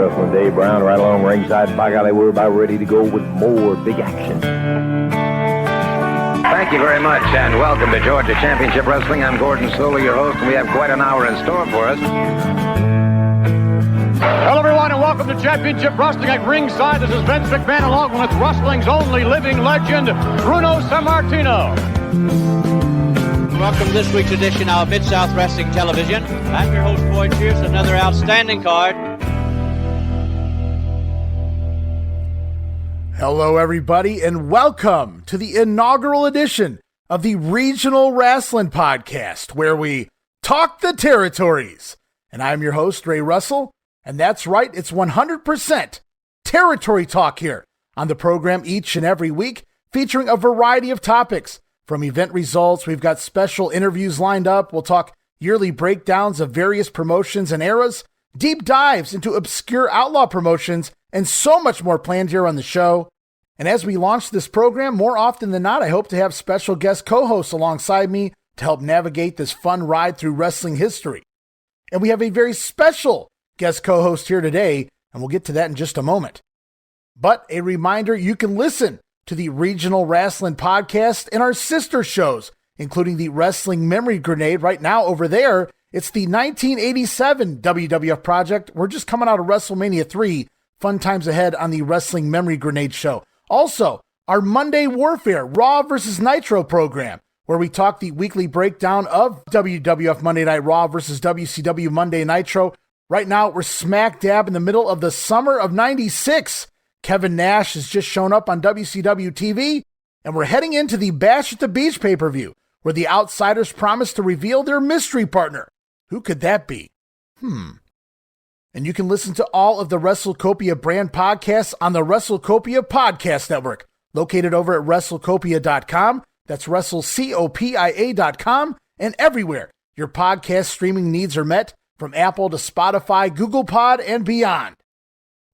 Wrestling. Dave Brown right along ringside. By golly, we're about ready to go with more big action. Thank you very much, and welcome to Georgia Championship Wrestling. I'm Gordon Solie, your host, and we have quite an hour in store for us. Hello, everyone, and welcome to Championship Wrestling at ringside. This is Vince McMahon, along with wrestling's only living legend, Bruno Sammartino. Welcome to this week's edition of Mid-South Wrestling Television. I'm your host, Boyd Pierce, another outstanding card. Hello, everybody, and welcome to the inaugural edition of the Regional Rasslin Podcast, where we talk the territories. And I'm your host, Ray Russell, and that's right, it's 100% territory talk here on the program each and every week, featuring a variety of topics. From event results, we've got special interviews lined up. We'll talk yearly breakdowns of various promotions and eras, deep dives into obscure outlaw promotions, and so much more planned here on the show. And as we launch this program, more often than not, I hope to have special guest co-hosts alongside me to help navigate this fun ride through wrestling history. And we have a very special guest co-host here today, and we'll get to that in just a moment. But a reminder, you can listen to the Regional Rasslin Podcast and our sister shows, including the Wrestling Memory Grenade. Right now over there, it's the 1987 WWF project. We're just coming out of WrestleMania 3. Fun times ahead on the Wrestling Memory Grenade show. Also, our Monday Warfare Raw vs. Nitro program, where we talk the weekly breakdown of WWF Monday Night Raw versus WCW Monday Nitro. Right now, we're smack dab in the middle of the summer of 96. Kevin Nash has just shown up on WCW TV, and we're heading into the Bash at the Beach pay-per-view, where the Outsiders promise to reveal their mystery partner. Who could that be? And you can listen to all of the WrestleCopia brand podcasts on the WrestleCopia Podcast Network, located over at WrestleCopia.com. That's WrestleCopia.com, and everywhere your podcast streaming needs are met, from Apple to Spotify, Google Pod, and beyond.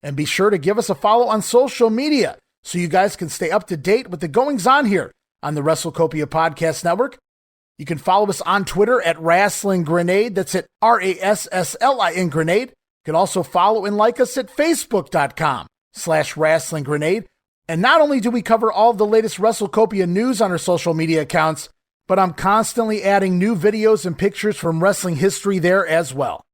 And be sure to give us a follow on social media so you guys can stay up to date with the goings-on here on the WrestleCopia Podcast Network. You can follow us on Twitter at Rasslin Grenade. That's at RASSLIN Grenade. You can also follow and like us at Facebook.com/Rasslin Grenade. And not only do we cover all of the latest WrestleCopia news on our social media accounts, but I'm constantly adding new videos and pictures from wrestling history there as well.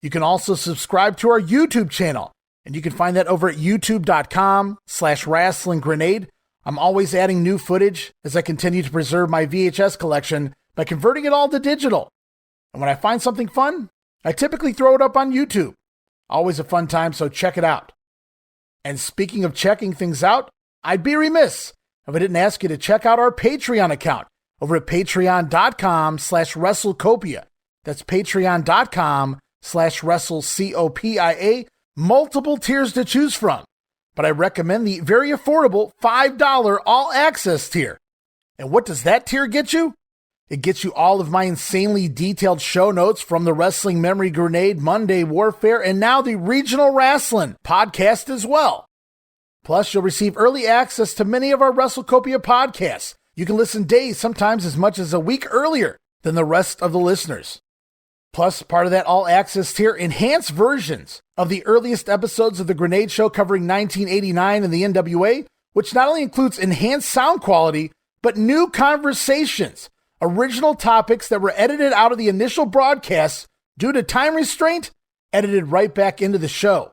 You can also subscribe to our YouTube channel, and you can find that over at youtube.com/Rasslin Grenade. I'm always adding new footage as I continue to preserve my VHS collection by converting it all to digital. And when I find something fun, I typically throw it up on YouTube. Always a fun time, so check it out. And speaking of checking things out, I'd be remiss if I didn't ask you to check out our Patreon account over at patreon.com/WrestleCopia. That's patreon.com/WrestleCopia. Multiple tiers to choose from, but I recommend the very affordable $5 all-access tier. And what does that tier get you? It gets you all of my insanely detailed show notes from the Wrestling Memory Grenade, Monday Warfare, and now the Regional Rasslin Podcast as well. Plus, you'll receive early access to many of our WrestleCopia podcasts. You can listen days, sometimes as much as a week earlier than the rest of the listeners. Plus, part of that all-access tier, enhanced versions of the earliest episodes of The Grenade Show covering 1989 and the NWA, which not only includes enhanced sound quality, but new conversations, original topics that were edited out of the initial broadcasts due to time restraint, edited right back into the show.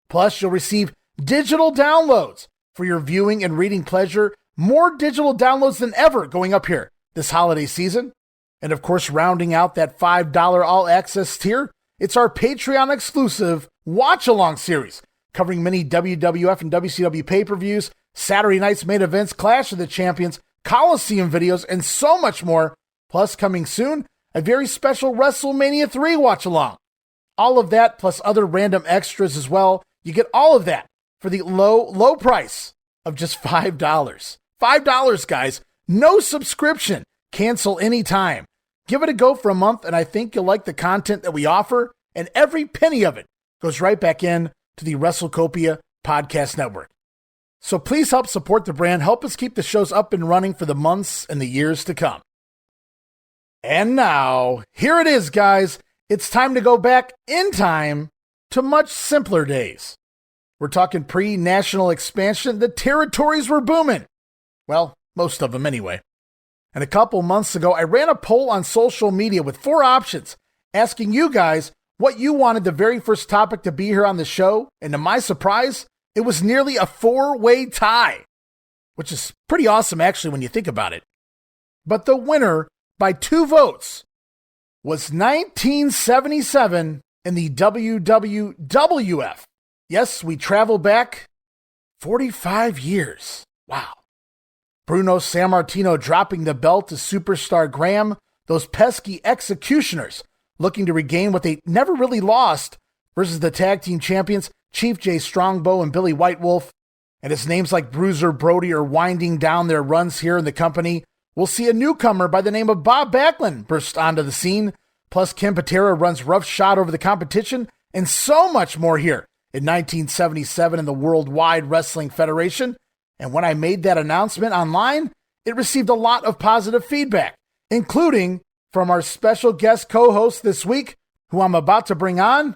Plus, you'll receive digital downloads for your viewing and reading pleasure, more digital downloads than ever going up here this holiday season. And of course, rounding out that $5 all-access tier, it's our Patreon-exclusive watch-along series, covering many WWF and WCW pay-per-views, Saturday night's main events, Clash of the Champions, Coliseum videos, and so much more. Plus, coming soon, a very special WrestleMania 3 watch-along. All of that, plus other random extras as well. You get all of that for the low price of just $5. $5, guys. No subscription. Cancel anytime. Give it a go for a month, and I think you'll like the content that we offer, and every penny of it goes right back in to the WrestleCopia Podcast Network. So please help support the brand, help us keep the shows up and running for the months and the years to come. And now, here it is, guys. It's time to go back in time to much simpler days. We're talking pre-national expansion. The territories were booming. Well, most of them anyway. And a couple months ago, I ran a poll on social media with 4 options, asking you guys what you wanted the very first topic to be here on the show. And to my surprise, it was nearly a 4-way tie, which is pretty awesome actually when you think about it. But the winner by 2 votes was 1977 in the WWWF. Yes, we travel back 45 years. Wow. Bruno Sammartino dropping the belt to Superstar Graham. Those pesky executioners looking to regain what they never really lost versus the tag team champions, Chief Jay Strongbow and Billy White Wolf. And as names like Bruiser Brody are winding down their runs here in the company, we'll see a newcomer by the name of Bob Backlund burst onto the scene. Plus, Ken Patera runs roughshod over the competition, and so much more here in 1977 in the Worldwide Wrestling Federation. And when I made that announcement online, it received a lot of positive feedback, including from our special guest co-host this week, who I'm about to bring on.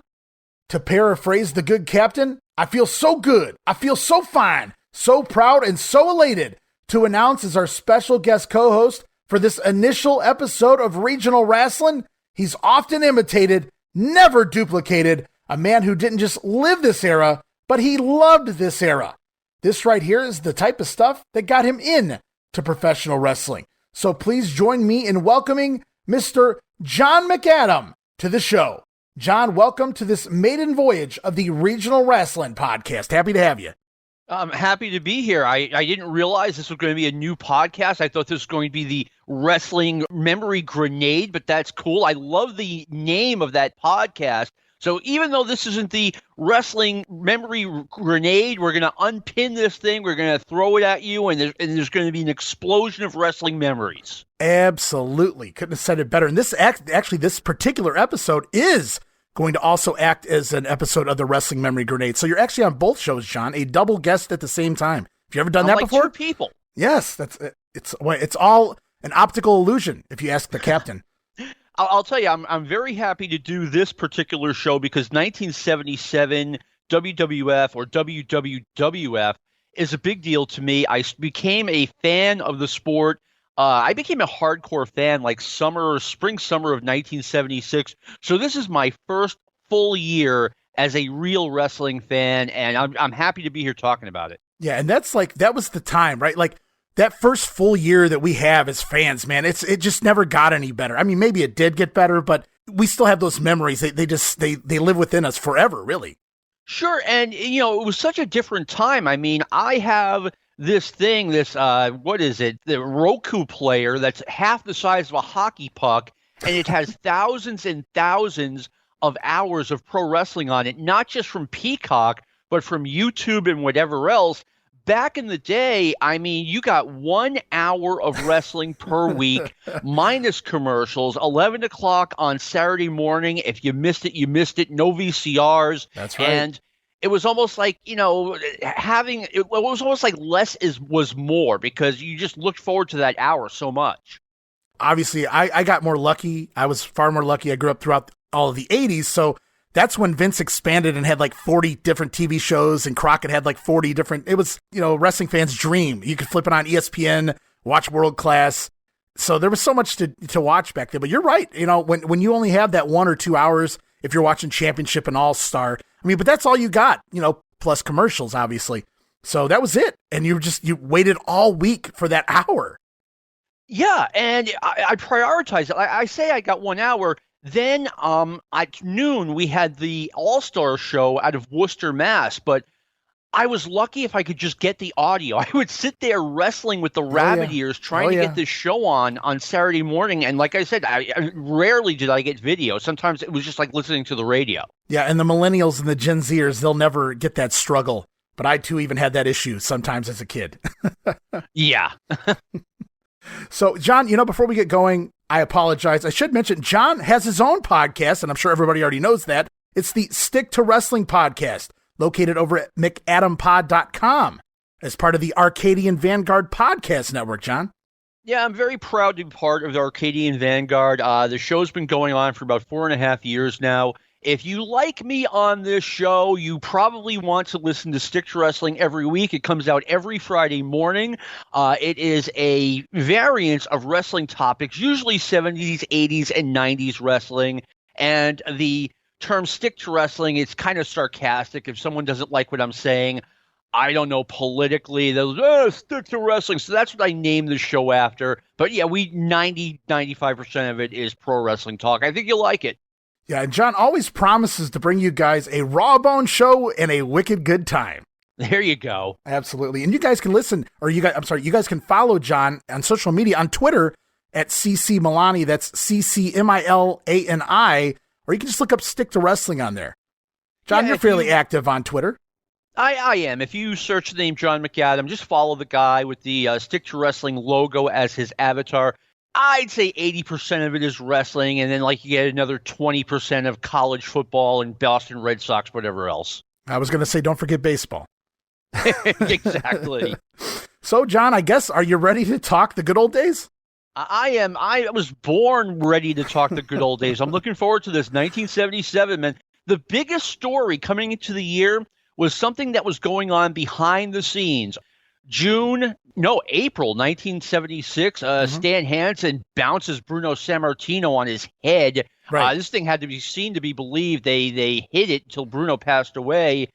To paraphrase the good captain, I feel so good, I feel so fine, so proud and so elated to announce as our special guest co-host for this initial episode of Regional Rasslin'. He's often imitated, never duplicated, a man who didn't just live this era, but he loved this era. This right here is the type of stuff that got him in to professional wrestling. So please join me in welcoming Mr. John McAdam to the show. John, welcome to this maiden voyage of the Regional Rasslin' podcast. Happy to have you. I'm happy to be here. I didn't realize this was going to be a new podcast. I thought this was going to be the Wrestling Memory Grenade, but that's cool. I love the name of that podcast. So even though this isn't the Wrestling Memory Grenade, we're going to unpin this thing. We're going to throw it at you, and there's going to be an explosion of wrestling memories. Absolutely. Couldn't have said it better. And this actually, this particular episode is going to also act as an episode of the Wrestling Memory Grenade. So you're actually on both shows, John, a double guest at the same time. Have you ever done that like before? 2 people. Yes, it's all an optical illusion, if you ask the captain. I'll tell you, I'm very happy to do this particular show because 1977 WWF or WWWF is a big deal to me. I became a fan of the sport. I became a hardcore fan like spring, summer of 1976. So this is my first full year as a real wrestling fan, and I'm happy to be here talking about it. Yeah, and that was the time, right? Like that first full year that we have as fans, man, it just never got any better. I mean, maybe it did get better, but we still have those memories. They live within us forever, really. Sure, and it was such a different time. I mean, I have this thing, what is it? The Roku player that's half the size of a hockey puck, and it has thousands and thousands of hours of pro wrestling on it, not just from Peacock, but from YouTube and whatever else. Back in the day, I mean, you got 1 hour of wrestling per week, minus commercials, 11 o'clock on Saturday morning. If you missed it, you missed it. No VCRs. That's right. And it was almost like, it was almost like less was more because you just looked forward to that hour so much. Obviously, I got more lucky. I was far more lucky. I grew up throughout all of the 80s, so that's when Vince expanded and had like 40 different TV shows, and Crockett had like 40 different. It was, wrestling fans' dream. You could flip it on ESPN, watch World Class. So there was so much to watch back then. But you're right. When you only have that 1 or 2 hours, if you're watching Championship and All Star, I mean, but that's all you got, plus commercials, obviously. So that was it. And you waited all week for that hour. Yeah. And I prioritized it. I say I got 1 hour. Then at noon, we had the All-Star show out of Worcester, Mass. But I was lucky if I could just get the audio. I would sit there wrestling with the rabbit ears trying to get this show on Saturday morning. And like I said, I rarely did I get video. Sometimes it was just like listening to the radio. Yeah, and the millennials and the Gen Zers, they'll never get that struggle. But I, too, even had that issue sometimes as a kid. Yeah. So, John, before we get going, I apologize. I should mention John has his own podcast, and I'm sure everybody already knows that. It's the Stick to Wrestling podcast, located over at McAdamPod.com as part of the Arcadian Vanguard podcast network, John. Yeah, I'm very proud to be part of the Arcadian Vanguard. The show's been going on for about 4.5 years now. If you like me on this show, you probably want to listen to Stick to Wrestling every week. It comes out every Friday morning. It is a variance of wrestling topics, usually 70s, 80s, and 90s wrestling. And the term stick to wrestling, it's kind of sarcastic. If someone doesn't like what I'm saying, I don't know, politically, they'll stick to wrestling. So that's what I named the show after. But yeah, 95% of it is pro wrestling talk. I think you'll like it. Yeah, and John always promises to bring you guys a raw bone show and a wicked good time. There you go. Absolutely. And you guys can listen, or you guys can follow John on social media, on Twitter at CC Milani. That's CCMILANI, or you can just look up Stick to Wrestling on there. John, you're fairly active on Twitter. I am. If you search the name John McAdam, just follow the guy with the Stick to Wrestling logo as his avatar. I'd say 80% of it is wrestling, and then you get another 20% of college football and Boston Red Sox, whatever else. I was going to say, don't forget baseball. Exactly. So, John, I guess, are you ready to talk the good old days? I am. I was born ready to talk the good old days. I'm looking forward to this. 1977, man. The biggest story coming into the year was something that was going on behind the scenes. April 1976, Stan Hansen bounces Bruno Sammartino on his head. Right. This thing had to be seen to be believed. They hid it until Bruno passed away.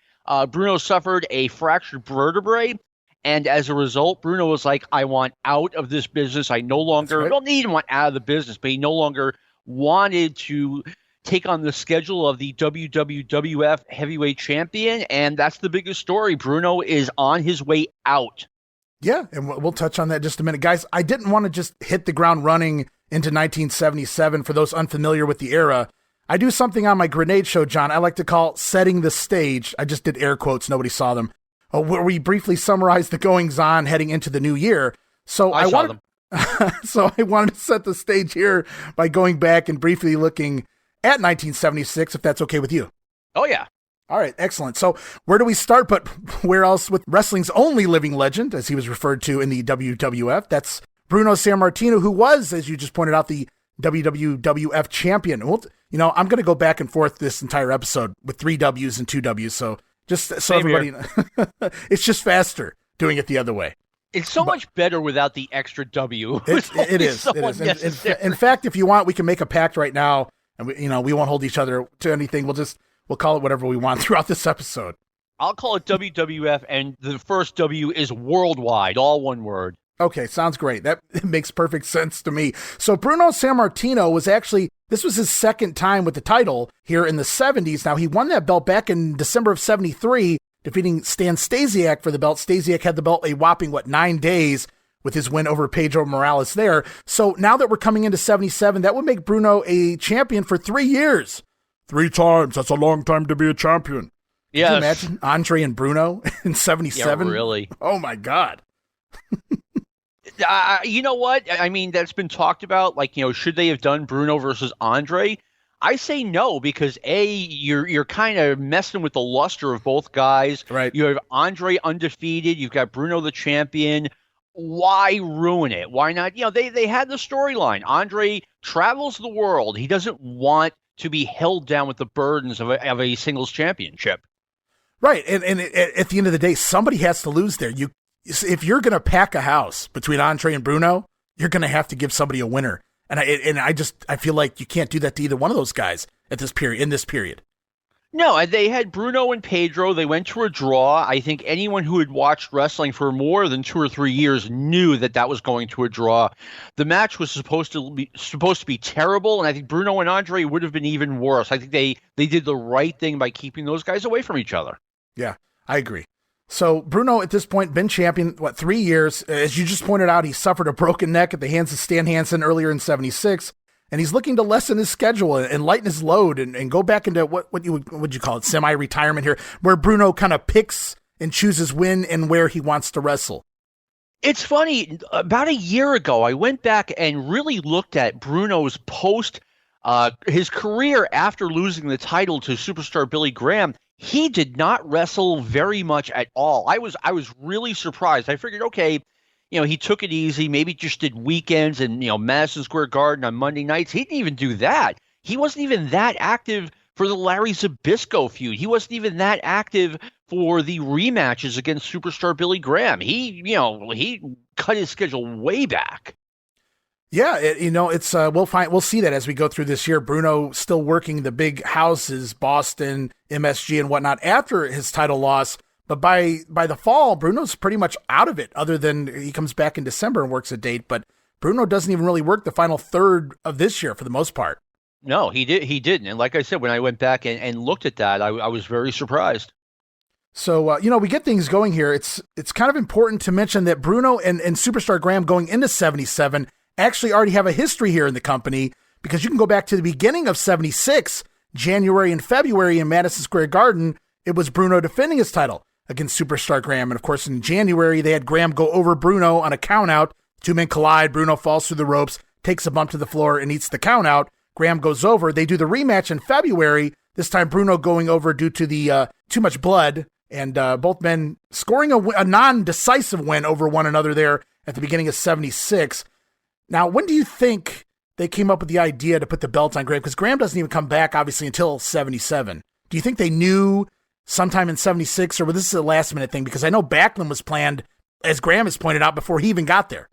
Bruno suffered a fractured vertebrae, and as a result, Bruno was like, I want out of this business. I no longer, don't need him want out of the business, but he no longer wanted to take on the schedule of the WWWF heavyweight champion, and that's the biggest story. Bruno is on his way out. Yeah, and we'll touch on that in just a minute. Guys, I didn't want to just hit the ground running into 1977 for those unfamiliar with the era. I do something on my Grenade show, John, I like to call setting the stage. I just did air quotes, nobody saw them, where we briefly summarize the goings-on heading into the new year. So I saw them. So I wanted to set the stage here by going back and briefly looking at 1976, if that's okay with you. Oh, yeah. All right, excellent. So where do we start but where else with wrestling's only living legend, as he was referred to in the WWF? That's Bruno Sammartino, who was, as you just pointed out, the WWWF champion. Well, I'm going to go back and forth this entire episode with 3 W's and 2 W's. So just so Same everybody, it's just faster doing it the other way. It's so much better without the extra W. It is. So it is. In fact, if you want, we can make a pact right now, and we won't hold each other to anything. We'll call it whatever we want throughout this episode. I'll call it WWF, and the first W is worldwide, all one word. Okay, sounds great. That makes perfect sense to me. So Bruno Sammartino this was his second time with the title here in the 70s. Now, he won that belt back in December of 73, defeating Stan Stasiak for the belt. Stasiak had the belt a whopping, 9 days with his win over Pedro Morales there. So now that we're coming into 77, that would make Bruno a champion for 3 years. 3 times. That's a long time to be a champion. Yes. Can you imagine Andre and Bruno in 77? Yeah, really. Oh, my God. You know what? I mean, that's been talked about. Should they have done Bruno versus Andre? I say no, because you're kind of messing with the luster of both guys. Right. You have Andre undefeated. You've got Bruno the champion. Why ruin it? Why not? They had the storyline. Andre travels the world. He doesn't want to be held down with the burdens of a singles championship. Right. And at the end of the day, somebody has to lose there. If you're going to pack a house between Andre and Bruno, you're going to have to give somebody a winner. And I feel like you can't do that to either one of those guys in this period. No, they had Bruno and Pedro. They went to a draw. I think anyone who had watched wrestling for more than 2 or 3 years knew that was going to a draw. The match was supposed to be terrible, and I think Bruno and Andre would have been even worse. I think they did the right thing by keeping those guys away from each other. Yeah, I agree. So Bruno, at this point, been champion, 3 years? As you just pointed out, he suffered a broken neck at the hands of Stan Hansen earlier in 76. And he's looking to lessen his schedule and lighten his load and go back into what would you call it, semi-retirement here, where Bruno kind of picks and chooses when and where he wants to wrestle. It's funny. About a year ago, I went back and really looked at Bruno's his career after losing the title to superstar Billy Graham. He did not wrestle very much at all. I was really surprised. I figured, okay, he took it easy, maybe just did weekends and, Madison Square Garden on Monday nights. He didn't even do that. He wasn't even that active for the Larry Zbyszko feud. He wasn't even that active for the rematches against superstar Billy Graham. He cut his schedule way back. Yeah, it's we'll see that as we go through this year. Bruno still working the big houses, Boston, MSG, and whatnot after his title loss. But by the fall, Bruno's pretty much out of it, other than he comes back in December and works a date. But Bruno doesn't even really work the final third of this year for the most part. No, he didn't. And like I said, when I went back and looked at that, I was very surprised. So, we get things going here. It's kind of important to mention that Bruno and Superstar Graham going into 77 actually already have a history here in the company, because you can go back to the beginning of 76, January and February in Madison Square Garden. It was Bruno defending his title against Superstar Graham. And of course, in January, they had Graham go over Bruno on a count out. Two men collide. Bruno falls through the ropes, takes a bump to the floor, and eats the count out. Graham goes over. They do the rematch in February, this time Bruno going over due to the too much blood, and both men scoring a non-decisive win over one another there at the beginning of 76. Now, when do you think they came up with the idea to put the belt on Graham? Because Graham doesn't even come back, obviously, until 77. Do you think they knew sometime in 76, or was this a last-minute thing? Because I know Backlund was planned, as Graham has pointed out, before he even got there.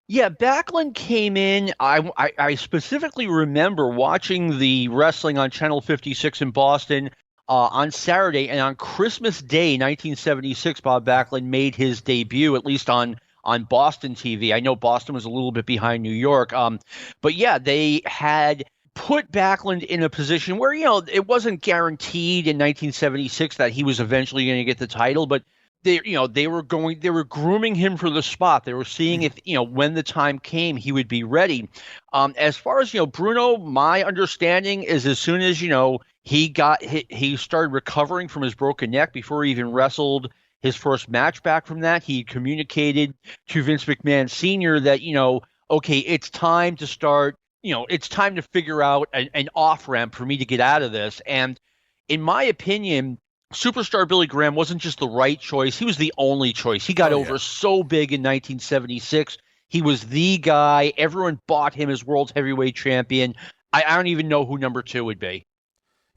Yeah, Backlund came in. I specifically remember watching the wrestling on Channel 56 in Boston on Saturday, and on Christmas Day, 1976, Bob Backlund made his debut, at least on Boston TV. I know Boston was a little bit behind New York, but yeah, they had put Backlund in a position where, it wasn't guaranteed in 1976 that he was eventually going to get the title, but they were grooming him for the spot. They were seeing if, when the time came, he would be ready. As far as, Bruno, my understanding is as soon as, he started recovering from his broken neck before he even wrestled his first match back from that, he communicated to Vince McMahon Sr. that, okay, it's time to start, it's time to figure out an off-ramp for me to get out of this. And in my opinion, Superstar Billy Graham wasn't just the right choice. He was the only choice. He got over so big in 1976. He was the guy. Everyone bought him as world heavyweight champion. I don't even know who number two would be.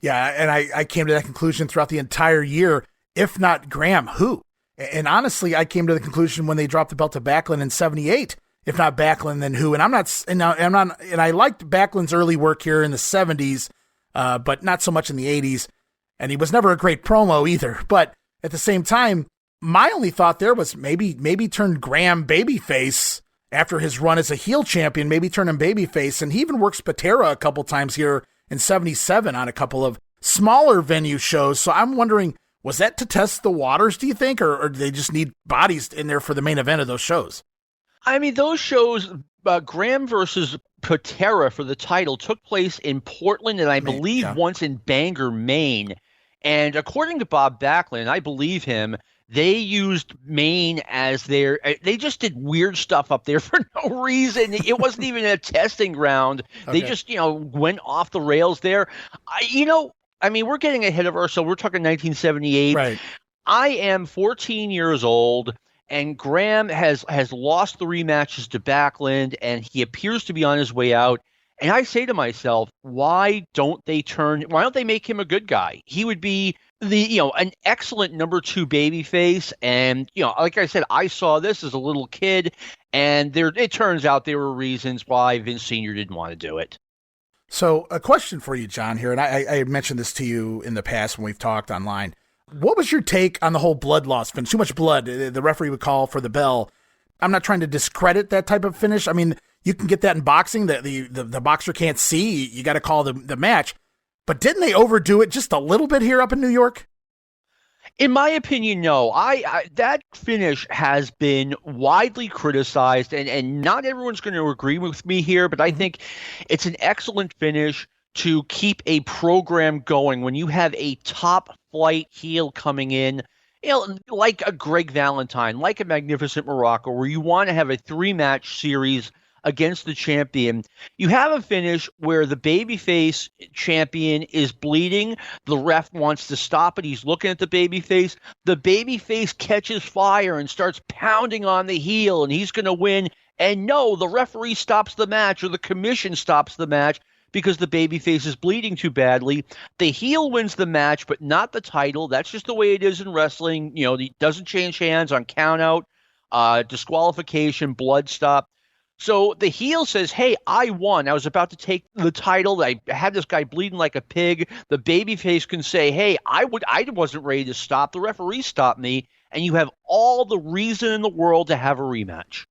Yeah, and I came to that conclusion throughout the entire year. If not Graham, who? And honestly, I came to the conclusion when they dropped the belt to Backlund in 78. If not Backlund, then who? And I liked Backlund's early work here in the 70s, but not so much in the 80s. And he was never a great promo either. But at the same time, my only thought there was maybe turn Graham babyface after his run as a heel champion, maybe turn him babyface. And he even works Patera a couple times here in 77 on a couple of smaller venue shows. So I'm wondering, was that to test the waters, do you think? Or do they just need bodies in there for the main event of those shows? I mean, those shows, Graham versus Patera for the title took place in Portland and I believe once in Bangor, Maine. And according to Bob Backlund, I believe him, they used Maine as they just did weird stuff up there for no reason. It wasn't even a testing ground. Okay. They just, went off the rails there. We're getting ahead of ourselves. We're talking 1978. Right. I am 14 years old, and Graham has lost the rematches to Backlund, and he appears to be on his way out. And I say to myself, why don't they make him a good guy? He would be an excellent number two babyface. And, like I said, I saw this as a little kid, and it turns out there were reasons why Vince Sr. didn't want to do it. So a question for you, John, here, and I mentioned this to you in the past when we've talked online. What was your take on the whole blood loss finish? Too much blood. The referee would call for the bell. I'm not trying to discredit that type of finish. I mean, you can get that in boxing. The boxer can't see. You got to call the match. But didn't they overdo it just a little bit here up in New York? In my opinion, no. That finish has been widely criticized, and not everyone's going to agree with me here, but I think it's an excellent finish to keep a program going when you have a top flight heel coming in, like a Greg Valentine, like a Magnificent Morocco, where you want to have a 3-match series against the champion. You have a finish where the babyface champion is bleeding. The ref wants to stop it. He's looking at the babyface. The babyface catches fire and starts pounding on the heel, and he's going to win. And no, the referee stops the match, or the commission stops the match, because the babyface is bleeding too badly. The heel wins the match, but not the title. That's just the way it is in wrestling. It doesn't change hands on count out, disqualification, blood stop. So the heel says, hey, I won. I was about to take the title. I had this guy bleeding like a pig. The babyface can say, hey, I wasn't ready to stop. The referee stopped me. And you have all the reason in the world to have a rematch.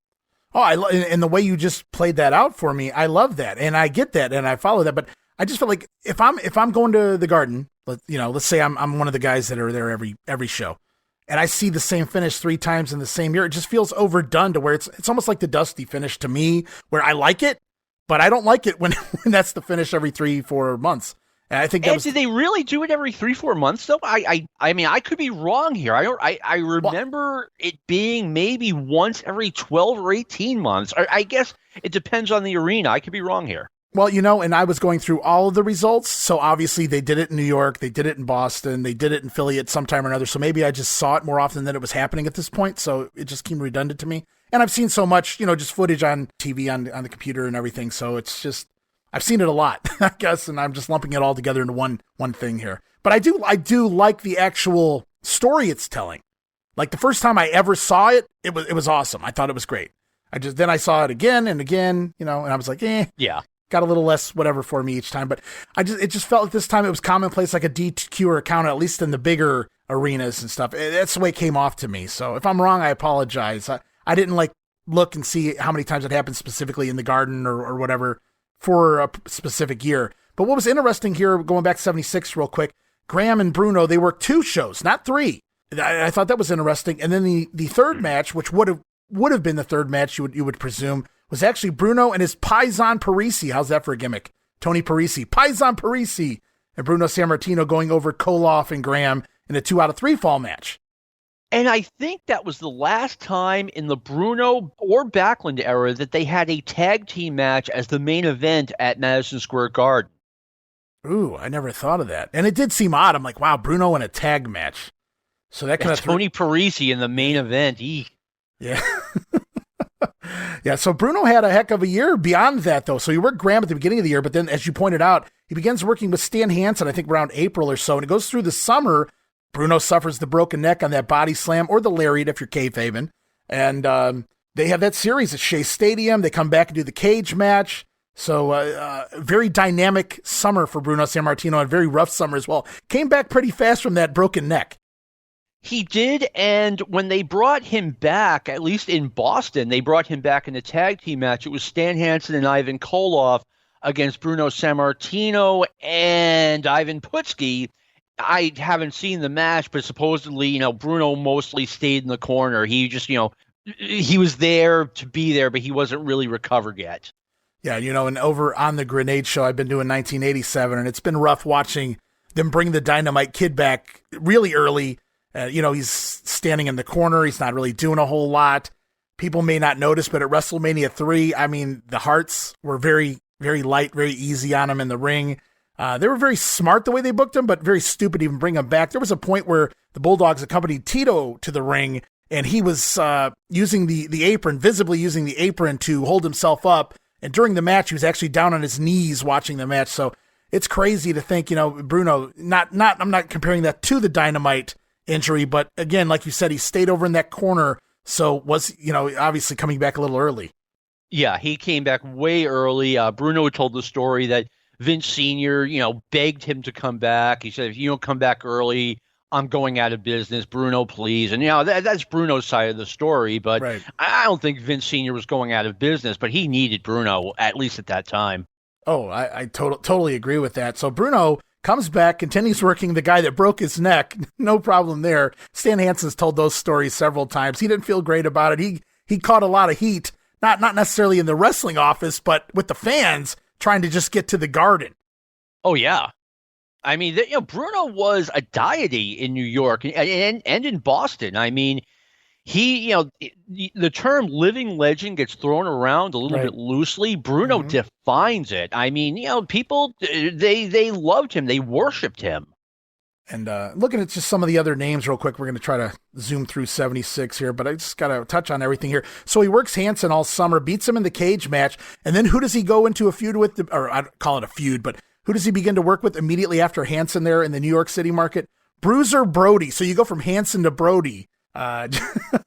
Oh, and the way you just played that out for me, I love that. And I get that and I follow that. But I just feel like if I'm going to the Garden, let's say I'm one of the guys that are there every show, and I see the same finish 3 times in the same year, it just feels overdone to where it's almost like the Dusty finish to me, where I like it, but I don't like it when that's the finish every 3-4 months. And I think did they really do it every 3-4 months though? I mean, I could be wrong here. I remember it being maybe once every 12 or 18 months. I guess it depends on the arena. I could be wrong here. Well, and I was going through all of the results. So obviously they did it in New York. They did it in Boston. They did it in Philly at some time or another. So maybe I just saw it more often than it was happening at this point. So it just came redundant to me. And I've seen so much, just footage on TV, on the computer and everything. So it's just, I've seen it a lot, I guess. And I'm just lumping it all together into one thing here. But I do like the actual story it's telling. Like the first time I ever saw it, it was awesome. I thought it was great. Then I saw it again and again, and I was like, yeah. Got a little less whatever for me each time, but it just felt like this time it was commonplace, like a DQ or a count, at least in the bigger arenas and stuff. That's the way it came off to me. So if I'm wrong, I apologize. I didn't look and see how many times it happened specifically in the Garden or whatever for a specific year. But what was interesting here, going back to 76 real quick, Graham and Bruno, they worked 2 shows, not 3. I thought that was interesting. And then the third match, which would have been the third match you would presume, was actually Bruno and his Paisan Parisi. How's that for a gimmick? Tony Parisi, Paisan Parisi, and Bruno Sammartino going over Koloff and Graham in a 2 out of 3 fall match. And I think that was the last time in the Bruno or Backlund era that they had a tag team match as the main event at Madison Square Garden. Ooh, I never thought of that. And it did seem odd. I'm like, wow, Bruno in a tag match. So that kind of Tony Parisi in the main event. Yeah. Yeah, so Bruno had a heck of a year beyond that, though. So he worked Graham at the beginning of the year, but then, as you pointed out, he begins working with Stan Hansen, I think around April or so, and it goes through the summer. Bruno suffers the broken neck on that body slam, or the lariat if you're kayfabing, and they have that series at Shea Stadium. They come back and do the cage match. So very dynamic summer for Bruno Sammartino, and very rough summer as well. Came back pretty fast from that broken neck. He did, and when they brought him back, at least in Boston, they brought him back in a tag team match. It was Stan Hansen and Ivan Koloff against Bruno Sammartino and Ivan Putski. I haven't seen the match, but supposedly, Bruno mostly stayed in the corner. He just, he was there to be there, but he wasn't really recovered yet. Yeah, and over on the Grenade Show, I've been doing 1987, and it's been rough watching them bring the Dynamite Kid back really early. He's standing in the corner. He's not really doing a whole lot. People may not notice, but at WrestleMania 3, I mean, the Hearts were very, very light, very easy on him in the ring. They were very smart the way they booked him, but very stupid to even bring him back. There was a point where the Bulldogs accompanied Tito to the ring, and he was using the apron, visibly using the apron to hold himself up. And during the match, he was actually down on his knees watching the match. So it's crazy to think, Bruno, I'm not comparing that to the Dynamite injury, but again, like you said, he stayed over in that corner, so was obviously coming back a little early. Yeah, he came back way early. Bruno told the story that Vince Sr., begged him to come back. He said, if you don't come back early, I'm going out of business. Bruno, please. And that's Bruno's side of the story, but right. I don't think Vince Sr. was going out of business, but he needed Bruno, at least at that time. Oh, I totally agree with that. So Bruno comes back, continues working the guy that broke his neck. No problem there. Stan Hansen's told those stories several times. He didn't feel great about it. He caught a lot of heat, not necessarily in the wrestling office, but with the fans trying to just get to the Garden. Oh, yeah. I mean, Bruno was a deity in New York and in Boston. I mean, he, the term living legend gets thrown around a little bit loosely. Bruno defines it. I mean, people, they loved him. They worshiped him. And looking at just some of the other names real quick, we're going to try to zoom through 76 here, but I just got to touch on everything here. So he works Hansen all summer, beats him in the cage match, and then who does he go into a feud with? Or I don't call it a feud, but who does he begin to work with immediately after Hansen there in the New York City market? Bruiser Brody. So you go from Hansen to Brody. What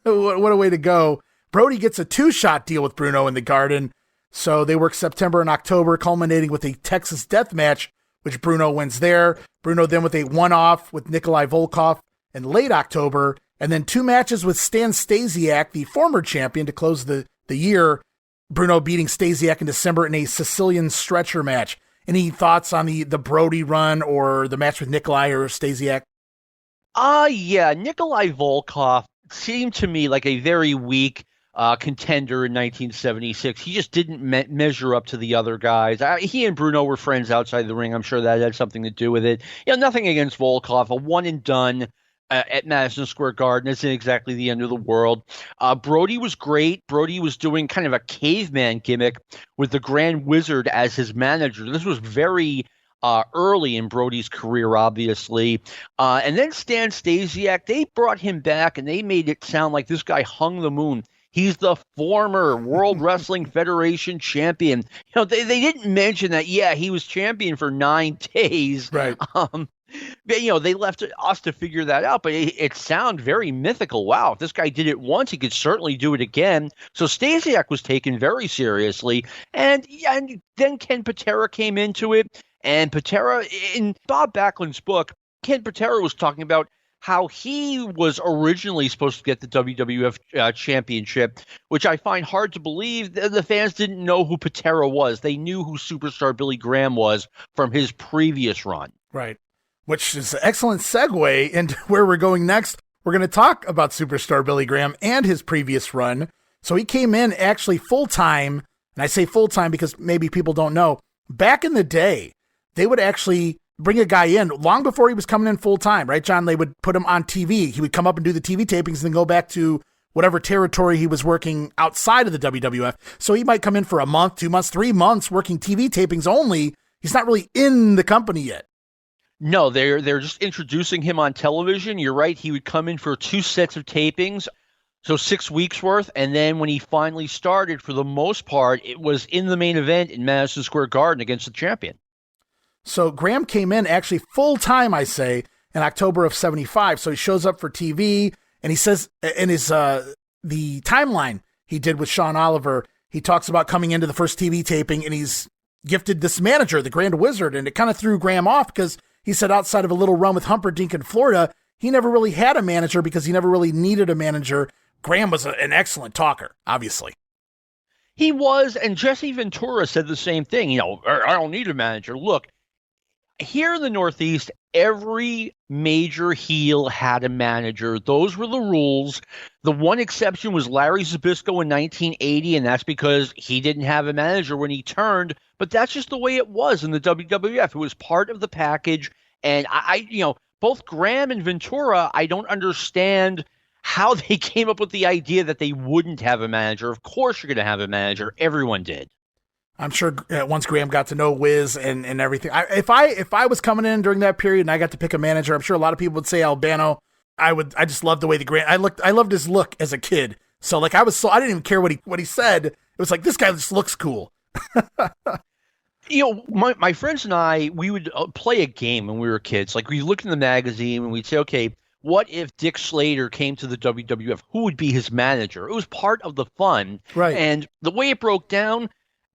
a way to go. Brody gets a 2-shot deal with Bruno in the Garden. So they work September and October, culminating with a Texas death match, which Bruno wins there. Bruno then with a one-off with Nikolai Volkov in late October, and then 2 matches with Stan Stasiak, the former champion, to close the year. Bruno beating Stasiak in December in a Sicilian stretcher match. Any thoughts on the Brody run or the match with Nikolai or Stasiak? Yeah, Nikolai Volkov seemed to me like a very weak contender in 1976. He just didn't measure up to the other guys. He and Bruno were friends outside the ring. I'm sure that had something to do with it. Nothing against Volkov. A one and done at Madison Square Garden isn't exactly the end of the world. Brody was great. Brody was doing kind of a caveman gimmick with the Grand Wizard as his manager. This was very early in Brody's career, obviously. And then Stan Stasiak, they brought him back and they made it sound like this guy hung the moon. He's the former World Wrestling Federation champion. They didn't mention that, he was champion for 9 days. Right. But, they left us to figure that out, but it sounded very mythical. Wow, if this guy did it once, he could certainly do it again. So Stasiak was taken very seriously. And then Ken Patera came into it. And Patera, in Bob Backlund's book, Ken Patera was talking about how he was originally supposed to get the WWF championship, which I find hard to believe. The fans didn't know who Patera was. They knew who Superstar Billy Graham was from his previous run. Right. Which is an excellent segue into where we're going next. We're going to talk about Superstar Billy Graham and his previous run. So he came in actually full-time, and I say full-time because maybe people don't know. Back in the day, they would actually bring a guy in long before he was coming in full time, right, John? They would put him on TV. He would come up and do the TV tapings and then go back to whatever territory he was working outside of the WWF. So he might come in for a month, 2 months, 3 months working TV tapings only. He's not really in the company yet. No, they're just introducing him on television. You're right. He would come in for 2 sets of tapings, so 6 weeks worth. And then when he finally started, for the most part, it was in the main event in Madison Square Garden against the champion. So Graham came in actually full-time, I say, in October of 75. So he shows up for TV, and he says in his the timeline he did with Sean Oliver, he talks about coming into the first TV taping, and he's gifted this manager, the Grand Wizard, and it kind of threw Graham off because he said outside of a little run with Humperdinck in Florida, he never really had a manager because he never really needed a manager. Graham was an excellent talker, obviously. He was, and Jesse Ventura said the same thing. I don't need a manager. Look, here in the Northeast, every major heel had a manager. Those were the rules. The one exception was Larry Zbyszko in 1980, and that's because he didn't have a manager when he turned. But that's just the way it was in the WWF. It was part of the package. And both Graham and Ventura, I don't understand how they came up with the idea that they wouldn't have a manager. Of course you're going to have a manager. Everyone did. I'm sure once Graham got to know Wiz and everything, if I was coming in during that period and I got to pick a manager, I'm sure a lot of people would say Albano. I just loved the way I loved his look as a kid. So I didn't even care what he said. It was like, this guy just looks cool. My friends and I, we would play a game when we were kids. Like, we looked in the magazine and we'd say, okay, what if Dick Slater came to the WWF? Who would be his manager? It was part of the fun. Right. And the way it broke down,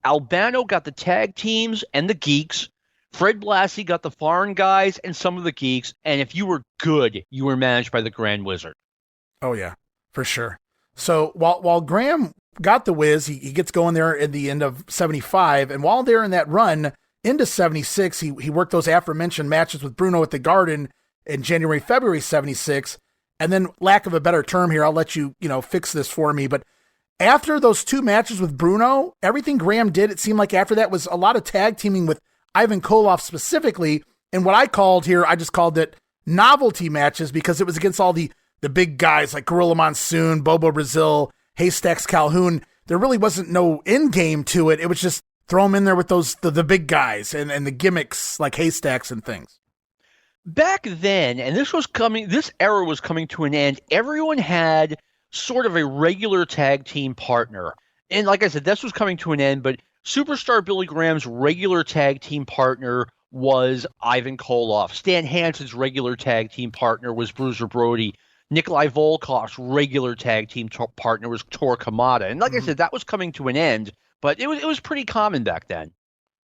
Albano got the tag teams and the geeks. Fred Blassie got the foreign guys and some of the geeks. And if you were good, you were managed by the Grand Wizard. Oh, yeah, for sure. So while Graham got the Wiz, he gets going there at the end of 75. And while they're in that run into 76, he worked those aforementioned matches with Bruno at the Garden in January, February 76. And then, lack of a better term here, I'll let you, fix this for me. But after those 2 matches with Bruno, everything Graham did, it seemed like after that was a lot of tag teaming with Ivan Koloff specifically. And what I just called it novelty matches because it was against all the big guys like Gorilla Monsoon, Bobo Brazil, Haystacks Calhoun. There really wasn't no end game to it. It was just throw them in there with the big guys and the gimmicks like Haystacks and things. back then, and this era was coming to an end, everyone had sort of a regular tag team partner. And like I said, this was coming to an end, but Superstar Billy Graham's regular tag team partner was Ivan Koloff. Stan Hansen's regular tag team partner was Bruiser Brody. Nikolai Volkov's regular tag team partner was Tor Kamada. And like I said, that was coming to an end, but it was pretty common back then.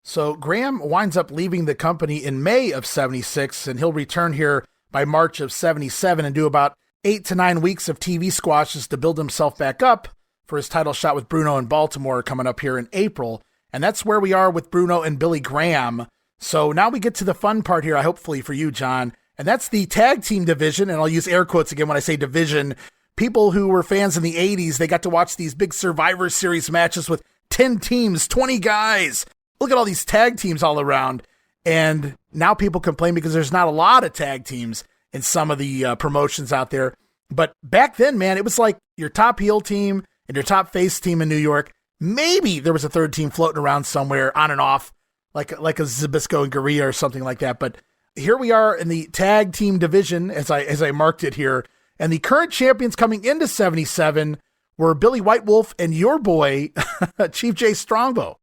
So Graham winds up leaving the company in May of 76, and he'll return here by March of 77 and do about 8 to 9 weeks of TV squashes to build himself back up for his title shot with Bruno in Baltimore coming up here in April. And that's where we are with Bruno and Billy Graham. So now we get to the fun part here, hopefully for you, John, and that's the tag team division. And I'll use air quotes again when I say division. People who were fans in the 80s, they got to watch these big Survivor Series matches with 10 teams, 20 guys. Look at all these tag teams all around. And now people complain because there's not a lot of tag teams in some of the promotions out there. But back then, man, it was like your top heel team and your top face team in New York. Maybe there was a third team floating around somewhere on and off, like a Zbyszko and Gurria or something like that. But here we are in the tag team division, as I marked it here. And the current champions coming into 77 were Billy White Wolf and your boy, Chief Jay Strongbow.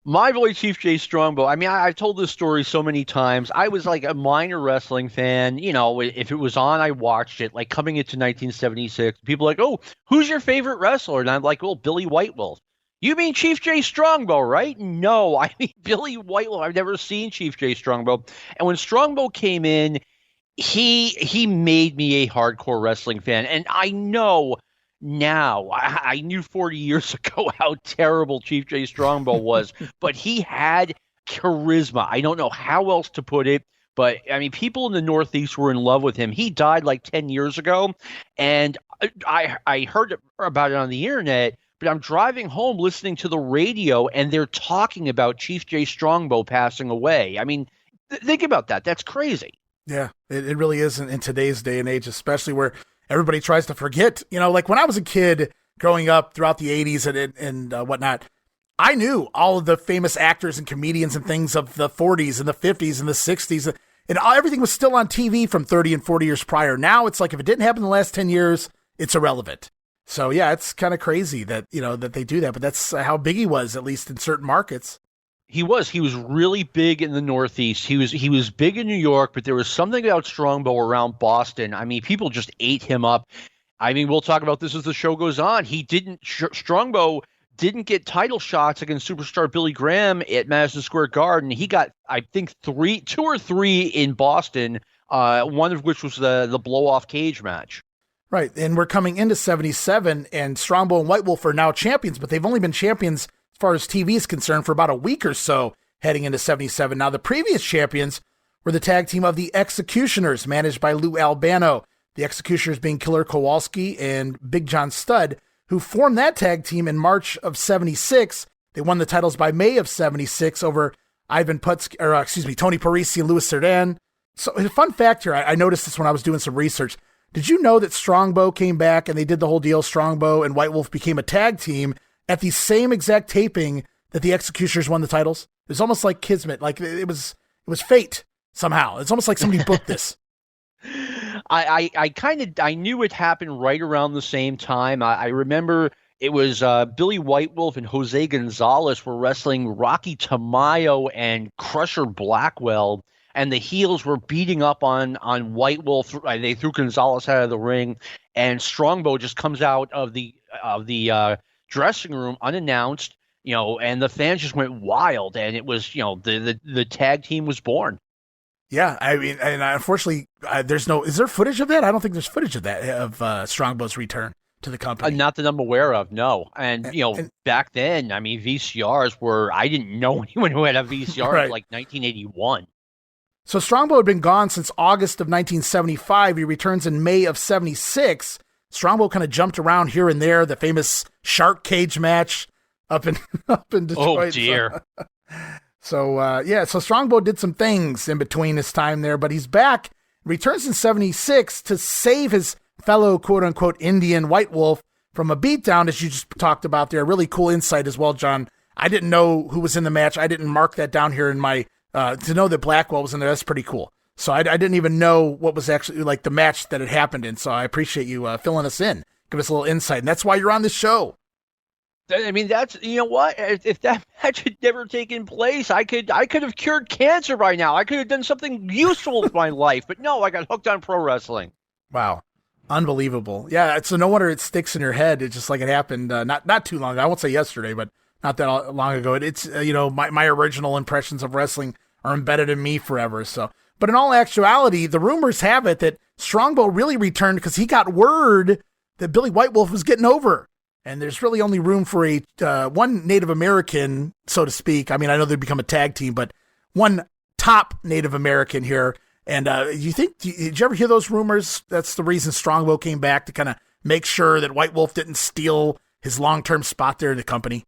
My boy, Chief Jay Strongbow. I mean, I've told this story so many times. I was like a minor wrestling fan. You know, if it was on, I watched it. Like coming into 1976, people are like, oh, who's your favorite wrestler? And I'm like, well, Billy White Wolf. You mean Chief Jay Strongbow, right? No, I mean Billy White Wolf. I've never seen Chief Jay Strongbow. And when Strongbow came in, he made me a hardcore wrestling fan. And I know now, I knew 40 years ago how terrible Chief Jay Strongbow was, but he had charisma. I don't know how else to put it, but I mean, people in the Northeast were in love with him. He died like 10 years ago, and I heard about it on the internet, but I'm driving home listening to the radio, and they're talking about Chief Jay Strongbow passing away. I mean, think about that. That's crazy. Yeah, it really is in today's day and age, especially where everybody tries to forget. You know, like when I was a kid growing up throughout the 80s and whatnot, I knew all of the famous actors and comedians and things of the 40s and the 50s and the 60s. And everything was still on TV from 30 and 40 years prior. Now it's like if it didn't happen in the last 10 years, it's irrelevant. So, yeah, it's kind of crazy that, you know, that they do that. But that's how big he was, at least in certain markets. He was really big in the Northeast. He was big in New York, but there was something about Strongbow around Boston. I mean, people just ate him up. I mean, we'll talk about this as the show goes on. Strongbow didn't get title shots against Superstar Billy Graham at Madison Square Garden. He got, I think, 2 or 3 in Boston, one of which was the blow-off cage match. Right, and we're coming into 77, and Strongbow and White Wolf are now champions, but they've only been champions as far as TV is concerned for about a week or so heading into 77. Now, the previous champions were the tag team of the Executioners, managed by Lou Albano. The Executioners being Killer Kowalski and Big John Studd, who formed that tag team in March of 76. They won the titles by May of 76 over Tony Parisi and Louis Cerdan. So, a fun fact here, I noticed this when I was doing some research. Did you know that Strongbow came back and they did the whole deal? Strongbow and White Wolf became a tag team at the same exact taping that the Executioners won the titles. It was almost like kismet, like it was fate somehow. It's almost like somebody booked this. I knew it happened right around the same time. I remember it was Billy White Wolf and Jose Gonzalez were wrestling Rocky Tamayo and Crusher Blackwell, and the heels were beating up on White Wolf. They threw Gonzalez out of the ring, and Strongbow just comes out of the dressing room unannounced, you know, and the fans just went wild, and it was, you know, the tag team was born. Yeah, I mean, and unfortunately, is there footage of that? I don't think there's footage of that, of Strongbow's return to the company. Not that I'm aware of, no. And, you know, back then, I mean, VCRs I didn't know anyone who had a VCR right. Like 1981. So Strongbow had been gone since August of 1975. He returns in May of 76. Strongbow kind of jumped around here and there, the famous shark cage match up in Detroit. Oh, dear. So Strongbow did some things in between his time there, but he's back, returns in 76 to save his fellow quote-unquote Indian White Wolf from a beatdown, as you just talked about there. Really cool insight as well, John. I didn't know who was in the match. I didn't mark that down here in my, to know that Blackwell was in there. That's pretty cool. So I didn't even know what was actually like the match that it happened in. So I appreciate you filling us in, give us a little insight. And that's why you're on this show. I mean, that's, you know what? If that match had never taken place, I could have cured cancer by now. I could have done something useful with my life. But no, I got hooked on pro wrestling. Wow. Unbelievable. Yeah, so no wonder it sticks in your head. It's just like it happened not too long ago. I won't say yesterday, but not that long ago. It's my original impressions of wrestling are embedded in me forever. So, but in all actuality, the rumors have it that Strongbow really returned because he got word that Billy White Wolf was getting over. And there's really only room for one Native American, so to speak. I mean, I know they'd become a tag team, but one top Native American here. And did you ever hear those rumors? That's the reason Strongbow came back, to kind of make sure that White Wolf didn't steal his long-term spot there in the company.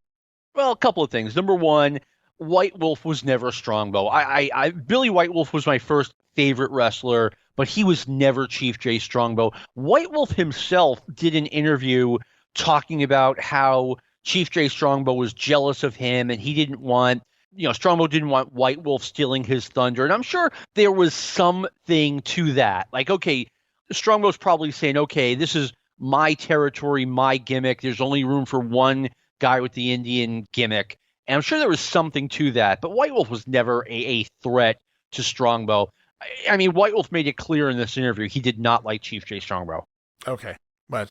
Well, a couple of things. Number one, White Wolf was never Strongbow. Billy White Wolf was my first favorite wrestler, but he was never Chief Jay Strongbow. White Wolf himself did an interview talking about how Chief Jay Strongbow was jealous of him, and he didn't want, Strongbow didn't want White Wolf stealing his thunder. And I'm sure there was something to that. Like, okay, Strongbow's probably saying, okay, this is my territory, my gimmick. There's only room for one guy with the Indian gimmick. And I'm sure there was something to that. But White Wolf was never a threat to Strongbow. I mean, White Wolf made it clear in this interview he did not like Chief Jay Strongbow. Okay. But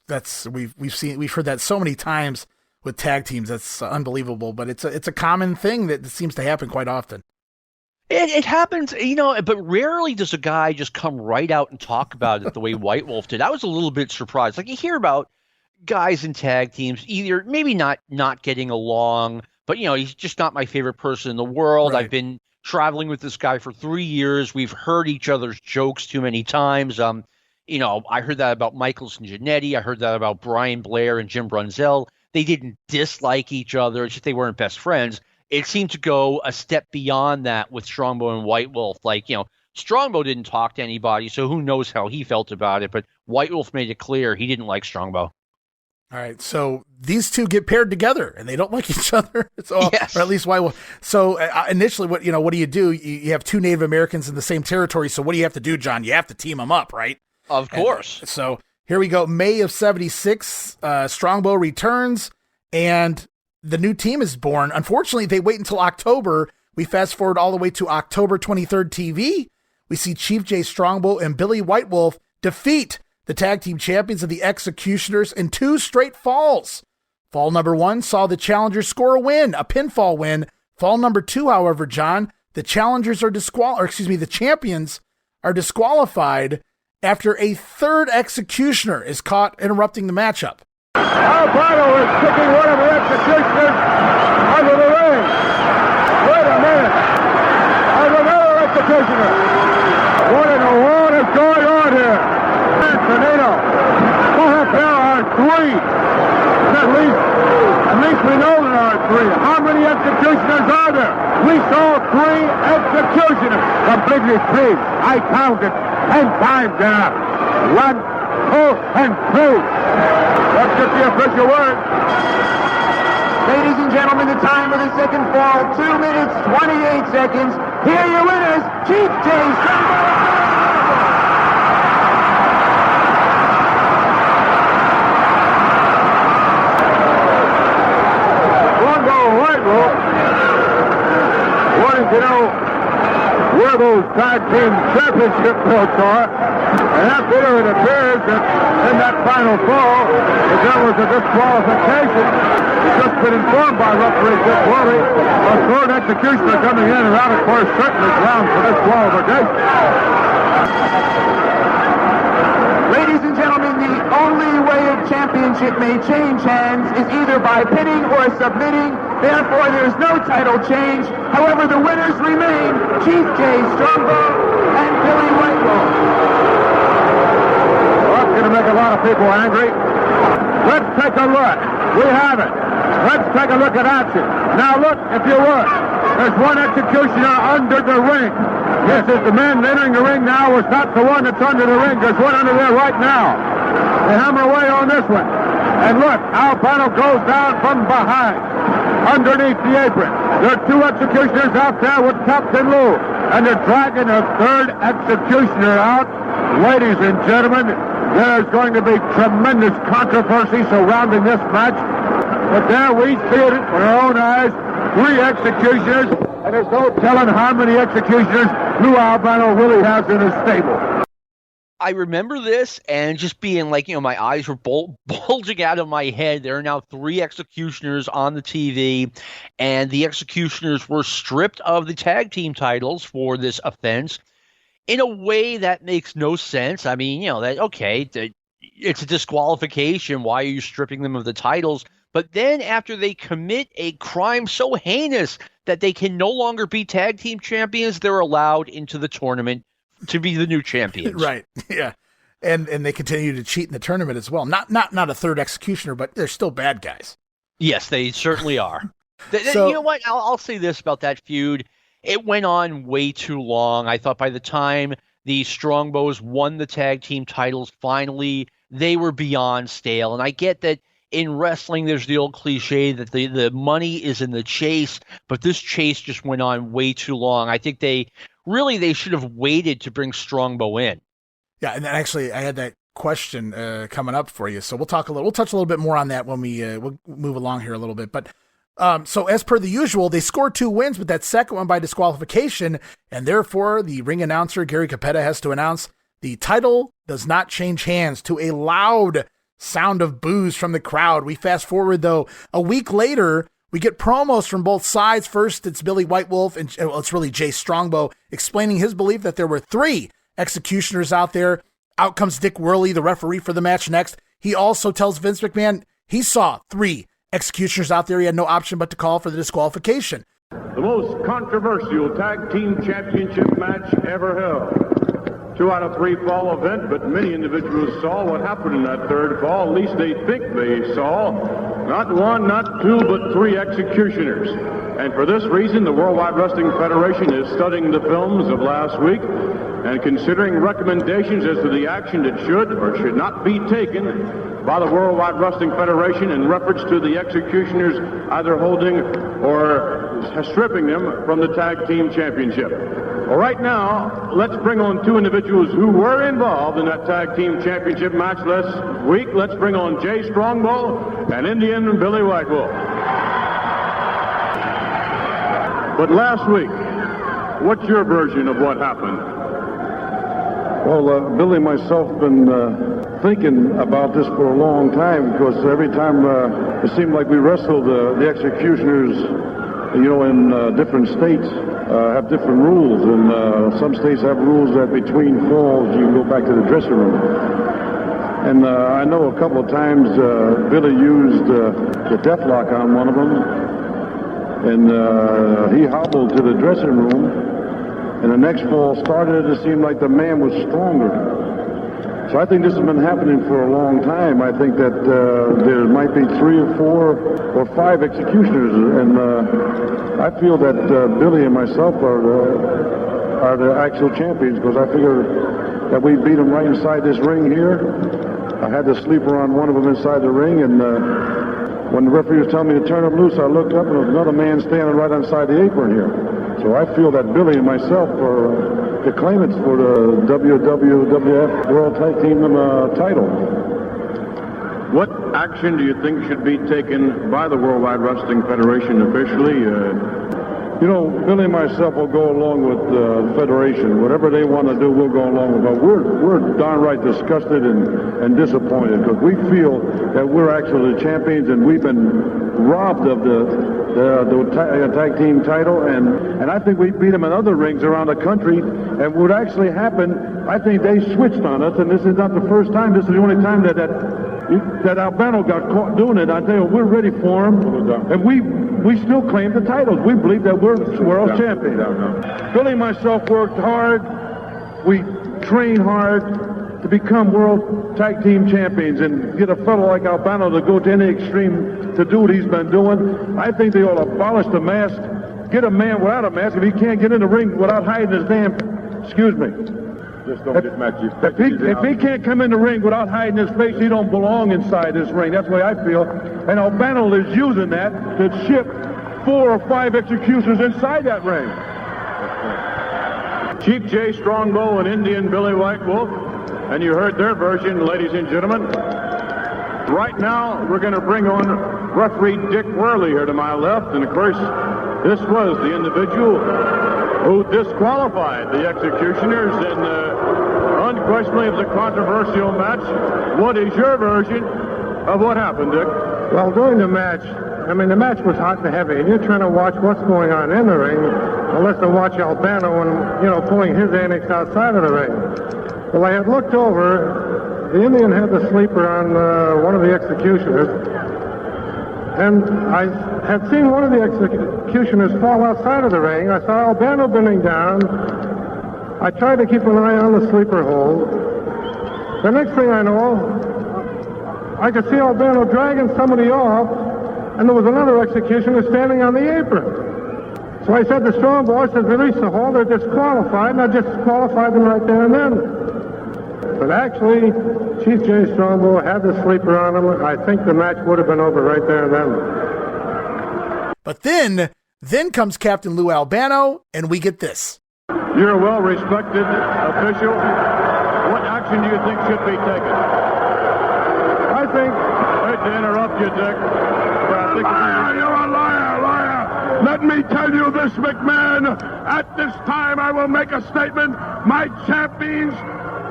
we've heard that so many times with tag teams. That's unbelievable. But it's a common thing that seems to happen quite often. It happens, but rarely does a guy just come right out and talk about it the way White Wolf did. I was a little bit surprised. Like, you hear about guys in tag teams either maybe not getting along, but he's just not my favorite person in the world. Right. I've been traveling with this guy for 3 years. We've heard each other's jokes too many times. I heard that about Michaels and Jannetty. I heard that about Brian Blair and Jim Brunzell. They didn't dislike each other. It's just they weren't best friends. It seemed to go a step beyond that with Strongbow and White Wolf. Like, Strongbow didn't talk to anybody, so who knows how he felt about it. But White Wolf made it clear he didn't like Strongbow. All right, so these two get paired together, and they don't like each other. So, yes. Or at least White Wolf. So initially, what do you do? You have two Native Americans in the same territory. So what do you have to do, John? You have to team them up, right? Of course. And so here we go. May of 76, Strongbow returns, and the new team is born. Unfortunately, they wait until October. We fast forward all the way to October 23rd TV. We see Chief Jay Strongbow and Billy White Wolf defeat the tag team champions of the Executioners in 2 straight falls. Fall number 1 saw the challengers score a pinfall win. Fall number 2, however, John, the champions are disqualified after a third Executioner is caught interrupting the matchup. Albano is kicking one of the Executioners under the ring. Wait a minute. There's another Executioner. What in the world is going on here? Tornado. There are 3. At least we know there are 3. How many Executioners are there? We saw 3 Executioners. Completely 3. I counted 10 times now. 1, 2, and 3. Let's get the official word. Ladies and gentlemen, the time of the second fall, 2 minutes, 28 seconds. Here are your winners, Chief Jay Strongbow. White Wolf wanting to know where those tag team championship belts are. And after it appears that in that final fall, that there was a disqualification. We've just been informed by referee Dick Worley, a third Executioner coming in, and that, of course, certainly grounds for disqualification. Ladies and gentlemen, the only way a championship may change hands is either by pinning or submitting. Therefore, there's no title change. However, the winners remain Chief Jay Strongbow and Billy White Wolf. Well, that's going to make a lot of people angry. Let's take a look. We have it. Let's take a look at action. Now look, if you would. There's one Executioner under the ring. This is the man entering the ring now. Was not the one that's under the ring. There's one under there right now. They hammer away on this one. And look, Albano goes down from behind, underneath the apron. There are 2 Executioners out there with Captain Lou. and they're dragging a third executioner out. Ladies and gentlemen, there's going to be tremendous controversy surrounding this match. But there we see it with our own eyes. 3 executioners, and there's no telling how many executioners Lou Albano really has in his stable. I remember this and just being like, my eyes were bulging out of my head. There are now 3 executioners on the TV, and the executioners were stripped of the tag team titles for this offense in a way that makes no sense. I mean, it's a disqualification. Why are you stripping them of the titles? But then after they commit a crime so heinous that they can no longer be tag team champions, they're allowed into the tournament to be the new champions. Right. Yeah. And they continue to cheat in the tournament as well. Not a third executioner, but they're still bad guys. Yes, they certainly are. So, you know what? I'll say this about that feud. It went on way too long. I thought by the time the Strongbos won the tag team titles, finally, they were beyond stale. And I get that in wrestling, there's the old cliche that the money is in the chase, but this chase just went on way too long. I think they should have waited to bring Strongbow in. Yeah, and then actually I had that question coming up for you, so we'll touch a little bit more on that when we'll move along here a little bit. But so as per the usual, they scored 2 wins, but that second one by disqualification, and therefore the ring announcer Gary Capetta has to announce the title does not change hands to a loud sound of boos from the crowd. We fast forward though a week later. We get promos from both sides. First, it's Billy White Wolf, and it's really Jay Strongbow explaining his belief that there were 3 executioners out there. Out comes Dick Worley, the referee for the match next. He also tells Vince McMahon he saw 3 executioners out there. He had no option but to call for the disqualification. The most controversial tag team championship match ever held. 2 out of 3 fall event, but many individuals saw what happened in that third fall. At least they think they saw. Not 1, not 2, but 3 executioners. And for this reason, the Worldwide Wrestling Federation is studying the films of last week and considering recommendations as to the action that should or should not be taken by the Worldwide Wrestling Federation in reference to the executioners either holding or stripping them from the tag team championship. Well, right now, let's bring on 2 individuals who were involved in that tag team championship match last week. Let's bring on Jay Strongbow and Indian Billy White Wolf. But last week, what's your version of what happened? Well, Billy and myself have been thinking about this for a long time, because every time it seemed like we wrestled the executioners, in different states have different rules, and some states have rules that between falls you can go back to the dressing room. And I know a couple of times Billy used the deathlock on one of them, and he hobbled to the dressing room. And the next fall started, it seemed like the man was stronger. So I think this has been happening for a long time. I think that there might be 3 or 4 or 5 executioners, and I feel that Billy and myself are the actual champions, because I figure that we beat them right inside this ring here. I had the sleeper on one of them inside the ring, and when the referee was telling me to turn him loose, I looked up and there was another man standing right inside the apron here. So I feel that Billy and myself are the claimants for the WWWF World Tag Team title. What action do you think should be taken by the Worldwide Wrestling Federation officially? Billy and myself will go along with the Federation. Whatever they want to do, we'll go along with it. But we're darn right disgusted and disappointed, because we feel that we're actually the champions, and we've been robbed of the tag team title, and I think we beat them in other rings around the country. And what actually happened, I think they switched on us, and this is not the first time. This is the only time that Albano got caught doing it. I tell you, we're ready for him, and we still claim the titles. We believe that we're world champions. Billy and myself worked hard. We trained hard to become world tag team champions, and get a fellow like Albano to go to any extreme to do what he's been doing. I think they ought to abolish the mask, get a man without a mask. If he can't get in the ring without hiding his excuse me. Just don't get mad. If he can't come in the ring without hiding his face, he don't belong inside this ring. That's the way I feel. And Albano is using that to ship 4 or 5 executioners inside that ring. Chief J. Strongbow and Indian Billy White Wolf, and you heard their version, ladies and gentlemen. Right now, we're going to bring on referee Dick Worley here to my left, and of course, this was the individual who disqualified the Executioners, and unquestionably it was a controversial match. What is your version of what happened, Dick? Well, during the match, the match was hot and heavy, and you're trying to watch what's going on in the ring, unless to watch Albano and, pulling his antics outside of the ring. Well, I had looked over, the Indian had the sleeper on one of the Executioners, and I had seen one of the Executioners fall outside of the ring. I saw Albano bending down. I tried to keep an eye on the sleeper hold. The next thing I know, I could see Albano dragging somebody off, and there was another Executioner standing on the apron. So I said to Strongbow, I said, release the hold, they're disqualified, and I disqualified them right there and then. But actually, Chief J. Strongbow had the sleeper on him. I think the match would have been over right there and then. But then comes Captain Lou Albano, and we get this. You're a well-respected official. What action do you think should be taken? I think... I hate to interrupt you, Dick, but I think... Liar, you're a liar. Let me tell you this, McMahon. At this time, I will make a statement. My champions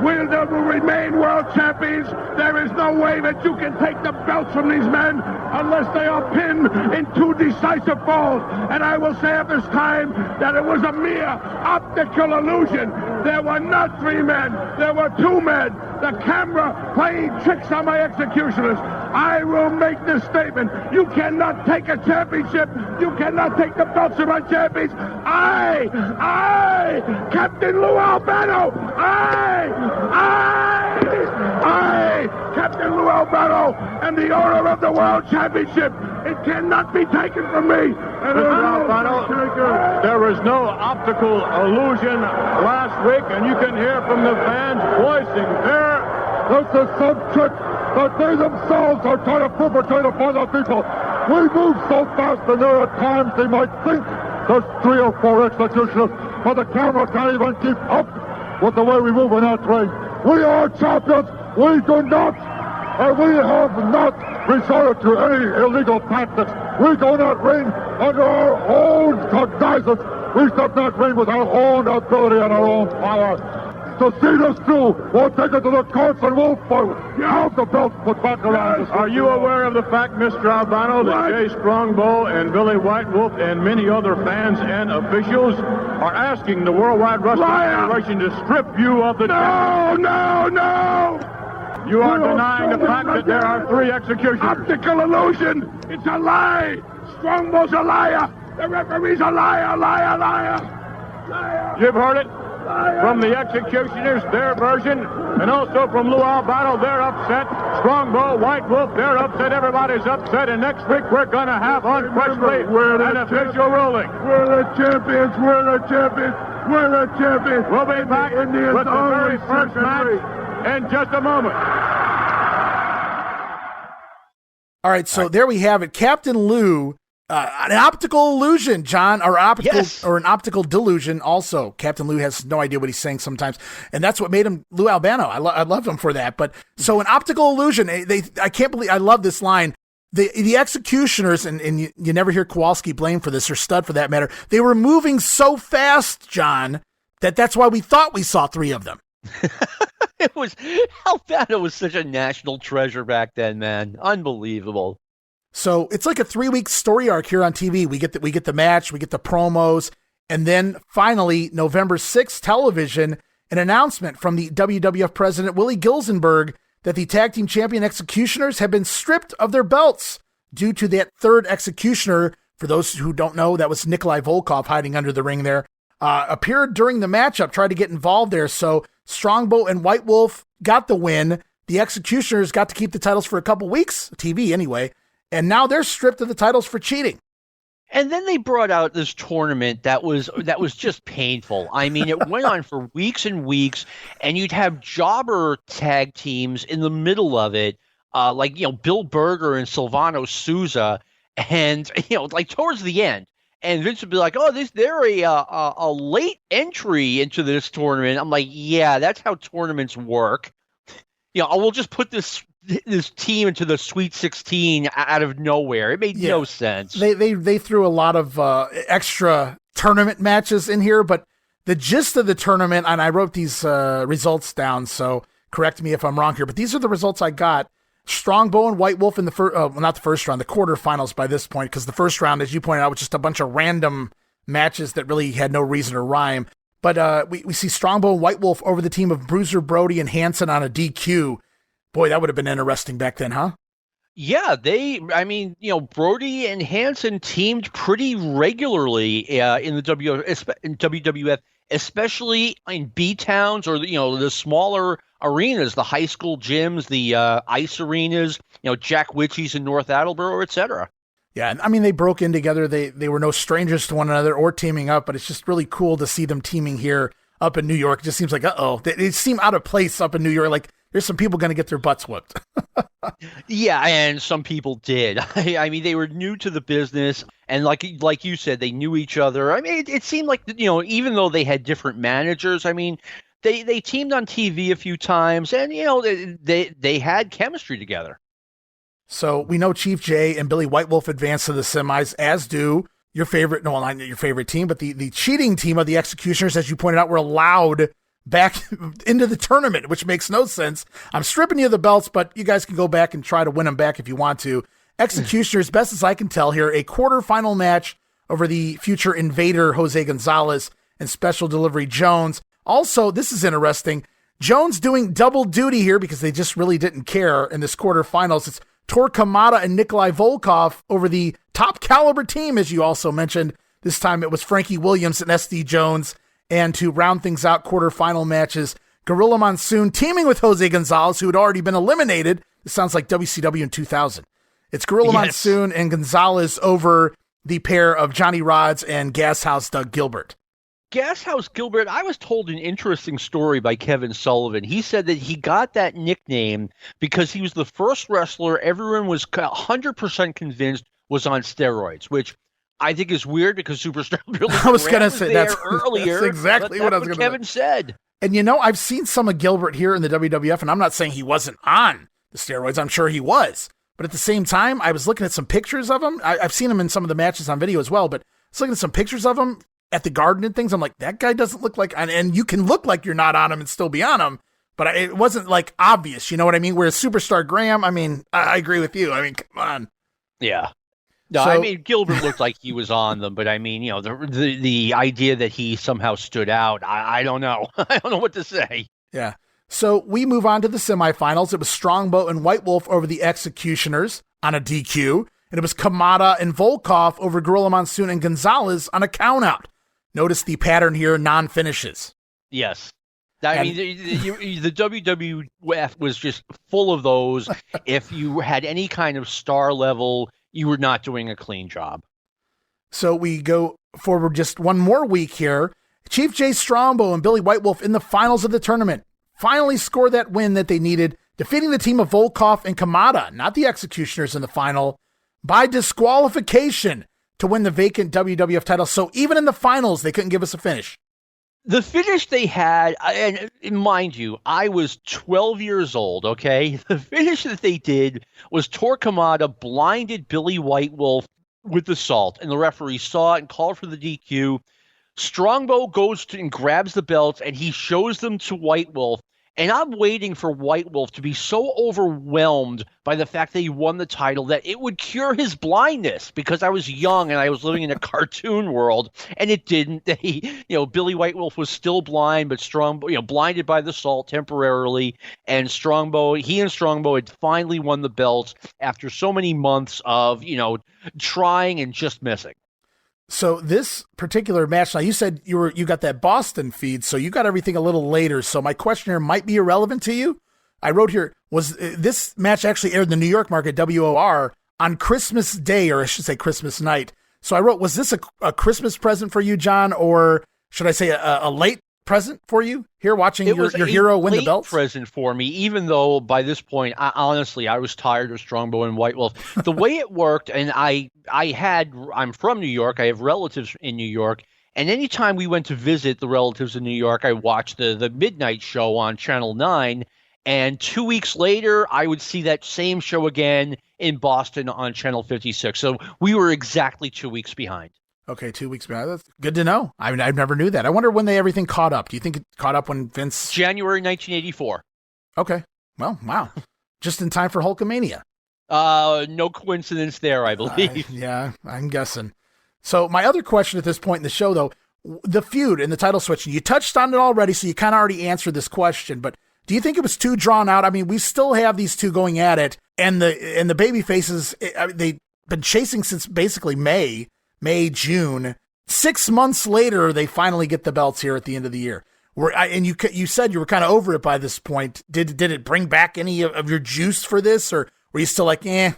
will remain world champions. There is no way that you can take the belts from these men unless they are pinned in 2 decisive falls. And I will say at this time that it was a mere optical illusion. There were not 3 men. There were 2 men. The camera playing tricks on my Executioners. I will make this statement. You cannot take a championship. You cannot take the belts from my champions. I, Captain Lou Albano, I, Captain Lou Albano, am the owner of the World Championship. It cannot be taken from me. Mr. Albano, there was no optical illusion last week, and you can hear from the fans voicing their... That's a subject that they themselves are trying to perpetrate upon the people. We move so fast that there are times they might think there's 3 or 4 Executioners, but the camera can't even keep up with the way we move in that ring. We are champions. We do not, and we have not resorted to any illegal tactics. We do not ring under our own cognizance. We should not ring with our own ability and our own power. To see this through, we'll take it to the courts and we'll have the belt put back around us. Are you aware of the fact, Mr. Albano, that Jay Strongbow and Billy White Wolf and many other fans and officials are asking the Worldwide Wrestling Federation to strip you of the championship? No! You are denying the fact that there are 3 executions. Optical illusion! It's a lie! Strongbow's a liar! The referee's a liar! You've heard it from the Executioners, their version, and also from Lou Albano, they're upset. Strongbow, White Wolf, they're upset. Everybody's upset, and next week we're going to have unquestionably an official ruling. We're the champions! We'll be back with the very first match in just a moment. All right, so there we have it. Captain Lou, an optical illusion, John, or an optical delusion. Also, Captain Lou has no idea what he's saying sometimes, and that's what made him Lou Albano. I loved him for that. But so an optical illusion. I can't believe I love this line. The Executioners, and you never hear Kowalski blamed for this, or Stud for that matter. They were moving so fast, John, that's why we thought we saw 3 of them. Albano was such a national treasure back then, man. Unbelievable. So it's like a 3-week story arc here on TV. We get the match, we get the promos, and then finally, November 6th, television, an announcement from the WWF president, Willie Gilzenberg, that the tag team champion Executioners have been stripped of their belts due to that 3rd Executioner. For those who don't know, that was Nikolai Volkov hiding under the ring there. Appeared during the matchup, tried to get involved there. So Strongbow and White Wolf got the win. The Executioners got to keep the titles for a couple weeks, TV anyway. And now they're stripped of the titles for cheating. And then they brought out this tournament that was just painful. I mean, it went on for weeks and weeks, and you'd have jobber tag teams in the middle of it, like Bill Berger and Silvano Souza, and like towards the end. And Vince would be like, "Oh, they're a late entry into this tournament." I'm like, "Yeah, that's how tournaments work. We'll just put this team into the Sweet 16 out of nowhere." It made no sense. They threw a lot of extra tournament matches in here, but the gist of the tournament, and I wrote these results down, so correct me if I'm wrong here, but these are the results I got. Strongbow and White Wolf in the not the first round, the quarterfinals by this point, because the first round, as you pointed out, was just a bunch of random matches that really had no reason to rhyme. But we see Strongbow and White Wolf over the team of Bruiser Brody and Hanson on a DQ. Boy, that would have been interesting back then, huh? Yeah, Brody and Hanson teamed pretty regularly in the WWF, especially in B towns or the smaller arenas, the high school gyms, the ice arenas, Jack Witchy's in North Attleboro, etc. Yeah, I mean, they broke in together. They were no strangers to one another or teaming up, but it's just really cool to see them teaming here up in New York. It just seems like, they seem out of place up in New York. Like, there's some people going to get their butts whooped. Yeah, and some people did. I mean, they were new to the business, and like you said, they knew each other. I mean, it seemed like, even though they had different managers, I mean, they teamed on TV a few times, and, they had chemistry together. So we know Chief Jay and Billy White Wolf advanced to the semis, as do your favorite, no, not your favorite team, but the cheating team of the Executioners, as you pointed out, were allowed back into the tournament, which makes no sense. I'm stripping you of the belts, but you guys can go back and try to win them back if you want to. Executioners, best as I can tell here, a quarterfinal match over the future Invader Jose Gonzalez and Special Delivery Jones. Also, this is interesting, Jones doing double duty here because they just really didn't care in this quarterfinals. It's Tor Kamada and Nikolai Volkov over the top caliber team, as you also mentioned. This time it was Frankie Williams and SD Jones. And to round things out, quarterfinal matches, Gorilla Monsoon teaming with Jose Gonzalez, who had already been eliminated. This sounds like WCW in 2000. It's Gorilla Monsoon and Gonzalez over the pair of Johnny Rods and Gashouse Doug Gilbert. Gashouse Gilbert, I was told an interesting story by Kevin Sullivan. He said that he got that nickname because he was the first wrestler everyone was 100% convinced was on steroids, which I think is weird because Superstar Billy I was going to say that's earlier. That's exactly what I was going to say. Kevin said. And I've seen some of Gilbert here in the WWF, and I'm not saying he wasn't on the steroids. I'm sure he was. But at the same time, I was looking at some pictures of him. I've seen him in some of the matches on video as well, but I was looking at some pictures of him at the Garden and things. I'm like, that guy doesn't look like, and you can look like you're not on him and still be on him, but it wasn't like obvious, you know what I mean? Whereas Superstar Graham, I mean, I agree with you. I mean, come on. Yeah. No, I mean, Gilbert looked like he was on them, but I mean, the idea that he somehow stood out, I don't know. I don't know what to say. Yeah. So we move on to the semifinals. It was Strongbow and White Wolf over the Executioners on a DQ, and it was Kamada and Volkov over Gorilla Monsoon and Gonzalez on a countout. Notice the pattern here, non-finishes. Yes. I mean, the WWF was just full of those. If you had any kind of star level, you were not doing a clean job. So we go forward just one more week here. Chief Jay Strongbow and Billy White Wolf in the finals of the tournament finally scored that win that they needed, defeating the team of Volkov and Kamada, not the Executioners, in the final, by disqualification to win the vacant WWF title. So even in the finals, they couldn't give us a finish. The finish they had, and mind you, I was 12 years old, okay? The finish that they did was Tor Kamada blinded Billy White Wolf with the salt, and the referee saw it and called for the DQ. Strongbow goes and grabs the belts, and he shows them to White Wolf. And I'm waiting for White Wolf to be so overwhelmed by the fact that he won the title that it would cure his blindness, because I was young and I was living in a cartoon world, and it didn't. Billy White Wolf was still blind, but Strongbow, blinded by the salt temporarily. And he and Strongbow had finally won the belts after so many months of, trying and just missing. So this particular match, now you said you got that Boston feed, so you got everything a little later. So my question here might be irrelevant to you. I wrote here, was this match actually aired in the New York market, WOR, on Christmas Day, or I should say Christmas night. So I wrote, was this a Christmas present for you, John, or should I say a late present for you here, watching It your was a hero win the late belts? present for me, even though by this point, honestly, I was tired of Strongbow and White Wolf. The way it worked, and I'm from New York. I have relatives in New York. And anytime we went to visit the relatives in New York, I watched the midnight show on Channel 9. And 2 weeks later, I would see that same show again in Boston on Channel 56. So we were exactly 2 weeks behind. Okay, 2 weeks behind. That's good to know. I mean, I never knew that. I wonder when everything caught up. Do you think it caught up when Vince? January 1984. Okay. Well, wow. Just in time for Hulkamania. No coincidence there, I believe. Yeah, I'm guessing. So my other question at this point in the show, though, the feud and the title switch, you touched on it already, so you kind of already answered this question, but do you think it was too drawn out? I mean, we still have these two going at it, and the baby faces, they've been chasing since basically May, June. 6 months later, they finally get the belts here at the end of the year. And you said you were kind of over it by this point. Did it bring back any of your juice for this, or were you still like, eh?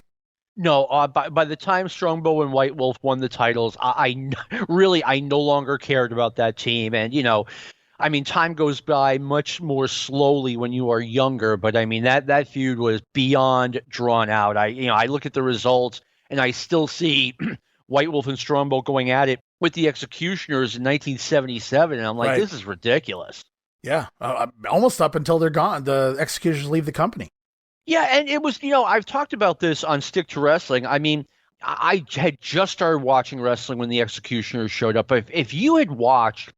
No, by the time Strongbow and White Wolf won the titles, I no longer cared about that team. And, I mean, time goes by much more slowly when you are younger. But, I mean, that feud was beyond drawn out. I look at the results, and I still see White Wolf and Strongbow going at it with the Executioners in 1977. And I'm like, This is ridiculous. Yeah, almost up until they're gone. The Executioners leave the company. Yeah, and it was, I've talked about this on Stick to Wrestling. I mean, I had just started watching wrestling when the Executioners showed up. If you had watched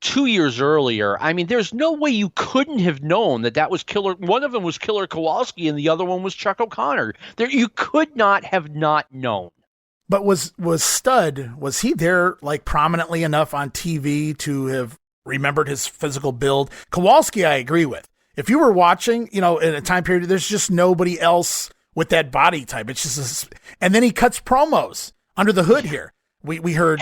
2 years earlier, I mean, there's no way you couldn't have known that was Killer. One of them was Killer Kowalski, and the other one was Chuck O'Connor. You could not have not known. But was Stud, was he there like prominently enough on TV to have remembered his physical build? Kowalski, I agree with. If you were watching, in a time period, there's just nobody else with that body type. It's just, and then he cuts promos under the hood here. We heard,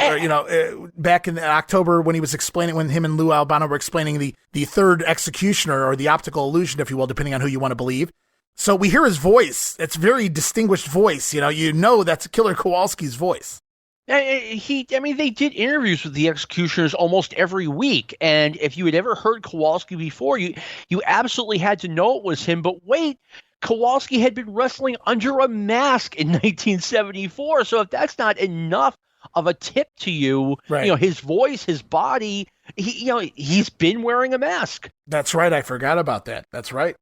back in October when he was explaining, when him and Lou Albano were explaining the third Executioner, or the optical illusion, if you will, depending on who you want to believe. So we hear his voice. It's a very distinguished voice. That's Killer Kowalski's voice. They did interviews with the Executioners almost every week, and if you had ever heard Kowalski before, you absolutely had to know it was him. But wait, Kowalski had been wrestling under a mask in 1974, so if that's not enough of a tip to you, right. His voice, his body, he's been wearing a mask. That's right. I forgot about that. That's right.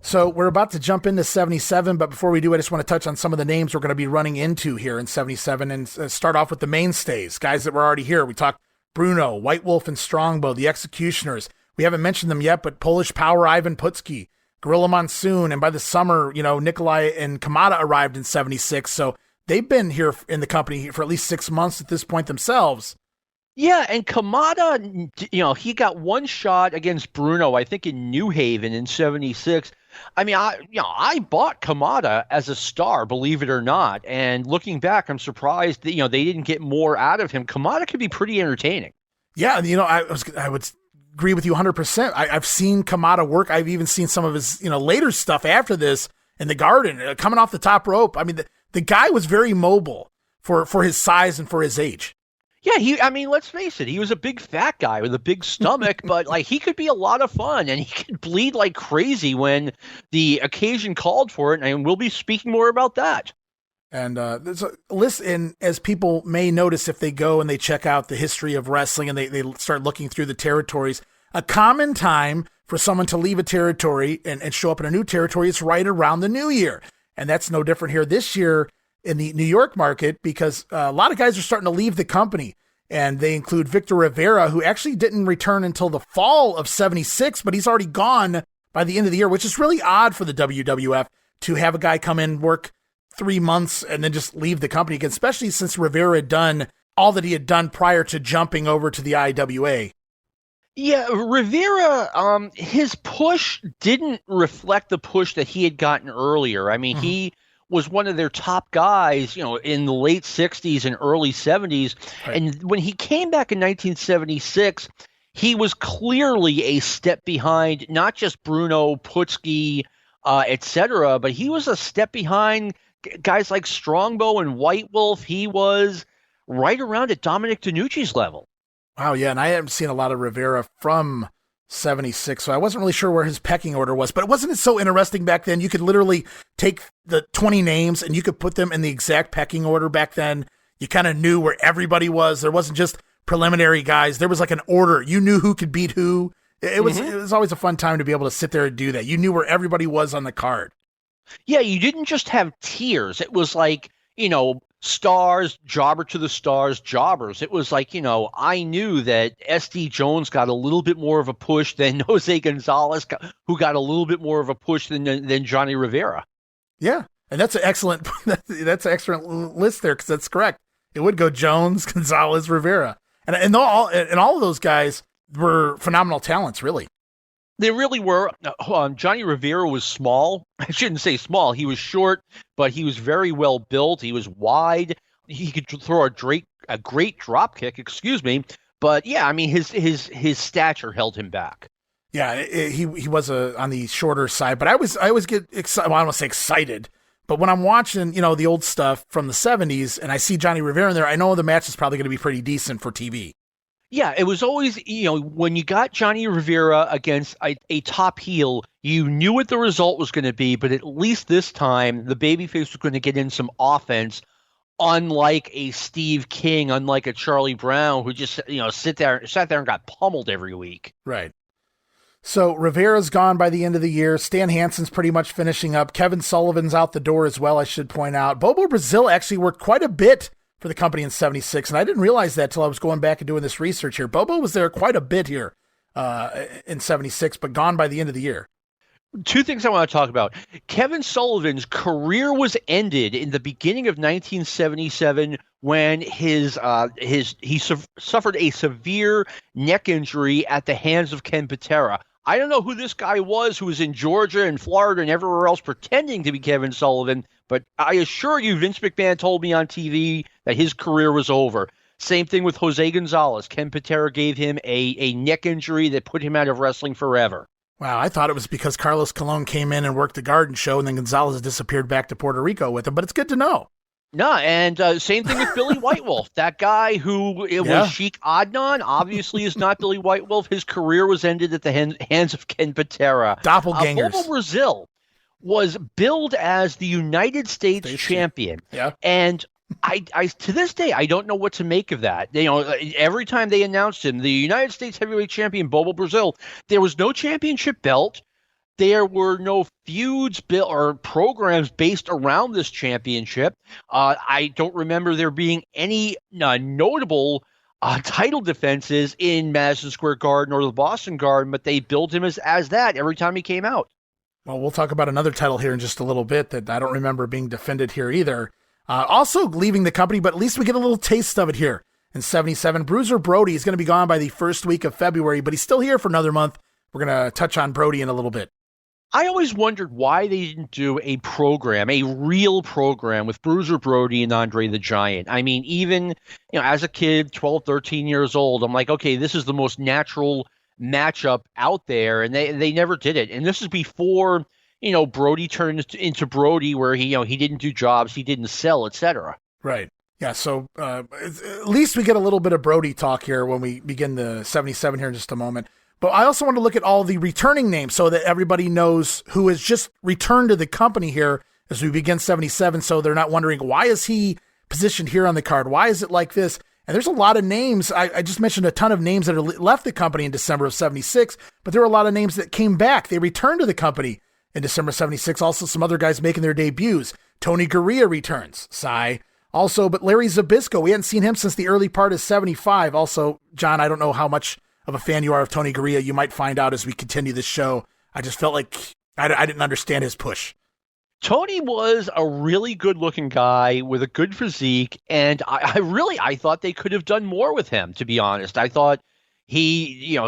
So we're about to jump into 77, but before we do, I just want to touch on some of the names we're going to be running into here in 77 and start off with the mainstays, guys that were already here. We talked Bruno, White Wolf, and Strongbow, the Executioners. We haven't mentioned them yet, but Polish Power Ivan Putski, Gorilla Monsoon, and by the summer, Nikolai and Kamada arrived in 76, so they've been here in the company for at least 6 months at this point themselves. Yeah, and Kamada, he got one shot against Bruno, I think in New Haven in 76. I mean, I bought Kamada as a star, believe it or not. And looking back, I'm surprised that, they didn't get more out of him. Kamada could be pretty entertaining. Yeah, I would agree with you 100%. I've seen Kamada work. I've even seen some of his, later stuff after this in the Garden, coming off the top rope. I mean, the guy was very mobile for his size and for his age. Yeah, let's face it. He was a big fat guy with a big stomach, but he could be a lot of fun, and he could bleed like crazy when the occasion called for it. And we'll be speaking more about that. And there's a list, and as people may notice if they go and they check out the history of wrestling and they start looking through the territories, a common time for someone to leave a territory and show up in a new territory is right around the new year. And that's no different here this year in the New York market, because a lot of guys are starting to leave the company, and they include Victor Rivera, who actually didn't return until the fall of 76, but he's already gone by the end of the year, which is really odd for the WWF to have a guy come in, work 3 months, and then just leave the company again, especially since Rivera had done all that he had done prior to jumping over to the IWA. Yeah, Rivera, his push didn't reflect the push that he had gotten earlier. I mean, he was one of their top guys, in the late 60s and early 70s. Right. And when he came back in 1976, he was clearly a step behind, not just Bruno, Putski, etc., but he was a step behind guys like Strongbow and White Wolf. He was right around at Dominic DeNucci's level. Wow, yeah, and I haven't seen a lot of Rivera from 76, so I wasn't really sure where his pecking order was, but wasn't it so interesting back then? You could literally take the 20 names and you could put them in the exact pecking order back then. You kind of knew where everybody was. There wasn't just preliminary guys. There was like an order. You knew who could beat who. It was always a fun time to be able to sit there and do that. You knew where everybody was on the card. Yeah, you didn't just have tiers. It was like, stars, jobber to the stars, jobbers. It was like, I knew that S.D. Jones got a little bit more of a push than Jose Gonzalez, who got a little bit more of a push than Johnny Rivera. Yeah, and that's an excellent list there, because that's correct. It would go Jones, Gonzalez, Rivera, and all of those guys were phenomenal talents, really. They really were. Johnny Rivera was small. I shouldn't say small. He was short, but he was very well built. He was wide. He could throw a great drop kick. Excuse me. But yeah, I mean, his stature held him back. Yeah, he was on the shorter side. But I always get excited. Well, I don't want to say excited, but when I'm watching the old stuff from the 70s and I see Johnny Rivera in there, I know the match is probably going to be pretty decent for TV. Yeah, it was always, when you got Johnny Rivera against a top heel, you knew what the result was going to be, but at least this time, the babyface was going to get in some offense, unlike a Steve King, unlike a Charlie Brown, who just, sat there and got pummeled every week. Right. So Rivera's gone by the end of the year. Stan Hansen's pretty much finishing up. Kevin Sullivan's out the door as well, I should point out. Bobo Brazil actually worked quite a bit for the company in 76, and I didn't realize that till I was going back and doing this research here. Bobo was there quite a bit here in 76, but gone by the end of the year. Two things I want to talk about. Kevin Sullivan's career was ended in the beginning of 1977 when he suffered a severe neck injury at the hands of Ken Patera. I don't know who this guy was who was in Georgia and Florida and everywhere else pretending to be Kevin Sullivan, but I assure you Vince McMahon told me on TV that his career was over. Same thing with Jose Gonzalez. Ken Patera gave him a neck injury that put him out of wrestling forever. Wow, I thought it was because Carlos Colon came in and worked the Garden Show and then Gonzalez disappeared back to Puerto Rico with him, but it's good to know. No, and same thing with Billy White Wolf. That guy who was Sheik Adnan obviously is not Billy White Wolf. His career was ended at the hands of Ken Patera. Doppelgangers. Bobo Brazil was billed as the United States champion. Yeah. And I to this day, I don't know what to make of that. Every time they announced him, the United States heavyweight champion, Bobo Brazil, there was no championship belt. There were no feuds or programs based around this championship. I don't remember there being any notable title defenses in Madison Square Garden or the Boston Garden, but they billed him as that every time he came out. Well, we'll talk about another title here in just a little bit that I don't remember being defended here either. Also leaving the company, but at least we get a little taste of it here. In 77, Bruiser Brody is going to be gone by the first week of February, but he's still here for another month. We're going to touch on Brody in a little bit. I always wondered why they didn't do a real program with Bruiser Brody and Andre the Giant. I mean, even, as a kid, 12, 13 years old, I'm like, okay, this is the most natural matchup out there, and they never did it. And this is before, Brody turned into Brody, where he didn't do jobs, he didn't sell, etc. Right. Yeah, so at least we get a little bit of Brody talk here when we begin the 77 here in just a moment. But I also want to look at all the returning names so that everybody knows who has just returned to the company here as we begin 77, so they're not wondering, why is he positioned here on the card? Why is it like this? And there's a lot of names. I just mentioned a ton of names that left the company in December of 76, but there were a lot of names that came back. They returned to the company in December 76. Also, some other guys making their debuts. Tony Gurria returns. Sigh. Also, but Larry Zbyszko, we hadn't seen him since the early part of 75. Also, John, I don't know how much of a fan you are of Tony Gurria. You might find out as we continue this show. I just felt like I didn't understand his push. Tony was a really good-looking guy with a good physique, and I thought they could have done more with him, to be honest. I thought the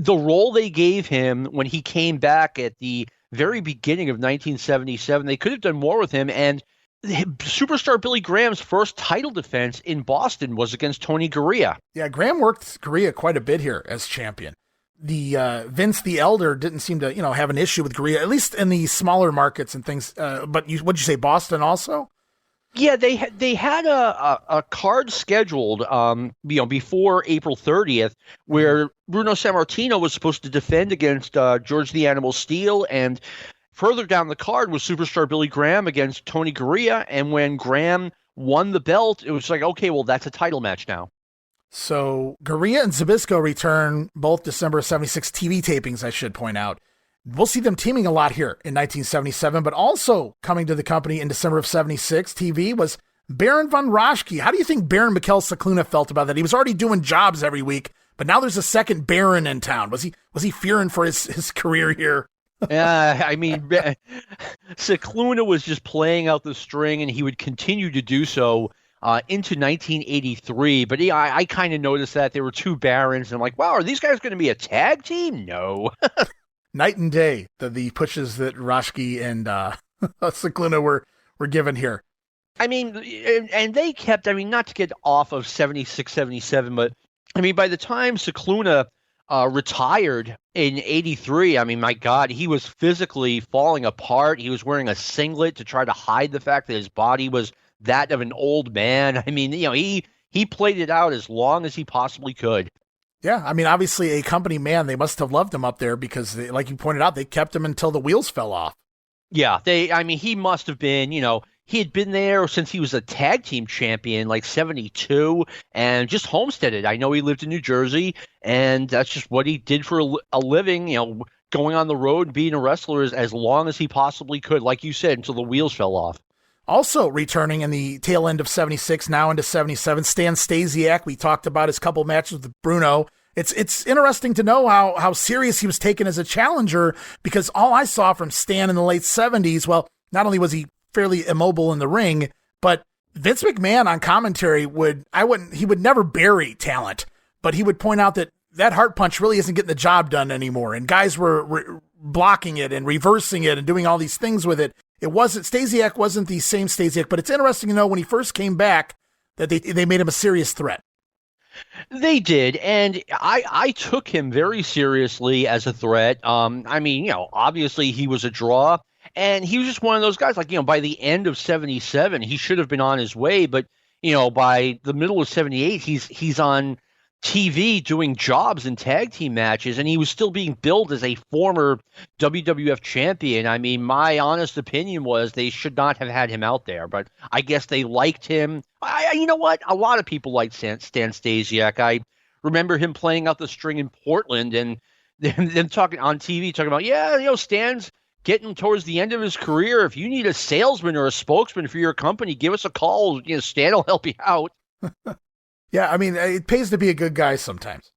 role they gave him when he came back at the very beginning of 1977, they could have done more with him, and Superstar Billy Graham's first title defense in Boston was against Tony Gurria. Yeah, Graham worked Gurria quite a bit here as champion. The Vince the Elder didn't seem to, have an issue with Gurria, at least in the smaller markets and things. But what'd you say, Boston also? Yeah, they had a card scheduled, before April 30th, where Bruno Sammartino was supposed to defend against George the Animal Steele, and further down the card was superstar Billy Graham against Tony Garea. And when Graham won the belt, it was like, okay, well, that's a title match now. So Garea and Zbyszko return, both December 76 TV tapings, I should point out. We'll see them teaming a lot here in 1977, but also coming to the company in December of 76 TV was Baron von Raschke. How do you think Baron Mikhail Cicluna felt about that? He was already doing jobs every week, but now there's a second Baron in town. Was he fearing for his career here? I mean, Cicluna was just playing out the string, and he would continue to do so into 1983. But I kind of noticed that there were two Barons, and I'm like, wow, are these guys going to be a tag team? No. Night and day, the pushes that Raschke and Cicluna were given here. I mean, and they kept, I mean, not to get off of 76, 77, but I mean, by the time Cicluna retired in 83, I mean, my God, he was physically falling apart. He was wearing a singlet to try to hide the fact that his body was that of an old man. I mean, he played it out as long as he possibly could. Yeah, I mean, obviously a company man, they must have loved him up there because, like you pointed out, they kept him until the wheels fell off. Yeah, he must have been, he had been there since he was a tag team champion, like 72, and just homesteaded. I know he lived in New Jersey, and that's just what he did for a living, going on the road and being a wrestler as long as he possibly could, like you said, until the wheels fell off. Also returning in the tail end of 76, now into 77, Stan Stasiak. We talked about his couple matches with Bruno. It's interesting to know how serious he was taken as a challenger, because all I saw from Stan in the late 70s, well, not only was he fairly immobile in the ring, but Vince McMahon on commentary he would never bury talent, but he would point out that heart punch really isn't getting the job done anymore. And guys were blocking it and reversing it and doing all these things with it. Stasiak wasn't the same Stasiak, but it's interesting to know when he first came back that they made him a serious threat. They did, and I took him very seriously as a threat. I mean, obviously he was a draw, and he was just one of those guys, like, by the end of 77, he should have been on his way, but, by the middle of 78, he's on TV doing jobs in tag team matches, and he was still being billed as a former WWF champion. I mean, my honest opinion was they should not have had him out there, but I guess they liked him. You know what? A lot of people liked Stan Stasiak. I remember him playing out the string in Portland, and then talking on TV, talking about, Stan's getting towards the end of his career. If you need a salesman or a spokesman for your company, give us a call. Stan will help you out. Yeah, I mean, it pays to be a good guy sometimes.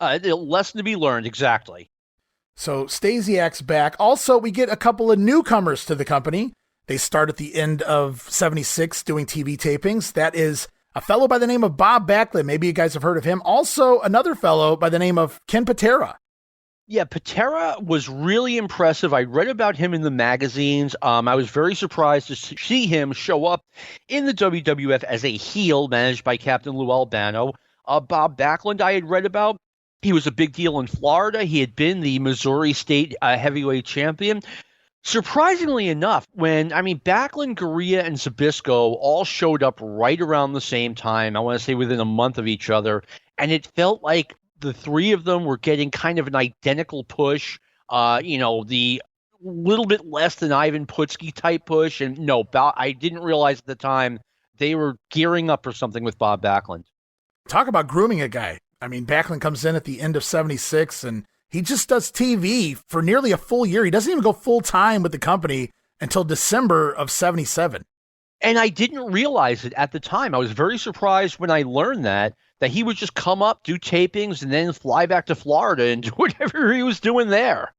Lesson to be learned, exactly. So Stasiak's back. Also, we get a couple of newcomers to the company. They start at the end of 76 doing TV tapings. That is a fellow by the name of Bob Backlund. Maybe you guys have heard of him. Also, another fellow by the name of Ken Patera. Yeah, Patera was really impressive. I read about him in the magazines. I was very surprised to see him show up in the WWF as a heel managed by Captain Lou Albano. Bob Backlund I had read about. He was a big deal in Florida. He had been the Missouri State heavyweight champion. Surprisingly enough, Backlund, Garea, and Zbyszko all showed up right around the same time. I want to say within a month of each other. And it felt like the three of them were getting kind of an identical push, the little bit less than Ivan Putski type push. And no, I didn't realize at the time they were gearing up for something with Bob Backlund. Talk about grooming a guy. I mean, Backlund comes in at the end of 76 and he just does TV for nearly a full year. He doesn't even go full time with the company until December of 77. And I didn't realize it at the time. I was very surprised when I learned that he would just come up, do tapings, and then fly back to Florida and do whatever he was doing there.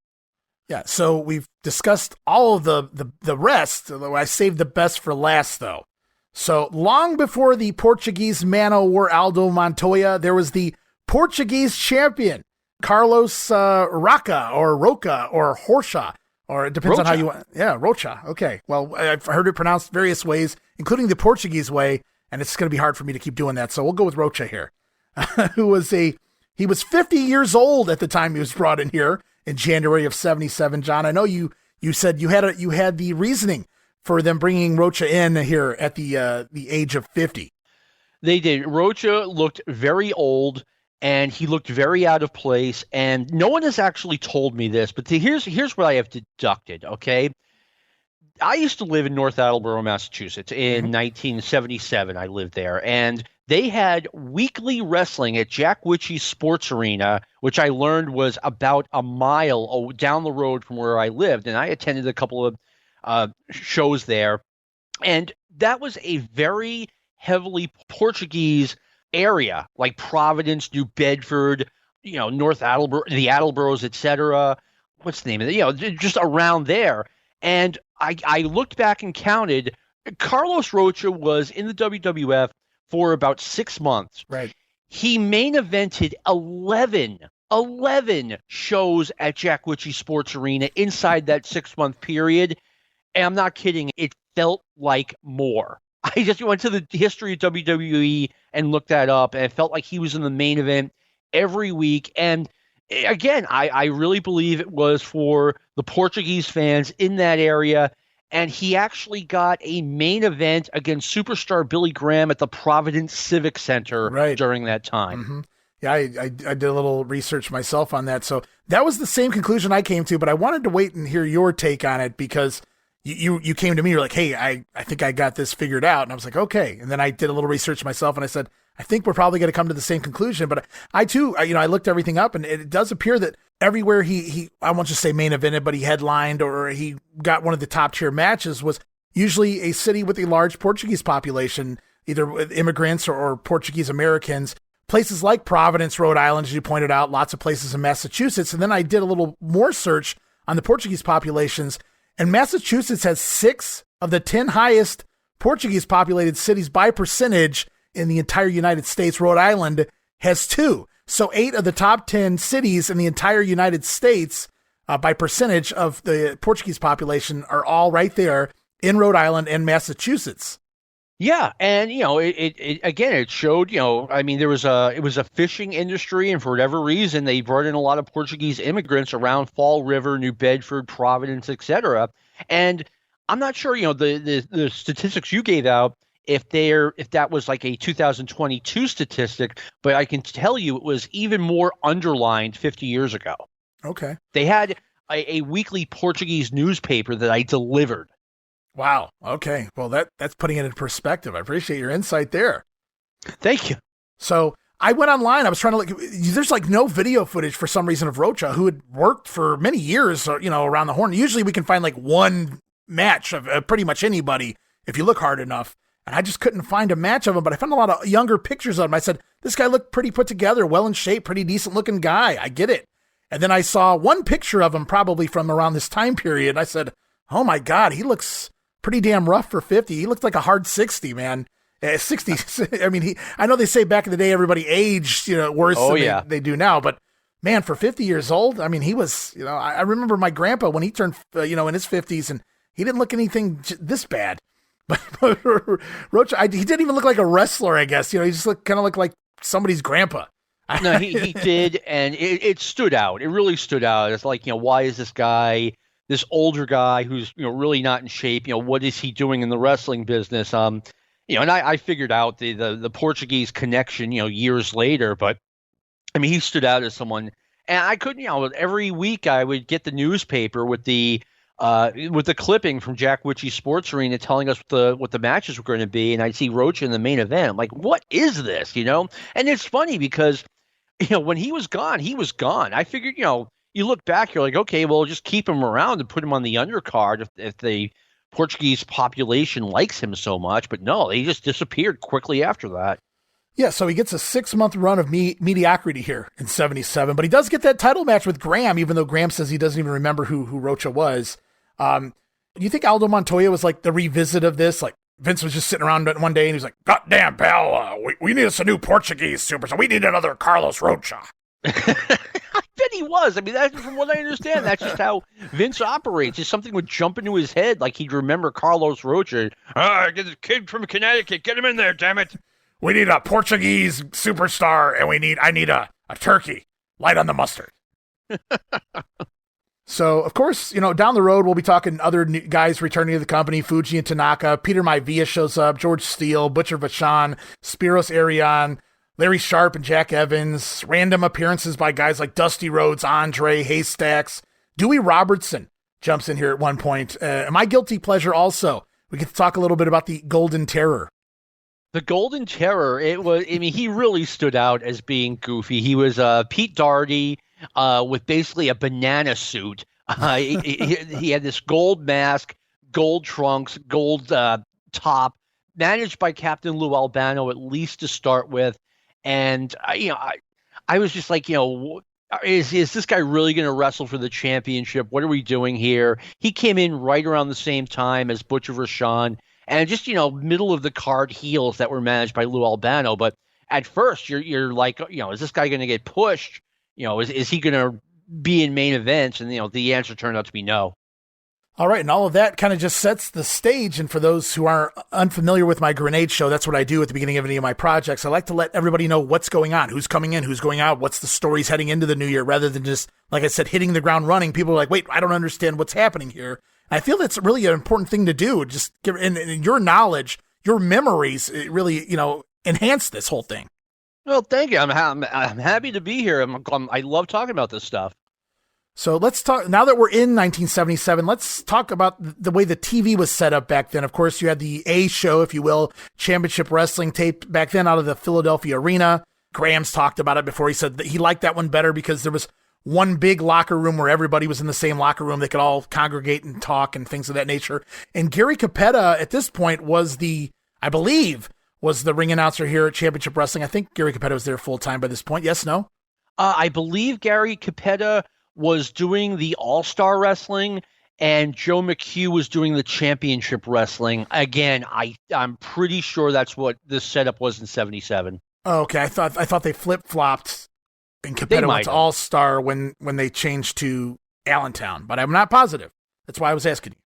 Yeah, so we've discussed all of the rest. I saved the best for last, though. So long before the Portuguese Mano wore Aldo Montoya, there was the Portuguese champion, Carlos Roca or Horsha, or it depends on how you want. Yeah, Rocha. Okay. Well, I've heard it pronounced various ways, including the Portuguese way, and it's going to be hard for me to keep doing that. So we'll go with Rocha here, he was 50 years old at the time he was brought in here in January of 77. John, I know you said you had the reasoning for them bringing Rocha in here at the age of 50. They did. Rocha looked very old, and he looked very out of place. And no one has actually told me this, but here's what I have deducted, okay? I used to live in North Attleboro, Massachusetts in 1977. I lived there, and they had weekly wrestling at Jack Witchy's Sports Arena, which I learned was about a mile down the road from where I lived. And I attended a couple of shows there. And that was a very heavily Portuguese area, like Providence, New Bedford, North Attleboro, the Attleboros, etc. What's the name of it? Just around there. And I looked back and counted. Carlos Rocha was in the WWF for about 6 months. Right. He main evented 11 shows at Jack Witchy Sports Arena inside that 6-month period. And I'm not kidding. It felt like more. I just went to the history of WWE and looked that up, and it felt like he was in the main event every week. And again, I really believe it was for the Portuguese fans in that area. And he actually got a main event against superstar Billy Graham at the Providence Civic Center during that time. Mm-hmm. Yeah, I did a little research myself on that. So that was the same conclusion I came to, but I wanted to wait and hear your take on it because you came to me, you're like, hey, I think I got this figured out. And I was like, okay. And then I did a little research myself and I said, I think we're probably going to come to the same conclusion. But I too, I looked everything up and it does appear that everywhere he I won't just say main evented, but he headlined or he got one of the top tier matches was usually a city with a large Portuguese population, either with immigrants or Portuguese Americans. Places like Providence, Rhode Island, as you pointed out, lots of places in Massachusetts. And then I did a little more search on the Portuguese populations, and Massachusetts has 6 of the 10 highest Portuguese populated cities by percentage in the entire United States. Rhode Island has 2. So 8 of the top 10 cities in the entire United States by percentage of the Portuguese population are all right there in Rhode Island and Massachusetts. Yeah, and it showed, it was a fishing industry, and for whatever reason they brought in a lot of Portuguese immigrants around Fall River, New Bedford, Providence, etc. And I'm not sure, the statistics you gave out if that was like a 2022 statistic, but I can tell you it was even more underlined 50 years ago. Okay. They had a weekly Portuguese newspaper that I delivered. Wow. Okay. Well, that's putting it in perspective. I appreciate your insight there. Thank you. So I went online. I was trying to look. There's like no video footage for some reason of Rocha, who had worked for many years, around the horn. Usually we can find like one match of pretty much anybody if you look hard enough. And I just couldn't find a match of him, but I found a lot of younger pictures of him. I said, this guy looked pretty put together, well in shape, pretty decent looking guy. I get it. And then I saw one picture of him probably from around this time period. And I said, oh my God, he looks pretty damn rough for 50. He looked like a hard 60, man. 60. I mean, I know they say back in the day, everybody aged, worse than they do now, but man, for 50 years old, I mean, he was, I remember my grandpa when he turned, in his 50s and he didn't look anything this bad. But Rocha, he didn't even look like a wrestler, I guess. He just kind of looked like somebody's grandpa. No, he did, and it stood out. It really stood out. It's like, why is this guy, this older guy who's, really not in shape, what is he doing in the wrestling business? And I figured out the Portuguese connection, years later, but I mean, he stood out as someone, and I couldn't, every week I would get the newspaper with the clipping from Jack Witchy Sports Arena telling us what the matches were going to be, and I'd see Rocha in the main event. I'm like, what is this, And it's funny because, when he was gone, he was gone. I figured, you look back, you're like, okay, well, just keep him around and put him on the undercard if the Portuguese population likes him so much. But no, he just disappeared quickly after that. Yeah, so he gets a 6-month run of mediocrity here in 77, but he does get that title match with Graham, even though Graham says he doesn't even remember who Rocha was. Do you think Aldo Montoya was like the revisit of this? Like Vince was just sitting around one day and he was like, God damn, pal, we need us a new Portuguese superstar. We need another Carlos Rocha. I bet he was. I mean, that's from what I understand. That's just how Vince operates. Just something would jump into his head, like he'd remember Carlos Rocha. Get the kid from Connecticut. Get him in there, damn it. We need a Portuguese superstar, and I need a turkey. Light on the mustard. So, of course, down the road, we'll be talking other new guys returning to the company, Fuji and Tanaka. Peter Maivia shows up, George Steele, Butcher Vachon, Spiros Arion, Larry Sharp and Jack Evans, random appearances by guys like Dusty Rhodes, Andre, Haystacks. Dewey Robertson jumps in here at one point. My guilty pleasure also. We get to talk a little bit about the Golden Terror. The Golden Terror, he really stood out as being goofy. He was Pete Doherty with basically a banana suit. He had this gold mask, gold trunks, gold top, managed by Captain Lou Albano, at least to start with. And, I was just like, is this guy really going to wrestle for the championship? What are we doing here? He came in right around the same time as Butcher Vachon. And just, middle of the card heels that were managed by Lou Albano. But at first, you're like, is this guy going to get pushed? Is he going to be in main events? And, the answer turned out to be no. All right. And all of that kind of just sets the stage. And for those who are unfamiliar with my grenade show, that's what I do at the beginning of any of my projects. I like to let everybody know what's going on, who's coming in, who's going out, what's the stories heading into the new year, rather than just, like I said, hitting the ground running. People are like, wait, I don't understand what's happening here. I feel that's really an important thing to do. Just give, and your knowledge, your memories, it really, enhance this whole thing. Well, thank you. I'm happy to be here. I love talking about this stuff. So let's talk, now that we're in 1977, let's talk about the way the TV was set up back then. Of course, you had the A show, if you will, Championship Wrestling, taped back then out of the Philadelphia Arena. Graham's talked about it before. He said that he liked that one better because there was one big locker room where everybody was in the same locker room. They could all congregate and talk and things of that nature. And Gary Capetta at this point was I believe, was the ring announcer here at Championship Wrestling. I think Gary Capetta was there full time by this point. Yes, no? I believe Gary Capetta was doing the All-Star Wrestling and Joe McHugh was doing the Championship Wrestling. Again, I'm pretty sure that's what this setup was in 77. Oh, okay. I thought they flip-flopped and Capetta went to All-Star when they changed to Allentown, but I'm not positive. That's why I was asking you.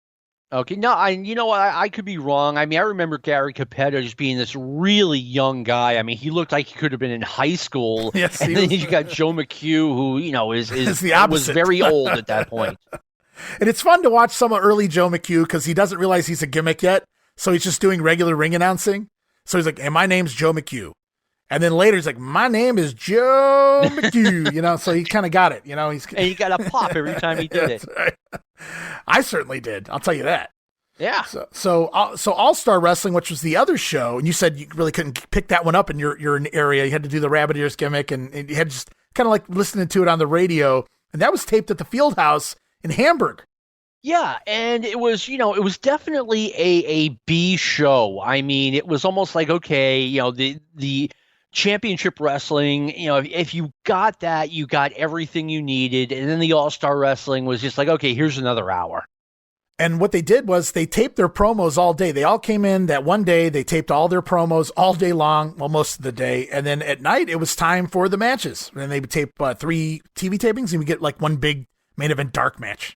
Okay, no, I could be wrong. I remember Gary Capetta just being this really young guy. He looked like he could have been in high school. Yes, and then you got Joe McHugh, who is the opposite. Was very old at that point. And it's fun to watch some early Joe McHugh because he doesn't realize he's a gimmick yet, so he's just doing regular ring announcing. So he's like, "Hey, my name's Joe McHugh," and then later he's like, "My name is Joe McHugh." So he kind of got it. And he got a pop every time he did it. Right. I certainly did. I'll tell you that. Yeah. So All-Star Wrestling, which was the other show, and you said you really couldn't pick that one up in your area. You had to do the Rabbit Ears gimmick, and you had just kind of like listening to it on the radio. And that was taped at the Fieldhouse in Hamburg. Yeah, and it was, it was definitely a B show. It was almost like, okay, the Championship Wrestling, if you got that, you got everything you needed. And then the All-Star Wrestling was just like, okay, here's another hour. And what they did was they taped their promos all day. They all came in that one day. They taped all their promos all day long, well, most of the day. And then at night, it was time for the matches. And they would tape 3 TV tapings, and we get like one big main event dark match.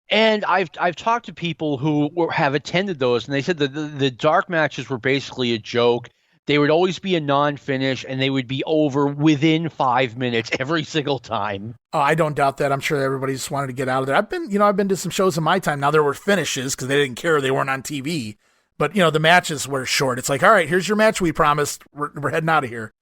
And I've talked to people who have attended those, and they said that the dark matches were basically a joke. They would always be a non-finish, and they would be over within 5 minutes every single time. Oh, I don't doubt that. I'm sure everybody just wanted to get out of there. I've been to some shows in my time. Now there were finishes because they didn't care. They weren't on TV. But, the matches were short. It's like, all right, here's your match we promised. We're heading out of here.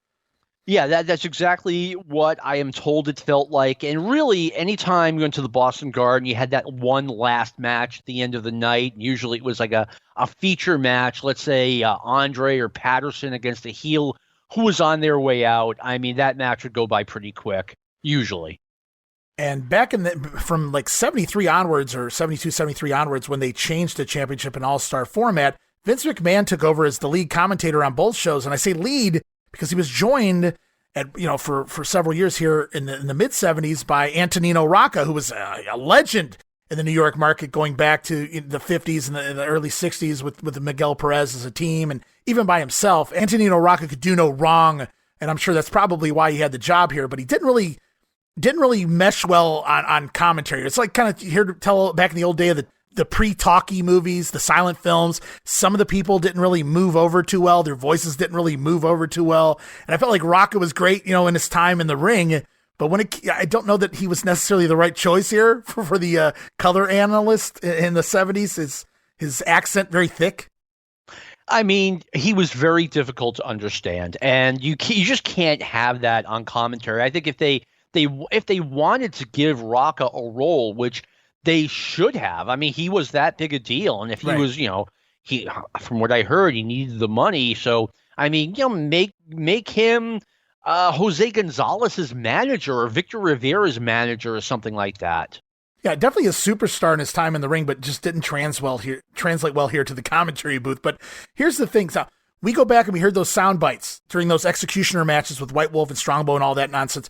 Yeah, that's exactly what I am told it felt like. And really, anytime you went to the Boston Garden, you had that one last match at the end of the night. Usually it was like a feature match, let's say Andre or Patterson against a heel who was on their way out. That match would go by pretty quick, usually. And back from like 73 onwards, or 72, 73 onwards, when they changed the championship and all-star format, Vince McMahon took over as the lead commentator on both shows. And I say lead because he was joined for several years here in the mid-70s by Antonino Rocca, who was a legend in the New York market going back to the 50s and the early 60s with Miguel Perez as a team, and even by himself. Antonino Rocca could do no wrong, and I'm sure that's probably why he had the job here, but he didn't really mesh well on commentary. It's like kind of here to tell back in the old day of the pre-talkie movies, the silent films. Some of the people didn't really move over too well. Their voices didn't really move over too well. And I felt like Rocca was great, in his time in the ring, But I don't know that he was necessarily the right choice here for the color analyst in the 70s. Is his accent very thick? I mean, he was very difficult to understand, and you just can't have that on commentary. I think if they wanted to give Rocca a role, which they should have, I mean, he was that big a deal, and if he was, he, from what I heard, he needed the money. So, I mean, make him Jose Gonzalez's manager or Victor Rivera's manager or something like that. Yeah, definitely a superstar in his time in the ring, but just didn't translate well here to the commentary booth. But here's the thing. So we go back and we heard those sound bites during those Executioner matches with White Wolf and Strongbow and all that nonsense.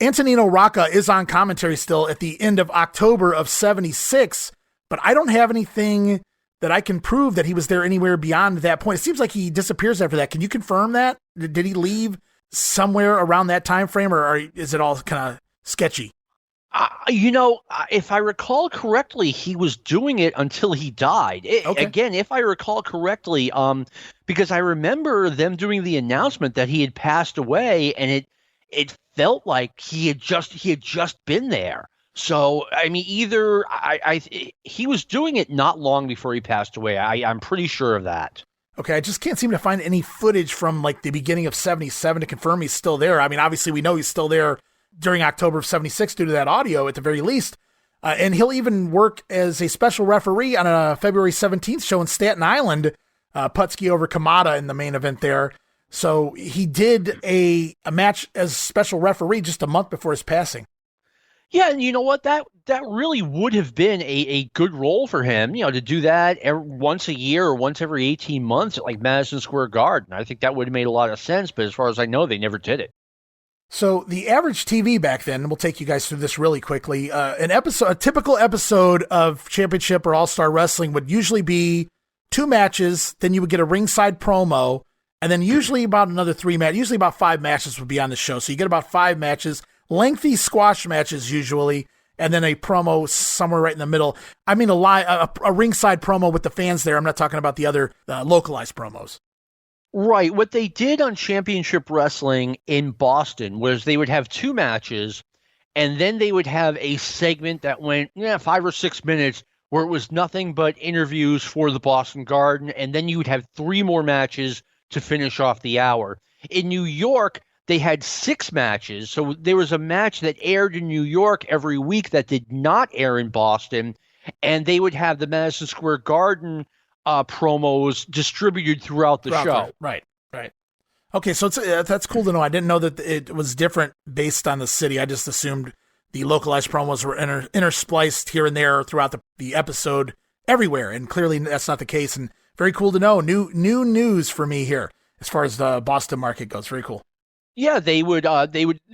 Antonino Rocca is on commentary still at the end of October of 76, but I don't have anything that I can prove that he was there anywhere beyond that point. It seems like he disappears after that. Can you confirm that? Did he leave somewhere around that time frame, or is it all kind of sketchy? If I recall correctly, he was doing it until he died. Okay. Again, if I recall correctly, because I remember them doing the announcement that he had passed away, and it felt like he had just been there. So, I mean, either he was doing it not long before he passed away. I'm pretty sure of that. Okay, I just can't seem to find any footage from like the beginning of 77 to confirm he's still there. I mean, obviously we know he's still there during October of 76 due to that audio at the very least. And he'll even work as a special referee on a February 17th show in Staten Island, Putski over Kamada in the main event there. So he did a match as special referee just a month before his passing. Yeah, and you know what? That really would have been a good role for him, to do that once a year or once every 18 months at like Madison Square Garden. I think that would have made a lot of sense, but as far as I know, they never did it. So the average TV back then, and we'll take you guys through this really quickly, a typical episode of Championship or All-Star Wrestling would usually be 2 matches, then you would get a ringside promo, and then usually about another 3 matches, usually about 5 matches would be on the show. So you get about 5 matches, lengthy squash matches usually, and then a promo somewhere right in the middle. I mean a ringside promo with the fans there. I'm not talking about the other localized promos. Right. What they did on Championship Wrestling in Boston was they would have 2 matches, and then they would have a segment that went 5 or 6 minutes where it was nothing but interviews for the Boston Garden, and then you would have 3 more matches to finish off the hour. In New York, they had 6 matches, so there was a match that aired in New York every week that did not air in Boston, and they would have the Madison Square Garden promos distributed throughout the show. Right. Okay, so that's cool to know. I didn't know that it was different based on the city. I just assumed the localized promos were interspliced here and there throughout the episode everywhere, and clearly that's not the case. And very cool to know. New news for me here as far as the Boston market goes. Very cool. Yeah, they would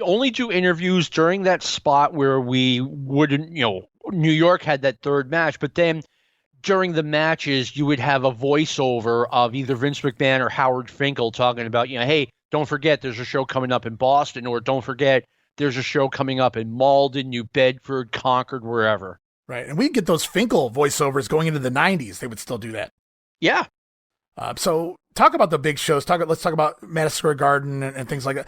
only do interviews during that spot where we wouldn't, New York had that 3rd match, but then during the matches, you would have a voiceover of either Vince McMahon or Howard Finkel talking about, hey, don't forget there's a show coming up in Boston, or don't forget there's a show coming up in Malden, New Bedford, Concord, wherever. Right, and we'd get those Finkel voiceovers going into the 90s. They would still do that. Yeah. So talk about the big shows. Let's talk about Madison Square Garden and things like that.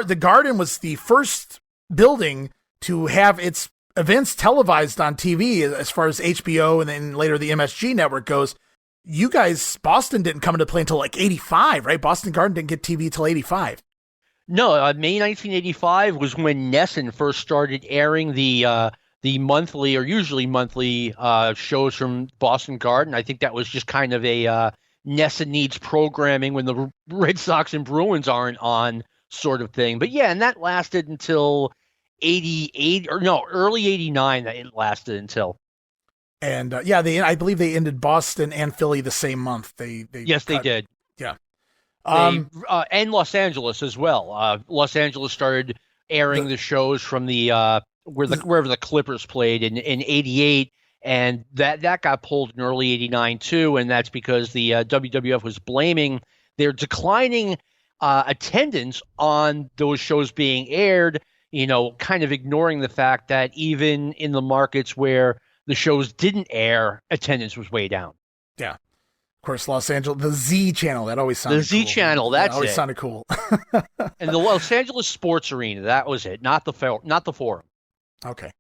The Garden was the first building to have its events televised on TV as far as HBO and then later the MSG network goes. You guys, Boston didn't come into play until like 85, right? Boston Garden didn't get TV till 85. No, May 1985 was when Nesson first started airing the monthly or usually monthly shows from Boston Garden. I think that was just kind of a Nesson needs programming when the Red Sox and Bruins aren't on sort of thing. But yeah, and that lasted until 88 or no, early 89 that it lasted until. And I believe they ended Boston and Philly the same month. They did. Yeah. And Los Angeles as well. Los Angeles started airing the shows from the wherever the Clippers played in 88, and that got pulled in early 89 too, and that's because the WWF was blaming their declining attendance on those shows being aired, kind of ignoring the fact that even in the markets where the shows didn't air, attendance was way down. Yeah. Of course, Los Angeles, the Z channel. That always sounded The Z cool. channel, that's always it. sounded cool. And the Los Angeles Sports Arena, that was it, not the Forum. Okay.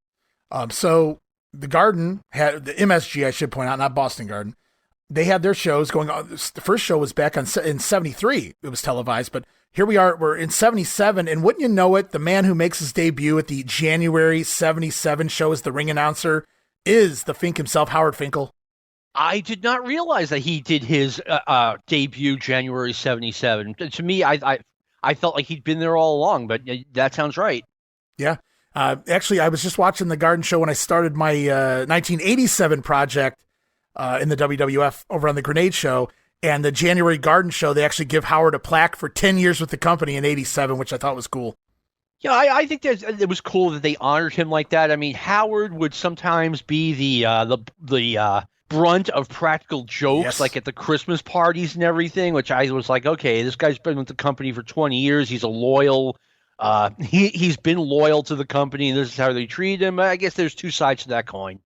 So the Garden had the MSG, I should point out, not Boston Garden. They had their shows going on. The first show was back in 73. It was televised, but here we are. We're in 77. And wouldn't you know it, the man who makes his debut at the January 77 show as the ring announcer is the Fink himself, Howard Finkel. I did not realize that he did his debut January 77. To me, I felt like he'd been there all along, but that sounds right. Yeah. Actually, I was just watching the Garden show when I started my 1987 project in the WWF over on the Grenade Show. And the January Garden show, they actually give Howard a plaque for 10 years with the company in 87, which I thought was cool. Yeah, I think that it was cool that they honored him like that. I mean, Howard would sometimes be the brunt of practical jokes, Yes. like at the Christmas parties and everything, which I was like, okay, this guy's been with the company for 20 years. He's a loyal, he's been loyal to the company, and this is how they treat him. I guess there's two sides to that coin.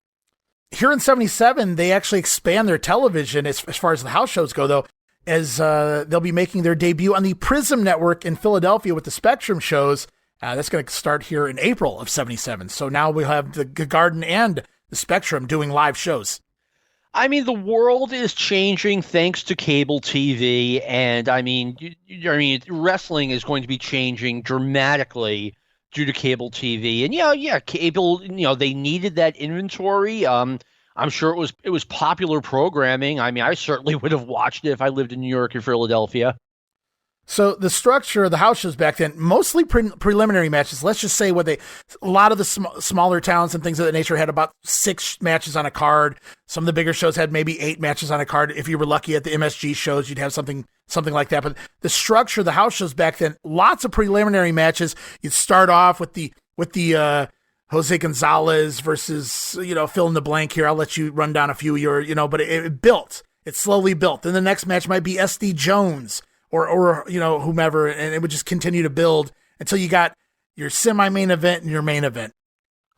Here in 77, they actually expand their television as far as the house shows go, though, as they'll be making their debut on the Prism Network in Philadelphia with the Spectrum shows. That's going to start here in April of 77. So now we'll have the Garden and the Spectrum doing live shows. I mean, the world is changing thanks to cable TV, and I mean, wrestling is going to be changing dramatically due to cable TV. And yeah, cable. They needed that inventory. I'm sure it was popular programming. I mean, I certainly would have watched it if I lived in New York or Philadelphia. So the structure of the house shows back then, mostly preliminary matches. Let's just say a lot of the smaller towns and things of that nature had about 6 matches on a card. Some of the bigger shows had maybe 8 matches on a card. If you were lucky at the MSG shows, you'd have something like that. But the structure of the house shows back then, lots of preliminary matches. You'd start off with the Jose Gonzalez versus, fill in the blank here. I'll let you run down a few but it built. It slowly built. Then the next match might be SD Jones or whomever, and it would just continue to build until you got your semi-main event and your main event.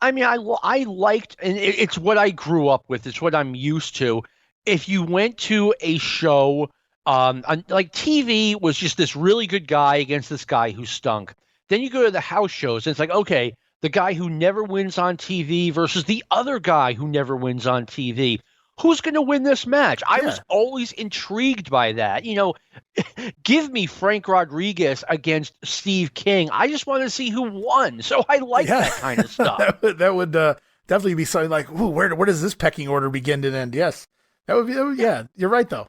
I mean, I liked, and it's what I grew up with. It's what I'm used to. If you went to a show, like TV was just this really good guy against this guy who stunk. Then you go to the house shows, and it's like, okay, the guy who never wins on TV versus the other guy who never wins on TV. Who's going to win this match? I was always intrigued by that. Give me Frank Rodriguez against Steve King. I just want to see who won. So I like that kind of stuff. that would definitely be something like, ooh, where does this pecking order begin and end? Yes, that would be. Yeah, you're right though.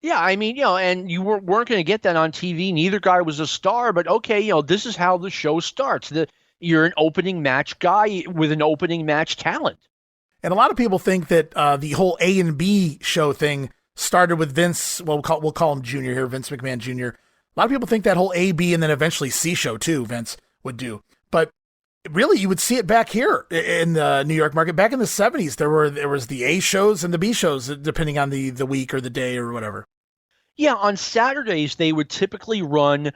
Yeah, I mean, and you weren't going to get that on TV. Neither guy was a star, but okay, this is how the show starts. You're an opening match guy with an opening match talent. And a lot of people think that the whole A and B show thing started with Vince. Well, we'll call him Jr. here, Vince McMahon Jr. A lot of people think that whole A, B, and then eventually C show too, Vince would do. But really, you would see it back here in the New York market. Back in the 70s, there was the A shows and the B shows, depending on the week or the day or whatever. Yeah, on Saturdays, they would typically run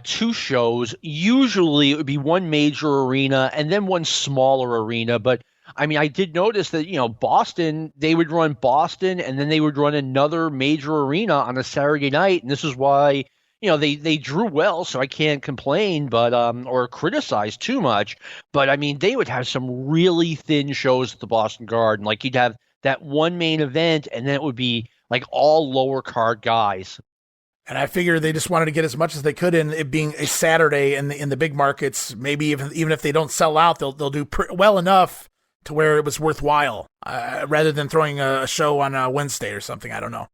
2 shows. Usually, it would be one major arena and then one smaller arena, but I mean, I did notice that, Boston, they would run Boston and then they would run another major arena on a Saturday night. And this is why, they drew well, so I can't complain, but, or criticize too much. But I mean, they would have some really thin shows at the Boston Garden. Like you'd have that one main event and then it would be like all lower card guys. And I figure they just wanted to get as much as they could in it being a Saturday in the big markets. Maybe even if they don't sell out, they'll do well enough to where it was worthwhile, rather than throwing a show on a Wednesday or something. I don't know.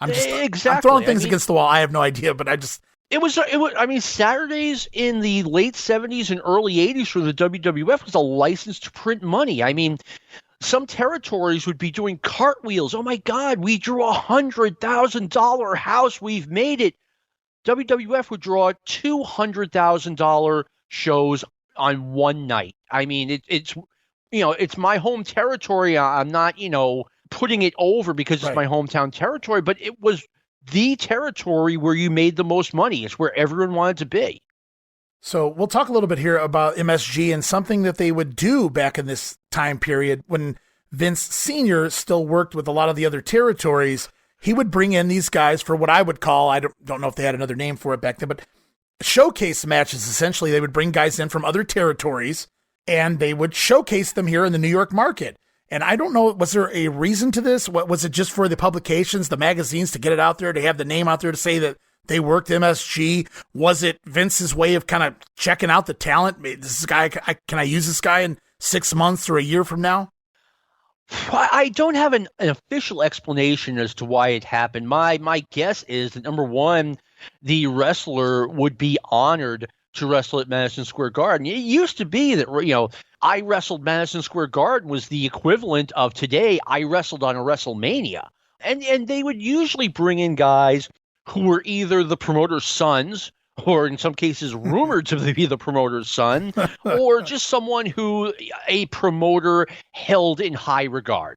I'm throwing things against the wall. I have no idea, but it was. I mean, Saturdays in the late 70s and early 80s for the WWF was a license to print money. I mean, some territories would be doing cartwheels. Oh my God, we drew $100,000 house. We've made it. WWF would draw $200,000 shows on one night. I mean, it's my home territory. I'm not, putting it over because it's my hometown territory, but it was the territory where you made the most money. It's where everyone wanted to be. So we'll talk a little bit here about MSG and something that they would do back in this time period when Vince Sr. still worked with a lot of the other territories. he would bring in these guys for what I would call, I don't know if they had another name for it back then, but showcase matches. Essentially, they would bring guys in from other territories and they would showcase them here in the New York market. And I don't know, was there a reason to this? What was it, just for the publications, the magazines, to get it out there, to have the name out there to say that they worked MSG? Was it Vince's way of kind of checking out the talent? This guy, can I use this guy in 6 months or a year from now? I don't have an official explanation as to why it happened. My guess is that, number one, the wrestler would be honored to wrestle at Madison Square Garden. It used to be that, I wrestled Madison Square Garden was the equivalent of today I wrestled on a WrestleMania. And they would usually bring in guys who were either the promoter's sons, or in some cases rumored to be the promoter's son, or just someone who a promoter held in high regard.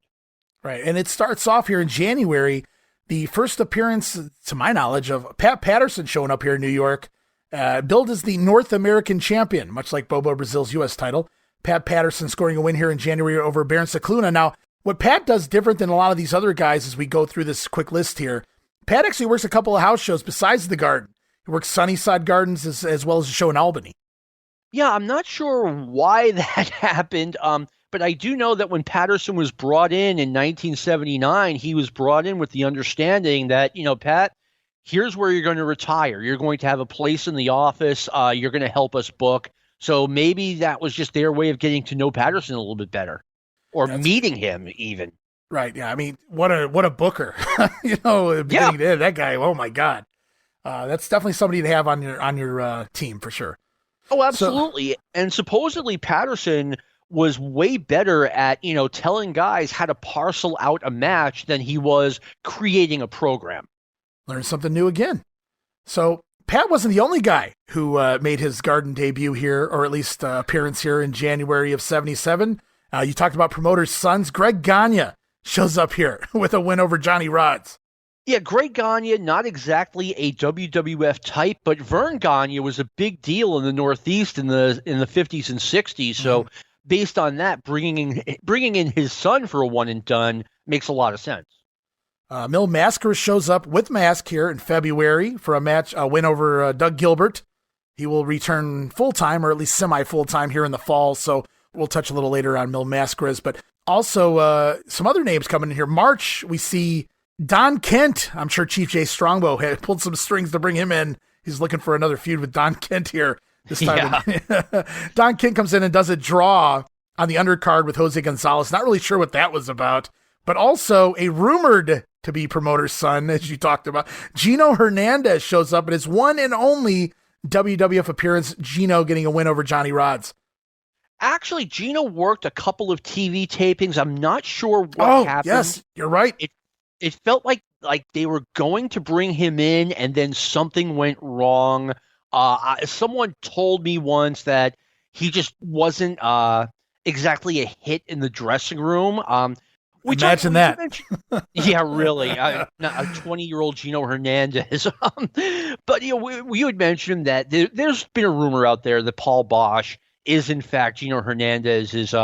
Right. And it starts off here in January. The first appearance, to my knowledge, of Pat Patterson showing up here in New York, billed as the North American champion, much like Bobo Brazil's U.S. title. Pat Patterson scoring a win here in January over Baron Cicluna. Now, what Pat does different than a lot of these other guys as we go through this quick list here, Pat actually works a couple of house shows besides the Garden. He works Sunnyside Gardens as well as a show in Albany. Yeah, I'm not sure why that happened, but I do know that when Patterson was brought in 1979, he was brought in with the understanding that, Pat, here's where you're going to retire. You're going to have a place in the office. You're going to help us book. So maybe that was just their way of getting to know Patterson a little bit better, or meeting him even. Right. Yeah. I mean, what a booker, that guy. Oh my God. That's definitely somebody to have on your team for sure. Oh, absolutely. And supposedly Patterson was way better at, telling guys how to parcel out a match than he was creating a program. Learn something new again. So Pat wasn't the only guy who made his Garden debut here, or at least appearance here in January of 77. You talked about promoter's sons. Greg Gagne shows up here with a win over Johnny Rodz. Yeah, Greg Gagne, not exactly a WWF type, but Vern Gagne was a big deal in the Northeast in the 50s and 60s. So based on that, bringing in his son for a one and done makes a lot of sense. Mil Mascaras shows up with Mask here in February for a win over Doug Gilbert. He will return full-time, or at least semi-full-time here in the fall. So we'll touch a little later on Mil Mascaras, but also some other names coming in here. March, we see Don Kent. I'm sure Chief Jay Strongbow had pulled some strings to bring him in. He's looking for another feud with Don Kent here this time. Yeah. Don Kent comes in and does a draw on the undercard with Jose Gonzalez. Not really sure what that was about, but also a rumored to be promoter's son, as you talked about. Gino Hernandez shows up in his one and only WWF appearance, Gino getting a win over Johnny Rodz. Actually, Gino worked a couple of TV tapings. I'm not sure what happened. Yes, you're right. It felt like they were going to bring him in, and then something went wrong. Someone told me once that he just wasn't exactly a hit in the dressing room. Imagine that. Yeah, really. A 20-year-old Gino Hernandez. But we would mention that there's been a rumor out there that Paul Bosch is in fact Gino Hernandez's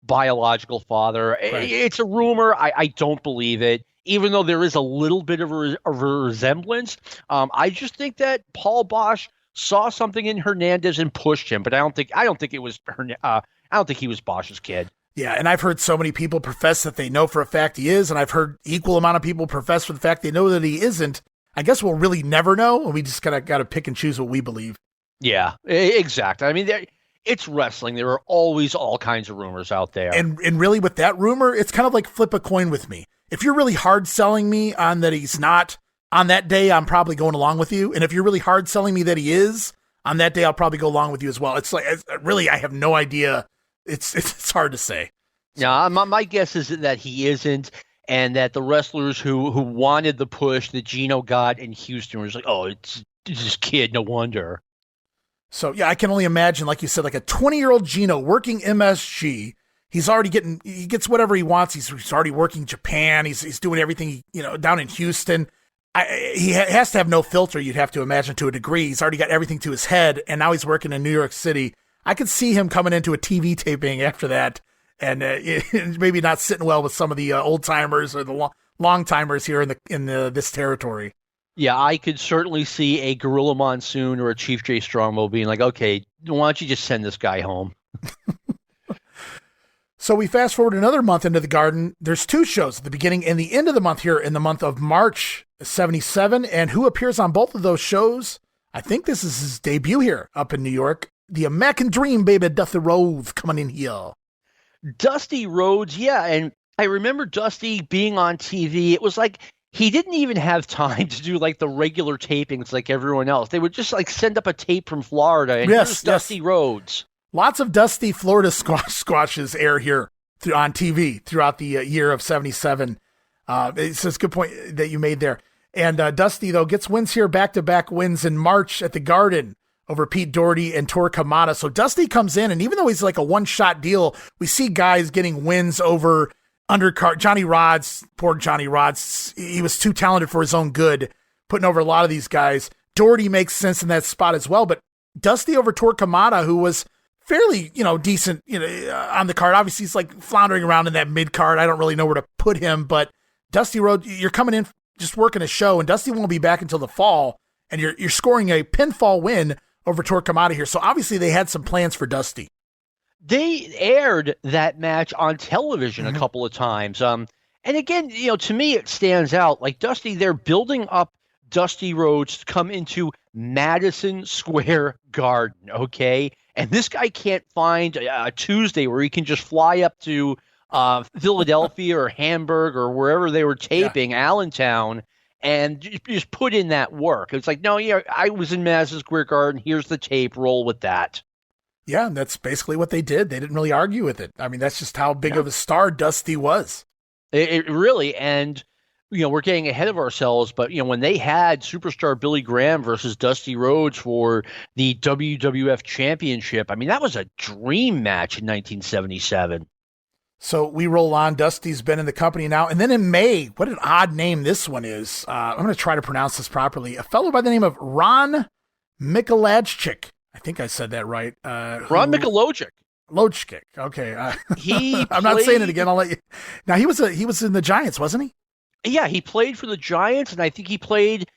biological father. Right. It's a rumor. I don't believe it, even though there is a little bit of a resemblance. I just think that Paul Bosch saw something in Hernandez and pushed him, but I don't think it was I don't think he was Bosch's kid. Yeah, and I've heard so many people profess that they know for a fact he is, and I've heard equal amount of people profess for the fact they know that he isn't. I guess we'll really never know, and we just got to pick and choose what we believe. Yeah, exactly. I mean, it's wrestling. There are always all kinds of rumors out there. And really with that rumor, it's kind of like flip a coin with me. If you're really hard selling me on that he's not on that day, I'm probably going along with you. And if you're really hard selling me that he is on that day, I'll probably go along with you as well. It's like, really, I have no idea. It's hard to say. Yeah, my guess is that he isn't, and that the wrestlers who wanted the push that Gino got in Houston was like, oh, it's this kid, no wonder. So, yeah, I can only imagine, like you said, like a 20-year-old Gino working MSG. He gets whatever he wants. He's already working Japan. He's doing everything, down in Houston. He has to have no filter, you'd have to imagine, to a degree. He's already got everything to his head, and now he's working in New York City. I could see him coming into a TV taping after that, and maybe not sitting well with some of the old timers or the long timers here in this territory. Yeah, I could certainly see a Gorilla Monsoon or a Chief J Strongbow being like, okay, why don't you just send this guy home? So we fast forward another month into the Garden. There's 2 shows at the beginning and the end of the month here in the month of March 77. And who appears on both of those shows? I think this is his debut here up in New York. The American Dream, baby, Dusty Rhodes coming in here. Dusty Rhodes, yeah. And I remember Dusty being on TV. It was like he didn't even have time to do like the regular tapings like everyone else. They would just like send up a tape from Florida and here's Dusty Rhodes. Lots of Dusty Florida squashes air here on TV throughout the year of 77. It's a good point that you made there. And Dusty, though, gets wins here, back-to-back wins in March at the Garden over Pete Doherty and Tor Kamada. So Dusty comes in, and even though he's like a one-shot deal, we see guys getting wins over undercard. Johnny Rodz, poor Johnny Rodz, he was too talented for his own good, putting over a lot of these guys. Doherty makes sense in that spot as well, but Dusty over Tor Kamada, who was fairly, decent, on the card. Obviously, he's like floundering around in that mid card. I don't really know where to put him, but Dusty Rhodes, you're coming in just working a show, and Dusty won't be back until the fall, and you're scoring a pinfall win over Tor Kamada here. So obviously, they had some plans for Dusty. They aired that match on television a couple of times. And again, to me, it stands out. Like Dusty, they're building up Dusty Rhodes to come into Madison Square Garden, okay? And this guy can't find a Tuesday where he can just fly up to Philadelphia or Hamburg or wherever they were taping, Allentown, and just put in that work. It's like, no, I was in Madison Square Garden. Here's the tape. Roll with that. Yeah, and that's basically what they did. They didn't really argue with it. I mean, that's just how big of a star Dusty was. It really, and we're getting ahead of ourselves, but when they had superstar Billy Graham versus Dusty Rhodes for the WWF Championship, I mean, that was a dream match in 1977. So we roll on. Dusty's been in the company now. And then in May, what an odd name this one is. I'm going to try to pronounce this properly. A fellow by the name of Ron Michalajczyk. I think I said that right. Ron Michalajczyk. Lojczyk. Okay. I'm not saying it again. I'll let you. Now he was in the Giants, wasn't he? Yeah, he played for the Giants, and I think he played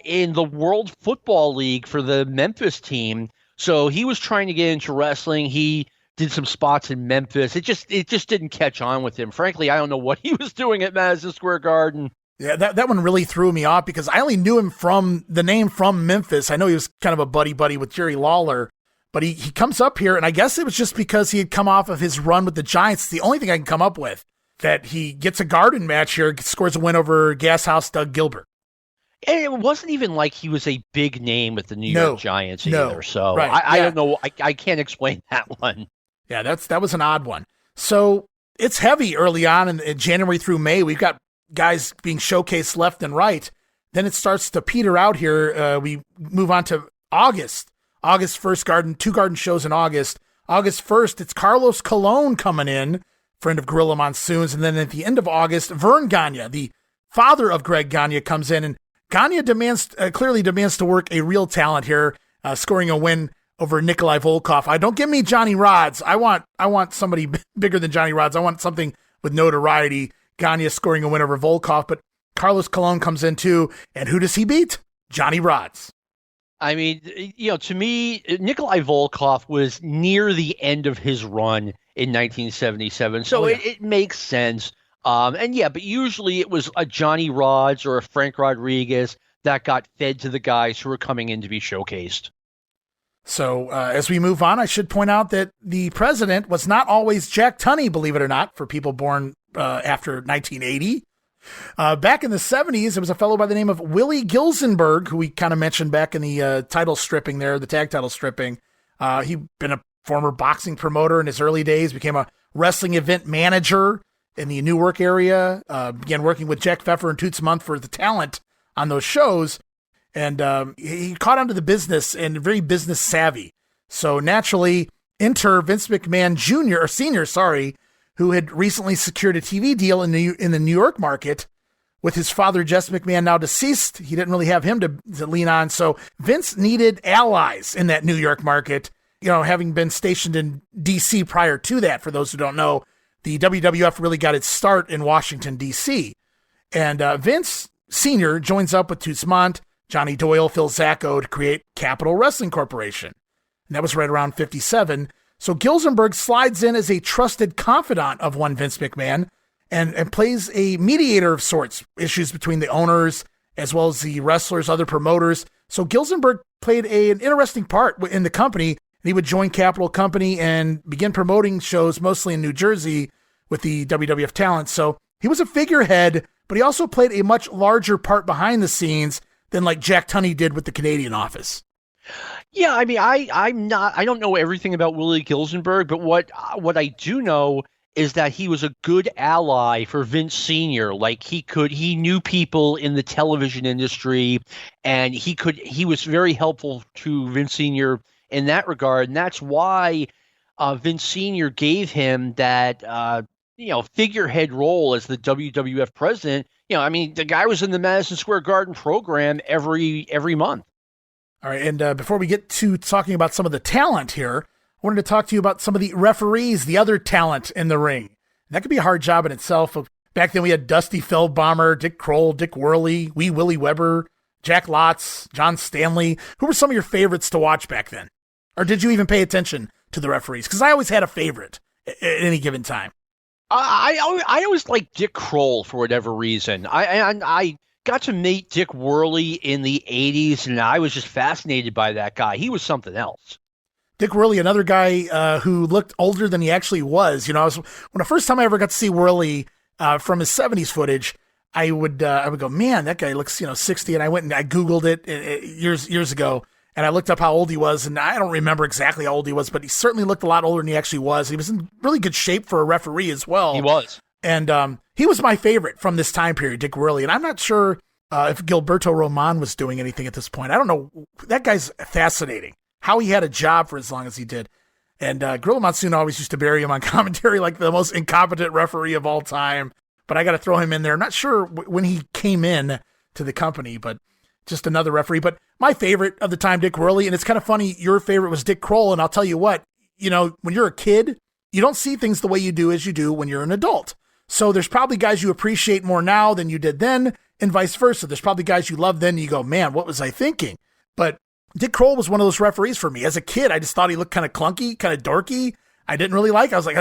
in the World Football League for the Memphis team. So he was trying to get into wrestling. He did some spots in Memphis. It just didn't catch on with him. Frankly, I don't know what he was doing at Madison Square Garden. Yeah, that one really threw me off because I only knew him from the name from Memphis. I know he was kind of a buddy with Jerry Lawler, but he comes up here, and I guess it was just because he had come off of his run with the Giants. It's the only thing I can come up with. That he gets a Garden match here, scores a win over Gas House Doug Gilbert. And it wasn't even like he was a big name with the New York Giants either. So right. I don't know. I can't explain that one. Yeah, that was an odd one. So it's heavy early on in January through May. We've got guys being showcased left and right. Then it starts to peter out here. We move on to August. August 1st, 2 Garden shows in August. August 1st, it's Carlos Colon coming in, friend of Gorilla Monsoons. And then at the end of August, Vern Gagne, the father of Greg Gagne, comes in. And Gagne clearly demands to work a real talent here, scoring a win over Nikolai Volkov. Don't give me Johnny Rodz. I want somebody bigger than Johnny Rodz. I want something with notoriety. Gagne scoring a win over Volkov, but Carlos Colon comes in too. And who does he beat? Johnny Rodz. I mean, to me, Nikolai Volkov was near the end of his run in 1977. So it makes sense. But usually it was a Johnny Rodz or a Frank Rodriguez that got fed to the guys who were coming in to be showcased. So as we move on, I should point out that the president was not always Jack Tunney, believe it or not, for people born after 1980. Back in the 70s, it was a fellow by the name of Willie Gilzenberg, who we kind of mentioned back in the title stripping there, the tag title stripping. He'd been a former boxing promoter in his early days, became a wrestling event manager in the Newark area, began working with Jack Pfeffer and Toots Month for the talent on those shows. And he caught onto the business and very business savvy. So naturally, enter Vince McMahon Jr. or Sr., who had recently secured a TV deal in the New York market with his father, Jess McMahon, now deceased. He didn't really have him to lean on. So Vince needed allies in that New York market, having been stationed in D.C. prior to that. For those who don't know, the WWF really got its start in Washington, D.C. And Vince Sr. joins up with Toussaint, Johnny Doyle, Phil Zacco to create Capital Wrestling Corporation. And that was right around 57. So Gilzenberg slides in as a trusted confidant of one Vince McMahon and plays a mediator of sorts, issues between the owners as well as the wrestlers, other promoters. So Gilzenberg played an interesting part in the company, and he would join Capital Company and begin promoting shows mostly in New Jersey with the WWF talent. So he was a figurehead, but he also played a much larger part behind the scenes than like Jack Tunney did with the Canadian office. Yeah, I mean, I don't know everything about Willie Gilzenberg, but what I do know is that he was a good ally for Vince Sr. Like he knew people in the television industry, and he was very helpful to Vince Sr. in that regard. And that's why Vince Sr. gave him that, figurehead role as the WWF president. I mean, the guy was in the Madison Square Garden program every month. All right, and before we get to talking about some of the talent here, I wanted to talk to you about some of the referees, the other talent in the ring. And that could be a hard job in itself. Back then we had Dusty Feldbaumer, Dick Kroll, Dick Worley, Wee Willie Weber, Jack Lotz, John Stanley. Who were some of your favorites to watch back then? Or did you even pay attention to the referees? Because I always had a favorite at any given time. I always liked Dick Kroll for whatever reason. I got to meet Dick Worley in the 80s, and I was just fascinated by that guy. He was something else. Dick Worley, another guy who looked older than he actually was. When the first time I ever got to see Worley from his 70s footage, I would go, man, that guy looks 60. And I went and I Googled it years ago, and I looked up how old he was, and I don't remember exactly how old he was, but he certainly looked a lot older than he actually was. He was in really good shape for a referee as well. He was. And he was my favorite from this time period, Dick Worley. And I'm not sure if Gilberto Roman was doing anything at this point. I don't know. That guy's fascinating. How he had a job for as long as he did. And Gorilla Monsoon always used to bury him on commentary like the most incompetent referee of all time. But I got to throw him in there. I'm not sure when he came in to the company, but just another referee. But my favorite of the time, Dick Worley. And it's kind of funny, your favorite was Dick Kroll. And I'll tell you what, when you're a kid, you don't see things the way you do as you do when you're an adult. So there's probably guys you appreciate more now than you did then, and vice versa. There's probably guys you love then, and you go, man, what was I thinking? But Dick Kroll was one of those referees for me. As a kid, I just thought he looked kind of clunky, kind of dorky. I didn't really like it. I was like,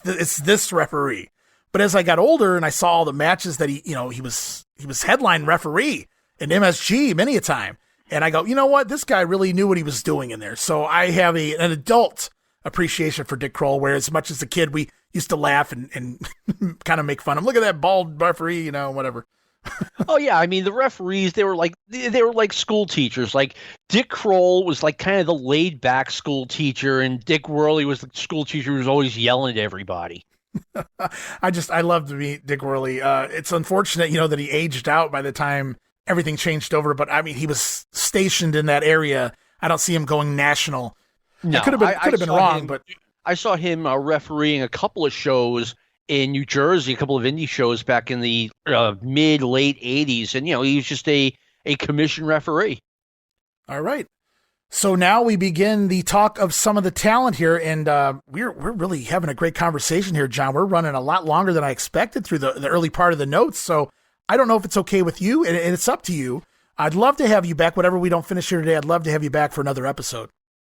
it's this referee. But as I got older and I saw all the matches that he was headline referee in MSG many a time. And I go, you know what? This guy really knew what he was doing in there. So I have an adult appreciation for Dick Kroll, where as much as a kid, we used to laugh and kind of make fun of him. Look at that bald referee, whatever. Oh yeah, I mean the referees, they were like school teachers. Like Dick Kroll was like kind of the laid back school teacher, and Dick Worley was the school teacher who was always yelling at everybody. I love to meet Dick Worley. It's unfortunate, that he aged out by the time everything changed over, but I mean he was stationed in that area. I don't see him going national. No, could have been wrong, but I saw him refereeing a couple of shows in New Jersey, a couple of indie shows back in the mid-late 80s. And, he was just a commission referee. All right. So now we begin the talk of some of the talent here. And we're really having a great conversation here, John. We're running a lot longer than I expected through the early part of the notes. So I don't know if it's okay with you, and it's up to you. I'd love to have you back. Whatever we don't finish here today, I'd love to have you back for another episode.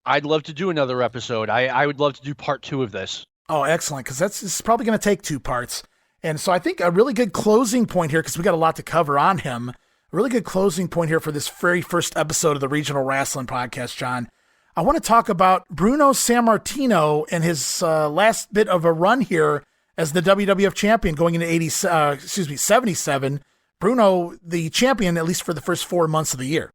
I'd love to do another episode. I would love to do part 2 of this. Oh, excellent, because it's probably going to take 2 parts. And so I think a really good closing point here, because we got a lot to cover on him, a really good closing point here for this very first episode of the Regional Rasslin Podcast, John. I want to talk about Bruno Sammartino and his last bit of a run here as the WWF champion going into 77. Bruno, the champion, at least for the first 4 months of the year.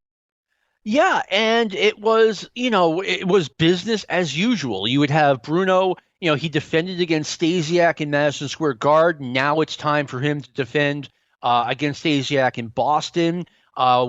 Yeah, and it was, it was business as usual. You would have Bruno, he defended against Stasiak in Madison Square Garden. Now it's time for him to defend against Stasiak in Boston.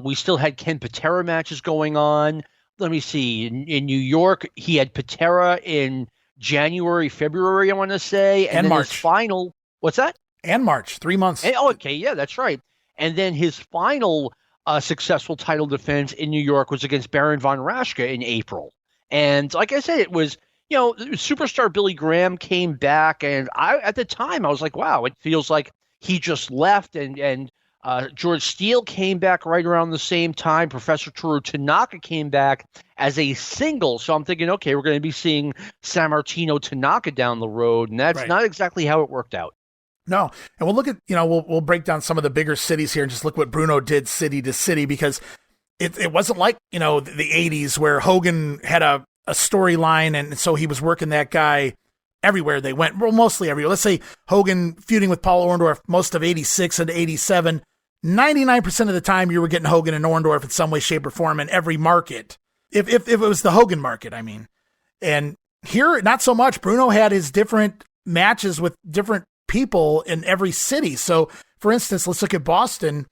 We still had Ken Patera matches going on. Let me see. In New York, he had Patera in January, February, I want to say. And then March. His final, what's that? And March, 3 months. Okay, yeah, that's right. And then his final successful title defense in New York was against Baron von Raschke in April. And like I said, it was, superstar Billy Graham came back, and at the time I was like, wow, it feels like he just left, and George Steele came back right around the same time. Professor Toru Tanaka came back as a single. So I'm thinking, okay, we're going to be seeing Sammartino Tanaka down the road. And that's not exactly how it worked out. No. And we'll look at, we'll break down some of the bigger cities here and just look what Bruno did city to city, because it wasn't like, the 80s where Hogan had a storyline. And so he was working that guy everywhere they went. Well, mostly everywhere. Let's say Hogan feuding with Paul Orndorff most of 86 and 87. 99% of the time you were getting Hogan and Orndorff in some way, shape, or form in every market. If it was the Hogan market, I mean. And here, not so much. Bruno had his different matches with different people in every city. So, for instance, let's look at Boston.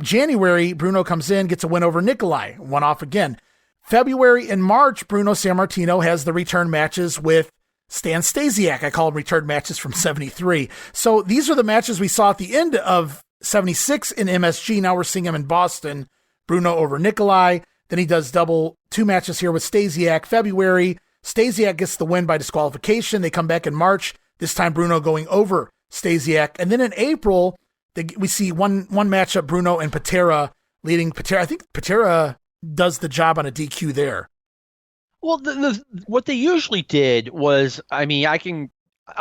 January, Bruno comes in, gets a win over Nikolai, one off again. February and March, Bruno Sammartino has the return matches with Stan Stasiak. I call them return matches from 73. So these are the matches we saw at the end of 76 in MSG. Now we're seeing him in Boston. Bruno over Nikolai. Then he does two matches here with Stasiak. February, Stasiak gets the win by disqualification. They come back in March. This time Bruno going over Stasiak. And then in April, we see one matchup, Bruno and Patera leading Patera. I think Patera does the job on a DQ there. Well, what they usually did was, I'm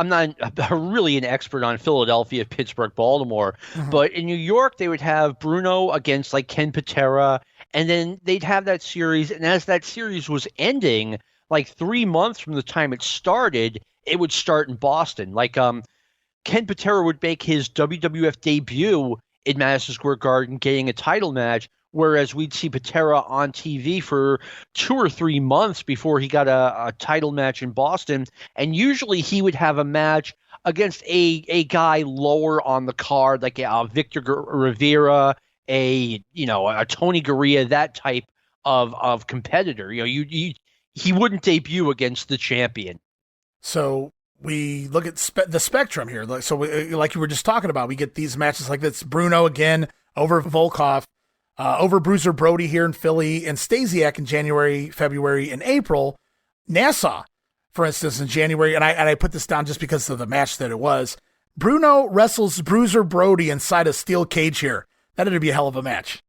not really an expert on Philadelphia, Pittsburgh, Baltimore, but in New York, they would have Bruno against like Ken Patera, and then they'd have that series. And as that series was ending, like 3 months from the time it started, it would start in Boston. Like Ken Patera would make his WWF debut in Madison Square Garden, getting a title match, whereas we'd see Patera on TV for 2 or 3 months before he got a title match in Boston. And usually he would have a match against a guy lower on the card, like a Victor Rivera, a Tony Garea, that type of competitor. He wouldn't debut against the champion. So we look at the spectrum here. So like you were just talking about, we get these matches like this. Bruno again over Volkov. Over Bruiser Brody here in Philly, and Stasiak in January, February, and April. Nassau, for instance, in January, and I put this down just because of the match that it was. Bruno wrestles Bruiser Brody inside a steel cage here. That'd be a hell of a match.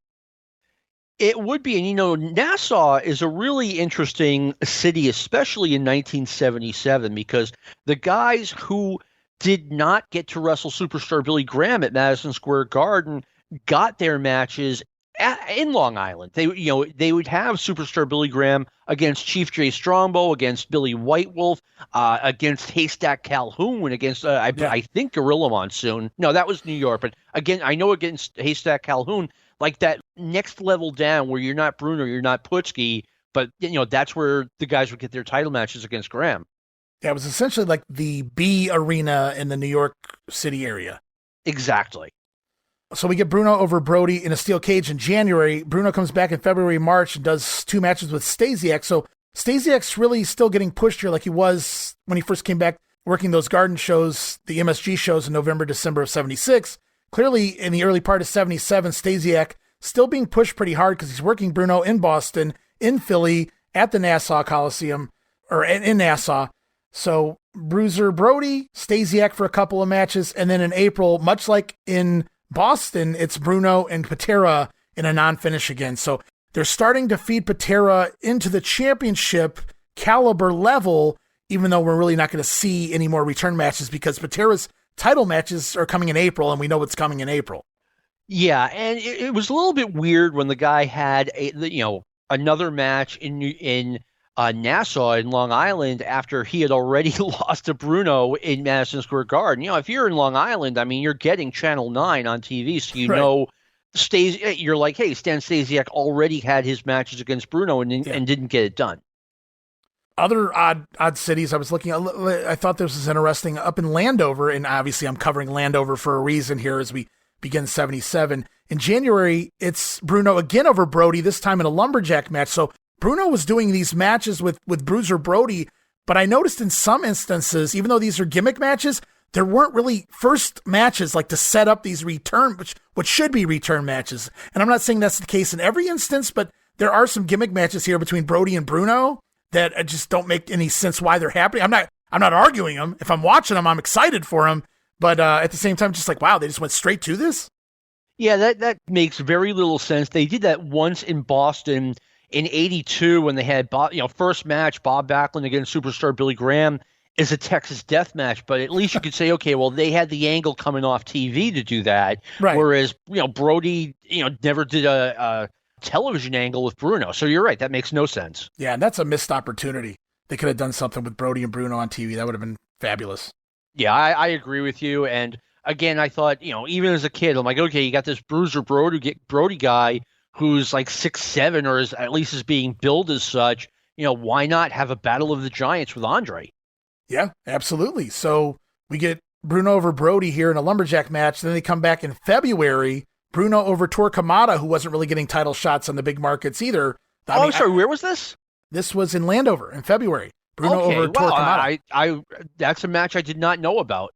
It would be. And, Nassau is a really interesting city, especially in 1977, because the guys who did not get to wrestle Superstar Billy Graham at Madison Square Garden got their matches in Long Island. They would have Superstar Billy Graham against Chief Jay Strongbow, against Billy White Wolf, against Haystack Calhoun, against I think Gorilla Monsoon. No, that was New York. But again, I know against Haystack Calhoun, like that next level down where you're not Bruno, you're not Putski, but that's where the guys would get their title matches against Graham. Yeah, it was essentially like the B arena in the New York City area. Exactly. So we get Bruno over Brody in a steel cage in January. Bruno comes back in February, March, and does 2 matches with Stasiak. So Stasiak's really still getting pushed here like he was when he first came back working those garden shows, the MSG shows in November, December of 76. Clearly, in the early part of 77, Stasiak still being pushed pretty hard because he's working Bruno in Boston, in Philly, at the Nassau Coliseum, or in Nassau. So Bruiser Brody, Stasiak for a couple of matches, and then in April, much like in Boston, it's Bruno and Patera in a non-finish again. So they're starting to feed Patera into the championship caliber level, even though we're really not going to see any more return matches because Patera's title matches are coming in April, and we know what's coming in April. Yeah, and it was a little bit weird when the guy had another match in Nassau in Long Island after he had already lost to Bruno in Madison Square Garden. If you're in Long Island, you're getting Channel 9 on TV, so you're like, hey, Stan Stasiak already had his matches against Bruno and didn't get it done. Other odd cities I was looking at, I thought this was interesting. Up in Landover, and obviously I'm covering Landover for a reason here as we begin 77. In January, it's Bruno again over Brody, this time in a lumberjack match. So Bruno was doing these matches with Bruiser Brody, but I noticed in some instances, even though these are gimmick matches, there weren't really first matches like to set up these return, which should be return matches. And I'm not saying that's the case in every instance, but there are some gimmick matches here between Brody and Bruno that just don't make any sense why they're happening. I'm not arguing them. If I'm watching them, I'm excited for them. But at the same time, just like, wow, they just went straight to this. Yeah, that makes very little sense. They did that once in Boston in '82 when they had first match Bob Backlund against superstar Billy Graham is a Texas death match, but at least you could say, okay, well, they had the angle coming off TV to do that, Right. Whereas Brody never did a television angle with Bruno. So you're right, that makes no sense. Yeah, and that's a missed opportunity. They could have done something with Brody and Bruno on TV. That would have been fabulous. Yeah, I agree with you. And again, I thought, even as a kid, I'm like, okay, you got this Bruiser Brody guy who's like 6'7", or at least is being billed as such. Why not have a battle of the giants with Andre? Yeah, absolutely. So we get Bruno over Brody here in a lumberjack match. Then they come back in February. Bruno over Torquemada, who wasn't really getting title shots on the big markets either. I'm sorry, where was this? This was in Landover in February. Bruno over Torquemada. I that's a match I did not know about.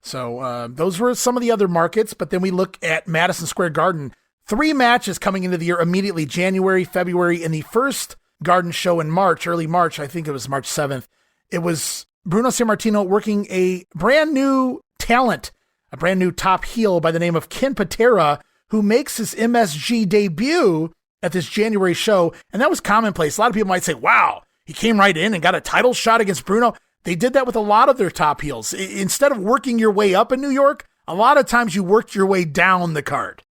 So those were some of the other markets, but then we look at Madison Square Garden. 3 matches coming into the year immediately, January, February, and the first Garden show in March, early March, I think it was March 7th. It was Bruno Sammartino working a brand new talent, a brand new top heel by the name of Ken Patera, who makes his MSG debut at this January show. And that was commonplace. A lot of people might say, wow, he came right in and got a title shot against Bruno. They did that with a lot of their top heels. Instead of working your way up in New York, a lot of times you worked your way down the card.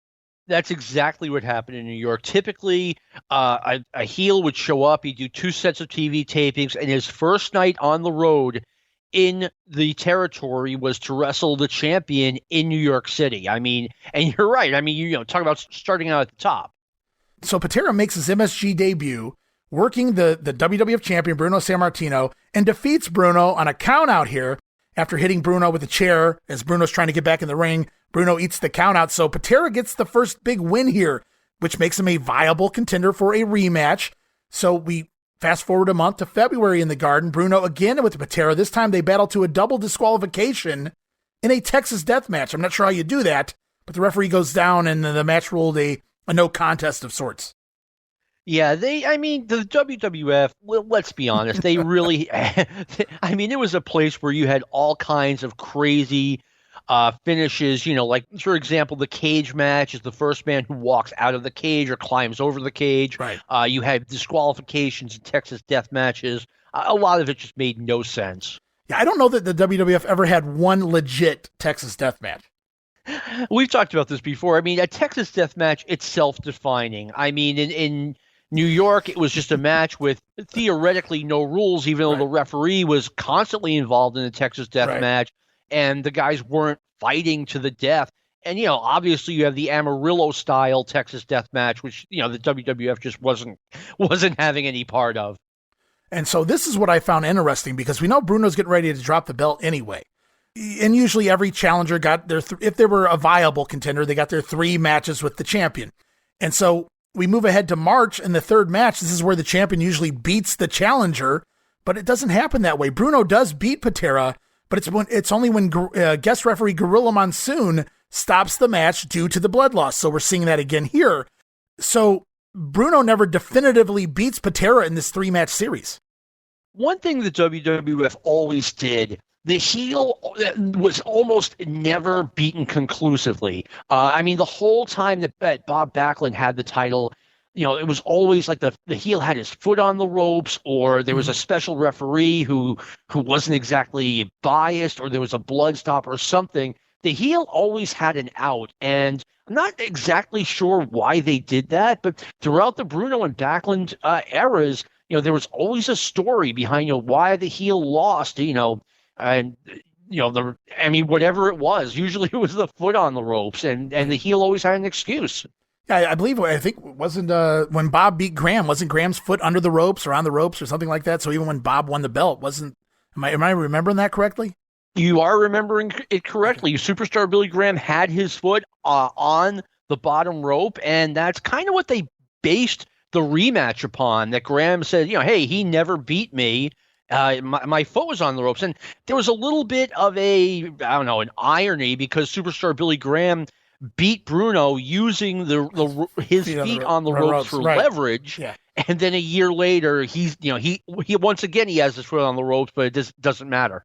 That's exactly what happened in New York. Typically, a heel would show up. He'd do 2 sets of TV tapings, and his first night on the road in the territory was to wrestle the champion in New York City. I mean, and you're right. I mean, talk about starting out at the top. So Patera makes his MSG debut, working the WWF champion, Bruno Sammartino, and defeats Bruno on a count out here after hitting Bruno with a chair as Bruno's trying to get back in the ring. Bruno eats the count out. So Patera gets the first big win here, which makes him a viable contender for a rematch. So we fast forward a month to February in the Garden. Bruno again with Patera. This time they battle to a double disqualification in a Texas death match. I'm not sure how you do that, but the referee goes down and the match ruled a no contest of sorts. Yeah, the WWF, well, let's be honest, they really, it was a place where you had all kinds of crazy finishes, like, for example, the cage match is the first man who walks out of the cage or climbs over the cage. Right. You had disqualifications in Texas death matches. A lot of it just made no sense. Yeah, I don't know that the WWF ever had one legit Texas death match. We've talked about this before. I mean, a Texas death match, it's self-defining. I mean, in New York, it was just a match with theoretically no rules, even though the referee was constantly involved in the Texas death match, and the guys weren't fighting to the death. And, obviously you have the Amarillo-style Texas death match, which, the WWF just wasn't having any part of. And so this is what I found interesting, because we know Bruno's getting ready to drop the belt anyway. And usually every challenger got their, if they were a viable contender, they got their 3 matches with the champion. And so we move ahead to March, and the third match, this is where the champion usually beats the challenger, but it doesn't happen that way. Bruno does beat Patera, but it's only when guest referee Gorilla Monsoon stops the match due to the blood loss. So we're seeing that again here. So Bruno never definitively beats Patera in this 3-match series. One thing the WWF always did, the heel was almost never beaten conclusively. The whole time that Bob Backlund had the title, it was always like the heel had his foot on the ropes, or there was a special referee who wasn't exactly biased, or there was a blood stop or something. The heel always had an out, and I'm not exactly sure why they did that, but throughout the Bruno and Backlund eras, there was always a story behind why the heel lost, and whatever it was, usually it was the foot on the ropes, and the heel always had an excuse. Yeah, I think wasn't when Bob beat Graham, wasn't Graham's foot under the ropes or on the ropes or something like that? So even when Bob won the belt, am I remembering that correctly? You are remembering it correctly. Superstar Billy Graham had his foot on the bottom rope, and that's kind of what they based the rematch upon, that Graham said, hey, he never beat me. My foot was on the ropes. And there was a little bit of an irony, because Superstar Billy Graham beat Bruno using his feet on the ropes for leverage. Yeah. And then a year later, he once again, he has his foot on the ropes, but it just doesn't matter.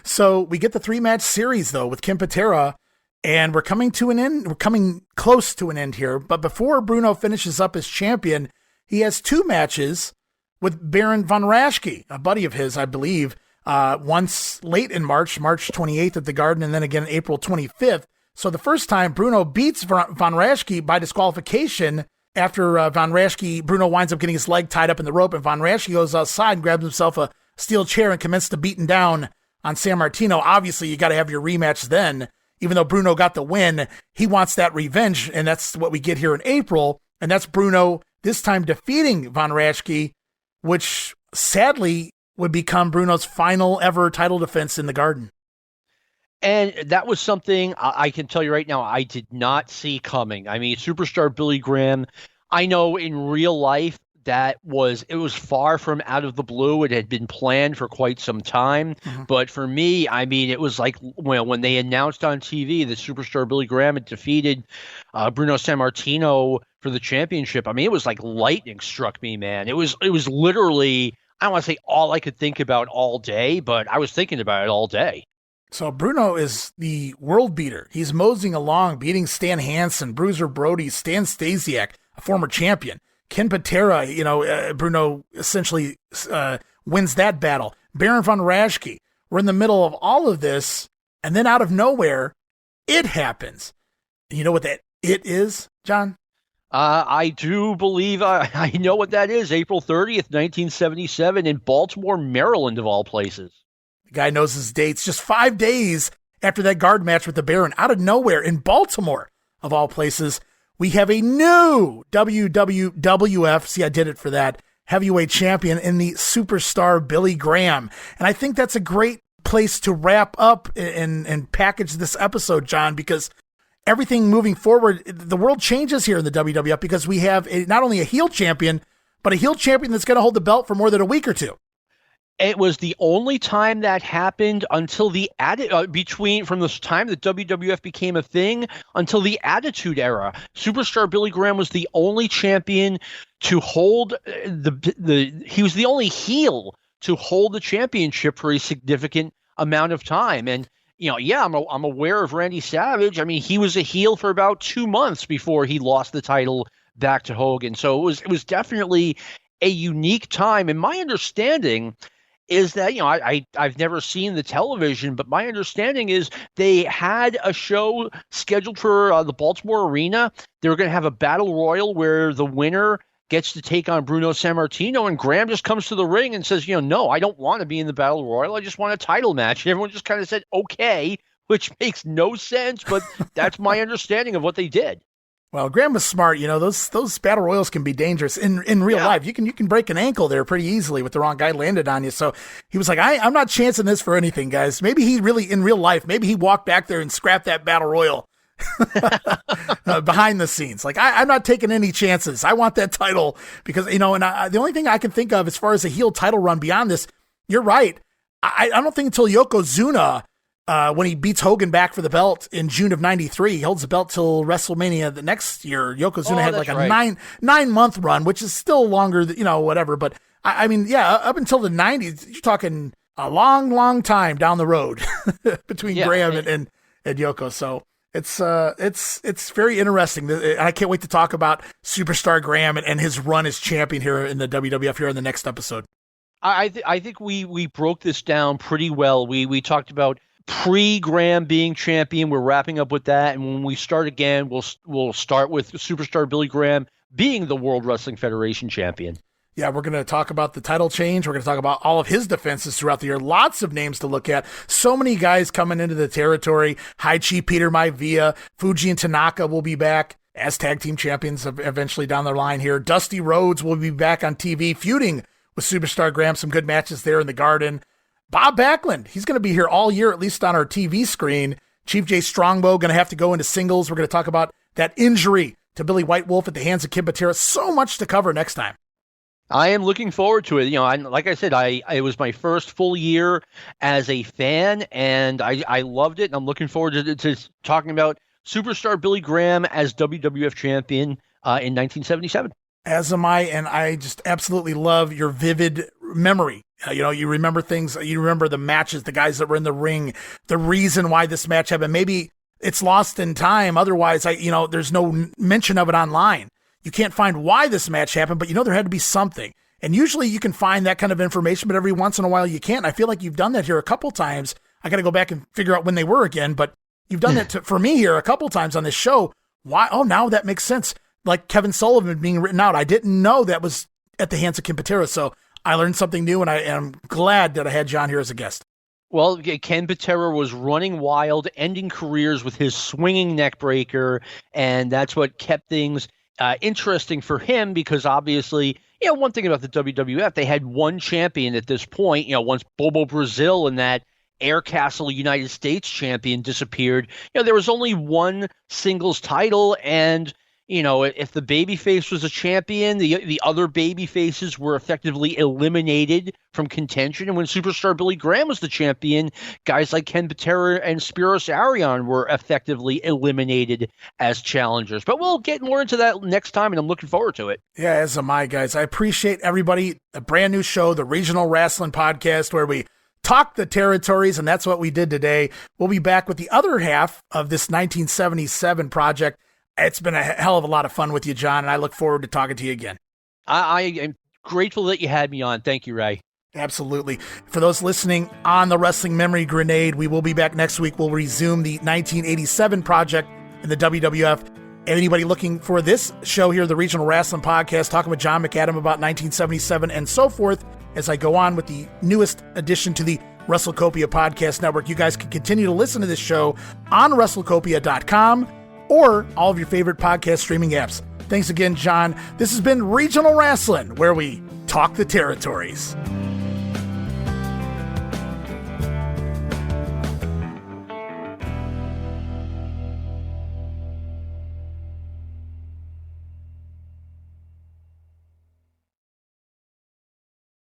So we get the 3-match series, though, with Ken Patera And we're coming to an end. We're coming close to an end here. But before Bruno finishes up as champion, he has 2 matches with Baron von Raschke, a buddy of his, I believe, once late in March 28th at the Garden, and then again April 25th. So the first time Bruno beats von Raschke by disqualification after Bruno winds up getting his leg tied up in the rope, and von Raschke goes outside and grabs himself a steel chair and commences to beating down on Sammartino. Obviously, you got to have your rematch then. Even though Bruno got the win, he wants that revenge, and that's what we get here in April. And that's Bruno this time defeating von Raschke, which sadly would become Bruno's final ever title defense in the Garden. And that was something I can tell you right now I did not see coming. I mean, Superstar Billy Graham, I know in real life it was far from out of the blue. It had been planned for quite some time. Mm-hmm. But for me, I mean, it was like when they announced on TV that Superstar Billy Graham had defeated Bruno Sammartino for the championship. I mean, it was like lightning struck me, man. It was literally, I don't want to say all I could think about all day, but I was thinking about it all day. So Bruno is the world beater. He's moseying along, beating Stan Hansen, Bruiser Brody, Stan Stasiak, a former champion. Ken Patera, Bruno essentially wins that battle. Baron von Raschke. We're in the middle of all of this, and then out of nowhere, it happens. And you know what that it is, John? I do believe I know what that is. April 30th, 1977 in Baltimore, Maryland, of all places. The guy knows his dates. Just 5 days after that guard match with the Baron, out of nowhere in Baltimore, of all places, we have a new WWWF, see I did it for that, heavyweight champion in the Superstar Billy Graham. And I think that's a great place to wrap up and package this episode, John, because everything moving forward, the world changes here in the WWF because we have not only a heel champion, but a heel champion that's going to hold the belt for more than a week or two. It was the only time that happened until from the time that WWF became a thing until the Attitude Era. Superstar Billy Graham was the only champion to hold he was the only heel to hold the championship for a significant amount of time. And I'm aware of Randy Savage. I mean, he was a heel for about 2 months before he lost the title back to Hogan. So it was definitely a unique time. And my understanding is that, I've never seen the television, but my understanding is they had a show scheduled for the Baltimore Arena. They were going to have a battle royal where the winner gets to take on Bruno Sammartino, and Graham just comes to the ring and says, no, I don't want to be in the battle royal. I just want a title match. And everyone just kind of said, okay, which makes no sense, but that's my understanding of what they did. Well, Graham was smart. Those battle royals can be dangerous in real life. You can break an ankle there pretty easily with the wrong guy landed on you. So he was like, I'm not chancing this for anything, guys. Maybe he really, in real life, maybe he walked back there and scrapped that battle royal behind the scenes. Like, I'm not taking any chances. I want that title because, the only thing I can think of as far as a heel title run beyond this, you're right. I don't think until Yokozuna, when he beats Hogan back for the belt in June of '93, he holds the belt till WrestleMania the next year. Yokozuna had like a 9-month run, which is still longer, whatever. But I mean, up until the '90s, you're talking a long, long time down the road between Graham and Yoko. So it's very interesting. I can't wait to talk about Superstar Graham and his run as champion here in the WWF here in the next episode. I think we broke this down pretty well. We talked about pre-Graham being champion. We're wrapping up with that, and when we start again, we'll start with Superstar Billy Graham being the World Wrestling Federation champion. Yeah, we're going to talk about the title change. We're going to talk about all of his defenses throughout the year. Lots of names to look at. So many guys coming into the territory. Haichi, Peter Maivia, Fuji, and Tanaka will be back as tag team champions eventually down the line here. Dusty Rhodes will be back on TV feuding with Superstar Graham. Some good matches there in the Garden. Bob Backlund, he's going to be here all year, at least on our TV screen. Chief J. Strongbow going to have to go into singles. We're going to talk about that injury to Billy White Wolf at the hands of Kim Patera. So much to cover next time. I am looking forward to it. Like I said, it was my first full year as a fan, and I loved it. And I'm looking forward to talking about Superstar Billy Graham as WWF champion in 1977. As am I, and I just absolutely love your vivid memory. You remember things, you remember the matches, the guys that were in the ring, the reason why this match happened. Maybe it's lost in time. Otherwise, there's no mention of it online. You can't find why this match happened, but there had to be something. And usually you can find that kind of information, but every once in a while you can't. I feel like you've done that here a couple times. I got to go back and figure out when they were again, but you've done that for me here a couple times on this show. Why? Oh, now that makes sense. Like Kevin Sullivan being written out. I didn't know that was at the hands of Ken Patera, so I learned something new, and I'm glad that I had John here as a guest. Well, Ken Patera was running wild, ending careers with his swinging neck breaker, and that's what kept things interesting for him because obviously, one thing about the WWF, they had one champion at this point. Once Bobo Brazil and that Air Castle United States champion disappeared, there was only one singles title, and if the babyface was a champion, the other babyfaces were effectively eliminated from contention. And when Superstar Billy Graham was the champion, guys like Ken Patera and Spiros Arion were effectively eliminated as challengers. But we'll get more into that next time, and I'm looking forward to it. Yeah, as am I, guys. I appreciate everybody. A brand new show, the Regional Rasslin Podcast, where we talk the territories, and that's what we did today. We'll be back with the other half of this 1977 project. It's been a hell of a lot of fun with you, John, and I look forward to talking to you again. I am grateful that you had me on. Thank you, Ray. Absolutely. For those listening on the Wrestling Memory Grenade, we will be back next week. We'll resume the 1987 project in the WWF. Anybody looking for this show here, the Regional Rasslin Podcast, talking with John McAdam about 1977 and so forth, as I go on with the newest addition to the WrestleCopia Podcast Network. You guys can continue to listen to this show on WrestleCopia.com or all of your favorite podcast streaming apps. Thanks again, John. This has been Regional Rasslin, where we talk the territories.